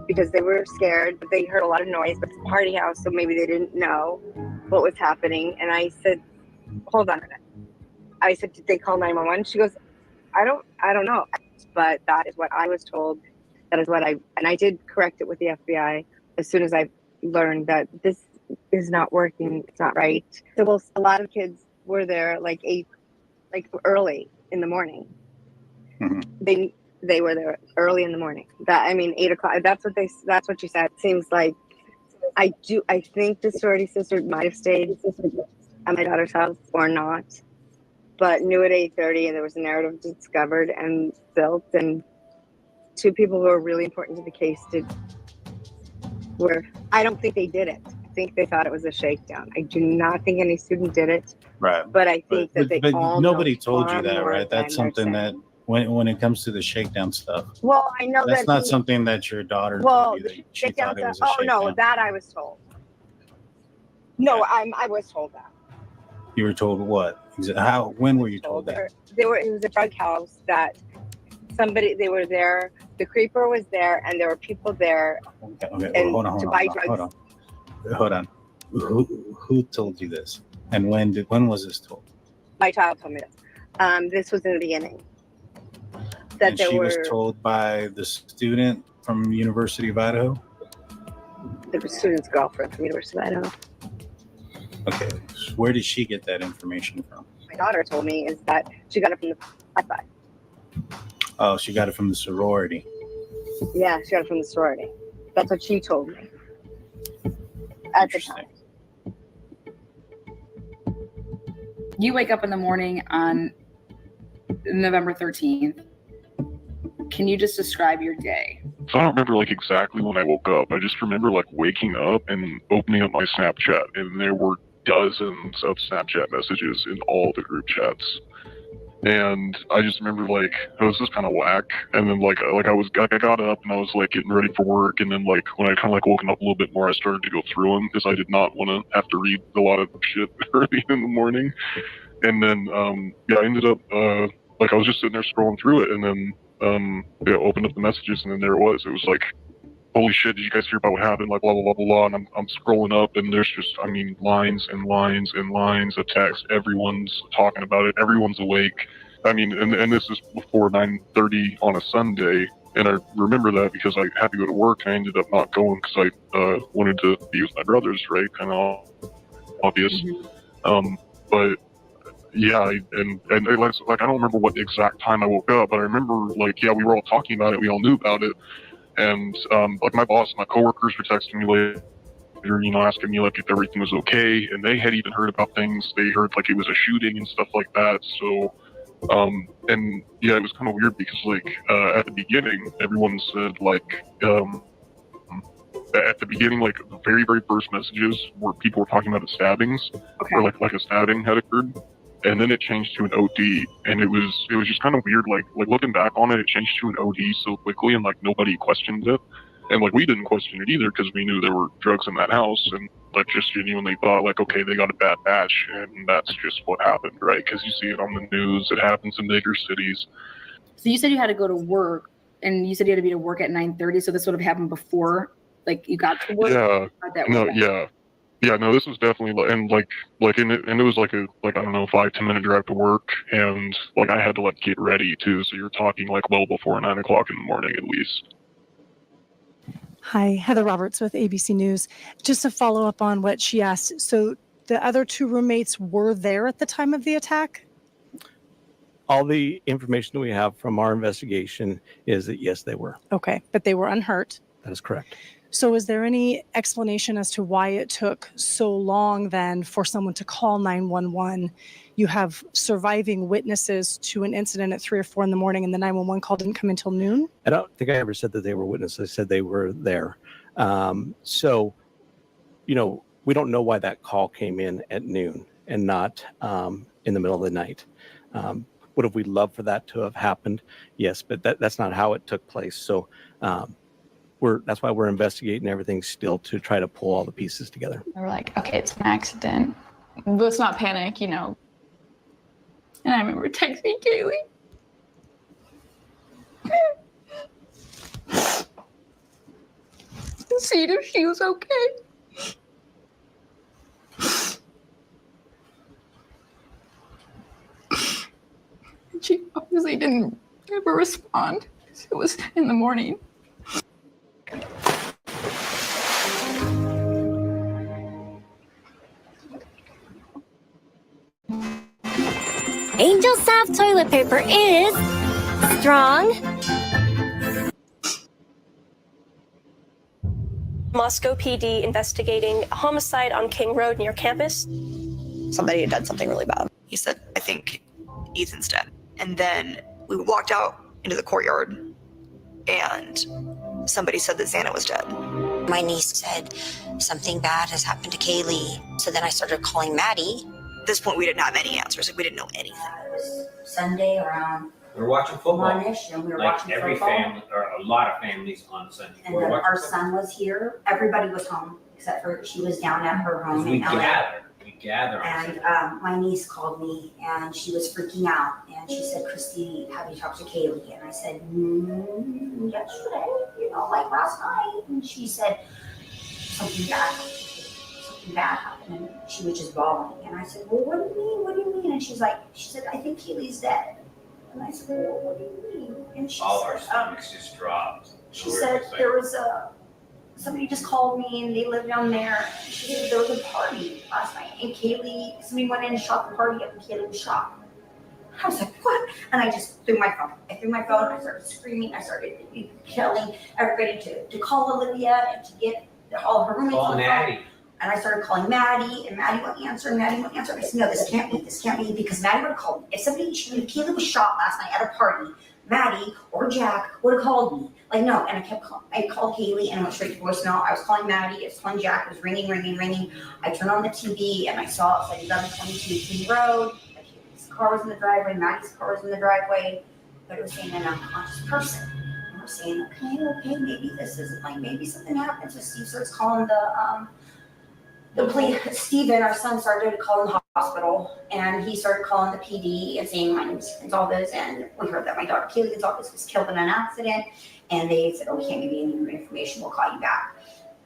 because they were scared, but they heard a lot of noise. But it's a party house, so maybe they didn't know what was happening. And I said, hold on a minute. I said, did they call 911? She goes, I don't know. But that is what I was told. That is what and I did correct it with the FBI as soon as I learned that this is not working. It's not right. So a lot of kids were there early in the morning. Mm-hmm. They were there early in the morning. 8 o'clock. That's what she said. It seems like I think the sorority sister might have stayed at my daughter's house or not, but knew at 8:30, and there was a narrative discovered and built, and 2 people who are really important to the case I don't think they did it. I think they thought it was a shakedown. I do not think any student did it. Right. But I think that they all nobody know told you far that, more right? That's than they're something that saying. when it comes to the shakedown stuff, Well, I know that's that not something that your daughter told you that she thought it was a shakedown. no, that I was told. No, I was told that. You were told what? When were you told that? It was a drug house that they were there. The creeper was there, and there were people there. Okay. Hold on. Who told you this? And when was this told? My child told me this. This was in the beginning. And she was told by the student from University of Idaho? The student's girlfriend from University of Idaho. Okay. Where did she get that information from? My daughter told me is that she got it from the Pi-Phi. Oh, she got it from the sorority. Yeah, she got it from the sorority. That's what she told me at the time. You wake up in the morning on November 13th. Can you just describe your day? So I don't remember exactly when I woke up. I just remember waking up and opening up my Snapchat, and there were dozens of Snapchat messages in all the group chats. And I just remember I was just kind of whack. And then I got up and I was getting ready for work. And then when I kind of woken up a little bit more, I started to go through them because I did not want to have to read a lot of shit early in the morning. And then I ended up I was just sitting there scrolling through it, and then opened up the messages, and then there it was. It was like, holy shit, did you guys hear about what happened? Like, blah, blah, blah, blah, blah. And I'm scrolling up, and there's just, I mean, lines and lines and lines of text. Everyone's talking about it. Everyone's awake. I mean, and this is before 9:30 on a Sunday. And I remember that because I had to go to work, and I ended up not going because I wanted to be with my brothers, right? Kind of obvious. But yeah, and it was, like, I don't remember what exact time I woke up, but I remember, like, yeah, we were all talking about it. We all knew about it. And like my boss, my coworkers were texting me later, you know, asking me like if everything was okay. And they had even heard about things. They heard like it was a shooting and stuff like that. So, and yeah, it was kind of weird because like at the beginning, everyone said like, at the beginning, like the very, very first messages where people were talking about the stabbings, or like a stabbing had occurred. And then it changed to an OD, and it was just kind of weird. Like looking back on it, it changed to an OD so quickly, and like nobody questioned it, and like we didn't question it either because we knew there were drugs in that house, and like just genuinely thought like, okay, they got a bad batch, and that's just what happened, right? Because you see it on the news, it happens in bigger cities. So you said you had to go to work, and you said you had to be to work at 9:30. So this would have happened before, like you got to work. Yeah, no, this was definitely and it was like a I don't know 5-10 minute drive to work, and like I had to like get ready too. So you're talking like well before 9 o'clock in the morning at least. Hi, Heather Roberts with ABC News. Just to follow up on what she asked. So the other two roommates were there at the time of the attack? All the information we have from our investigation is that yes, they were. Okay, but they were unhurt. That is correct. So is there any explanation as to why it took so long then for someone to call 911? You have surviving witnesses to an incident at 3 or 4 in the morning, and the 911 call didn't come until noon? I don't think I ever said that they were witnesses. I said they were there. So, you know, we don't know why that call came in at noon and not in the middle of the night. Would have we loved for that to have happened? Yes, but that's not how it took place. So, that's why we're investigating everything still to try to pull all the pieces together. We're like, okay, it's an accident. Let's not panic, you know. And I remember texting Kaylee. See if she was okay. And she obviously didn't ever respond. It was in the morning. Angel Soft toilet paper is strong. Moscow PD investigating a homicide on King Road near campus. Somebody had done something really bad. He said, I think Ethan's dead. And then we walked out into the courtyard and somebody said that Xana was dead. My niece said something bad has happened to Kaylee. So then I started calling Maddie. At this point, we didn't have any answers. Like, we didn't know anything. It was Sunday around we were watching football. 1-ish, and we were like watching every football. family, or a lot of families on Sunday. And We were then watching our football. son was here. Everybody was home except for she was down at her home We in LA. gather on And Sunday. my niece called me and she was freaking out. And she said, Christy, have you talked to Kaylee? And I said, yesterday, you know, like last night. And she said, something bad happened. And she was just bawling. And I said, well, what do you mean? What do you mean? And she said, I think Kaylee's dead. And I said, well, what do you mean? And she All said, our stomachs just dropped. she said there was somebody just called me and they live down there. She said there was a party last night and Kaylee, somebody went in and shot the party up and Kaylee was shot. I was like, what? And I just threw my phone. I started screaming. I started telling everybody to call Olivia and to get all her roommates on the phone. And I started calling Maddie, and Maddie wouldn't answer, and Maddie wouldn't answer. I said, no, this can't be, because Maddie would have called me. If Kaylee was shot last night at a party, Maddie or Jack would have called me. Like, no, and I called Kaylee, and it went straight to voicemail. I was calling Maddie, I was calling Jack, it was ringing. I turned on the TV, and I saw it was like 1122 King Road. Like, Kaylee's car was in the driveway, Maddie's car was in the driveway, but it was saying an unconscious person. And we're saying, okay, maybe this isn't, like, maybe something happened. So Steve starts calling the police. Steven, our son, started calling the hospital, and he started calling the PD and saying, my name is Gonzalez, and we heard that my daughter Kaylee Gonzalez was killed in an accident, and they said, oh, we can't give you any more information, we'll call you back.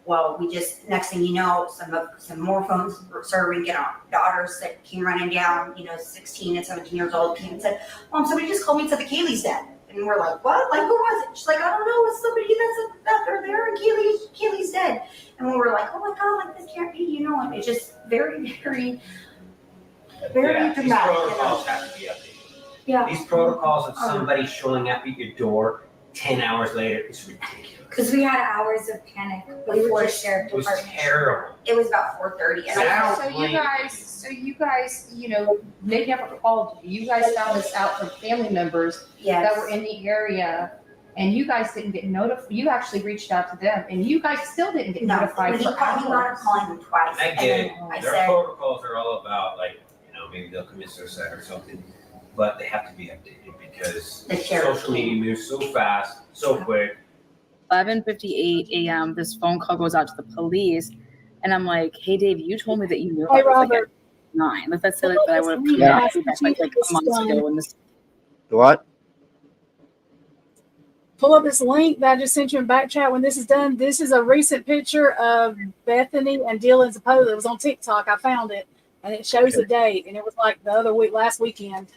Well, we just, next thing you know, some more phones started ringing. Our daughters that came running down, 16 and 17 years old, came and said, Mom, somebody just called me and said the Kaylee's dead. And we're like, what? Like, who was it? She's like, I don't know. It's somebody that's they're there, and Kaylee's dead. And we were like, oh my God, like this can't be, and it's just very, very, very Yeah, these dramatic. protocols have to be updated. Yeah. These protocols of somebody showing up at your door 10 hours later is ridiculous. Because we had hours of panic before the sheriff It was department. terrible. It was about 4:30. And I So you guys, they never called you. You guys found this out from family members Yes. that were in the area, and you guys didn't get notified. You actually reached out to them, and you guys still didn't get notified he for wound up hours. calling him twice. I and get it. then I Their said, protocols are all about maybe they'll commit suicide or something, but they have to be updated because The sheriff. social media moves so fast, so quick. 11:58 a.m. This phone call goes out to the police, and I'm like, "Hey, Dave, you told me that you knew Hey, I was like Robert. at 9. Like that's like that I would have come Yeah. back like months ago when this." What? Pull up this link that I just sent you in back chat when this is done. This is a recent picture of Bethany and Dylan's photo. It was on TikTok. I found it, and it shows the date, and it was like the other week, last weekend.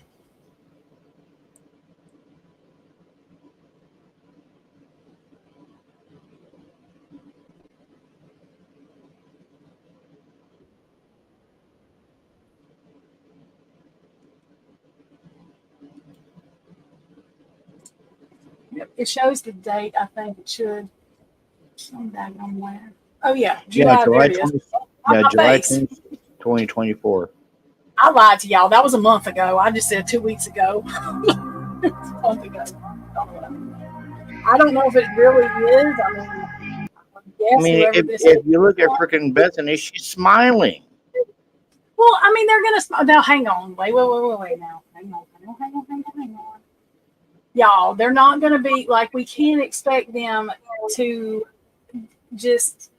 Yep, it shows the date. I think it should. Some daggone where. Oh yeah, July. There it is. 20, On yeah, my July face. 2024. I lied to y'all. That was a month ago. I just said 2 weeks ago. It was a month ago. I don't know if it really is. I mean, yes, I mean, whoever if, this if you look at freaking Bethany, she's smiling. Well, I mean, they're gonna now. Hang on, wait now. Hang on. Y'all, they're not gonna be like we can't expect them to just.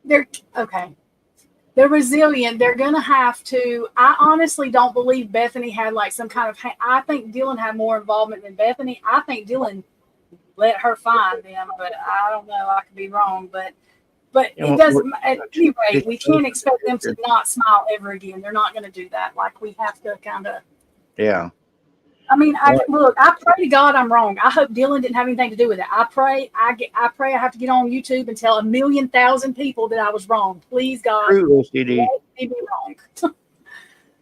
They're okay. They're resilient. They're gonna have to. I honestly don't believe Bethany had like some kind of. I think Dylan had more involvement than Bethany. I think Dylan let her find them, but I don't know. I could be wrong, but it doesn't. At any rate, we can't expect them to not smile ever again. They're not going to do that. Like we have to kind of. Yeah. I mean, I pray to God I'm wrong. I hope Dylan didn't have anything to do with it. I pray I have to get on YouTube and tell 1,000,000 people that I was wrong. Please, God, True, OCD. let me be wrong.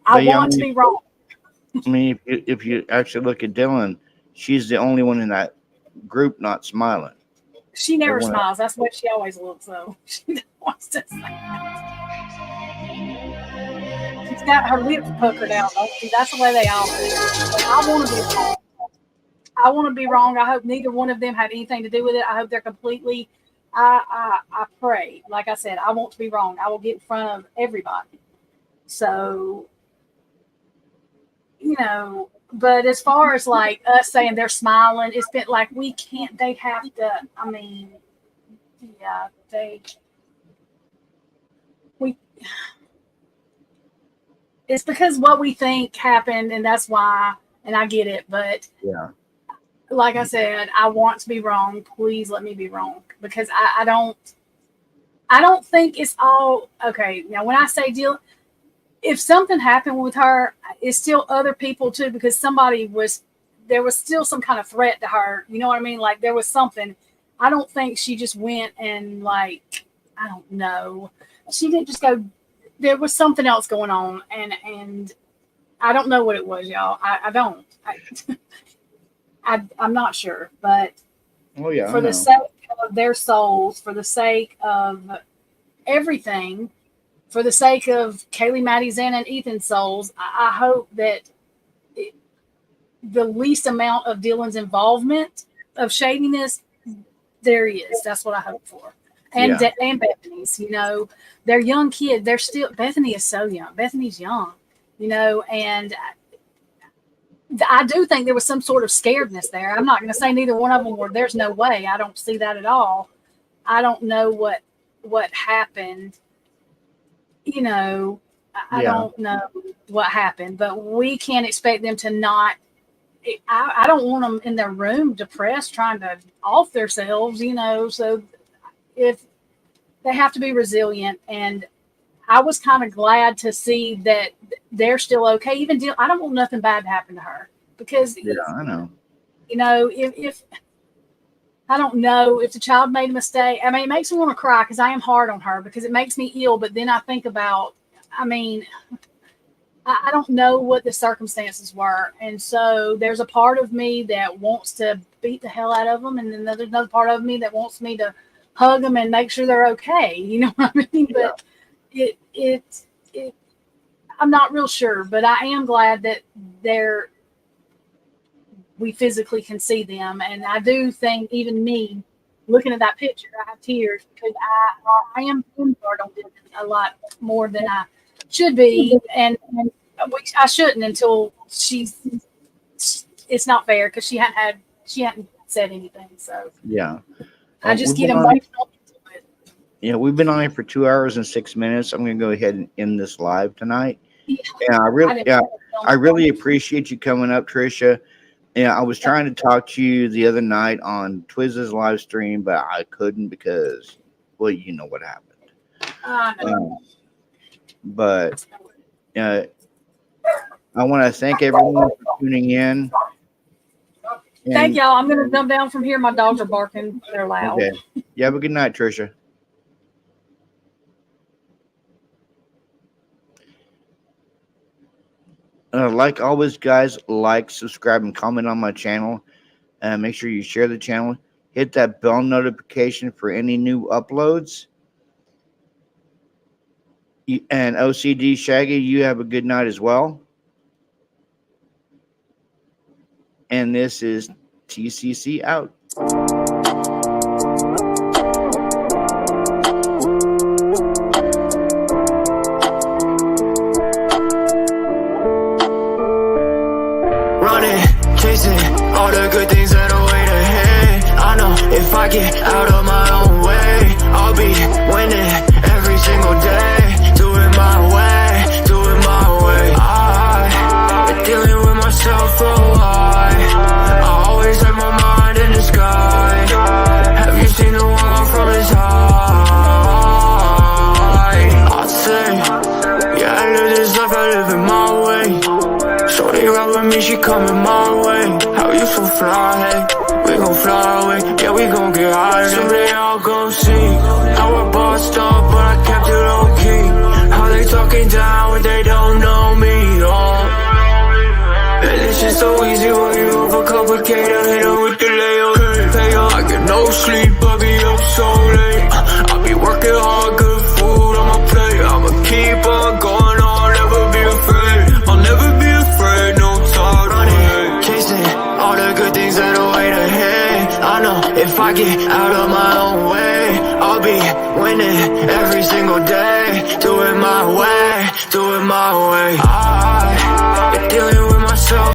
I want to be wrong. I mean, if you actually look at Dylan, she's the only one in that group not smiling. She never Everyone smiles. That's what she always looks. So she wants to say. She's got her lips puckered out. Don't she? That's the way they all do. But I want to be wrong. I want to be wrong. I hope neither one of them had anything to do with it. I hope they're completely. I pray. Like I said, I want to be wrong. I will get in front of everybody. So, but as far as like us saying they're smiling, it's been like we can't. They have to. I mean, yeah, it's because what we think happened, and that's why. And I get it, but yeah, like I said, I want to be wrong. Please let me be wrong because I don't think it's all okay. Now, when I say deal, if something happened with her, it's still other people too, because there was still some kind of threat to her. You know what I mean? Like there was something. I don't think she just went and like, I don't know. She didn't just go, there was something else going on. And I don't know what it was, y'all. I don't. I'm not sure, but for the sake of their souls, for the sake of everything, for the sake of Kaylee, Maddie, Xana, and Ethan's souls, I hope that the least amount of Dylan's involvement of shadiness, there he is. That's what I hope for. And and Bethany's, they're young kids. They're still, Bethany is so young. Bethany's young, and I do think there was some sort of scaredness there. I'm not going to say neither one of them were. There's no way. I don't see that at all. I don't know what happened. you know, I Yeah. don't know what happened, but we can't expect them to not. I don't want them in their room depressed, trying to off themselves, you know. So if they have to be resilient, and I was kind of glad to see that they're still okay. Even I don't want nothing bad to happen to her, because Yeah, I know. you know, if I don't know if the child made a mistake. I mean, it makes me want to cry because I am hard on her, because it makes me ill. But then I think about, I mean, I don't know what the circumstances were. And so there's a part of me that wants to beat the hell out of them. And then there's another part of me that wants me to hug them and make sure they're okay. You know what I mean? But I'm not real sure, but I am glad that we physically can see them. And I do think, even me looking at that picture, I have tears, because I am hard on them a lot more than I should be. And I shouldn't until it's not fair, because she hadn't said anything. So Yeah. I just we've get been on- emotional. Yeah, we've been on here for 2 hours and 6 minutes. I'm going to go ahead and end this live tonight. Yeah, I really appreciate you coming up, Tricia. Yeah, I was trying to talk to you the other night on Twiz's live stream, but I couldn't because, well, you know what happened. But I want to thank everyone for tuning in. Thank y'all. I'm going to come down from here. My dogs are barking. They're loud. Okay. You have a good night, Tricia. Like always, guys, like, subscribe, and comment on my channel. Make sure you share the channel. Hit that bell notification for any new uploads. And OCD Shaggy, you have a good night as well. And this is TCC out. Running, chasing all the good things that await ahead. I know if I get out of my own way, I'll be winning every single day. Do it my way, do it my way. I've been dealing with myself for a while. I always have my mind in the sky. Have you seen the one from his high? I say, yeah, I live this life, I live it my way. Shorty ride with me, she coming my way. How you so fly, hey? We gon' fly away, yeah, we gon' get high. Someday I'll go see how I bossed up, but I kept it low key. How they talking down when they don't know me, oh. And it's just so easy when you overcomplicate. I hit her with the layup, pay up. I get no sleep, I be up so late. I be working hard, good food on my plate. I'ma keep on going, I'll never be afraid. I'll never be afraid, no time running, chasing all the good things that await ahead. I know if I get out of my own way, I'll be winning every single day. Do it my way, do it my way.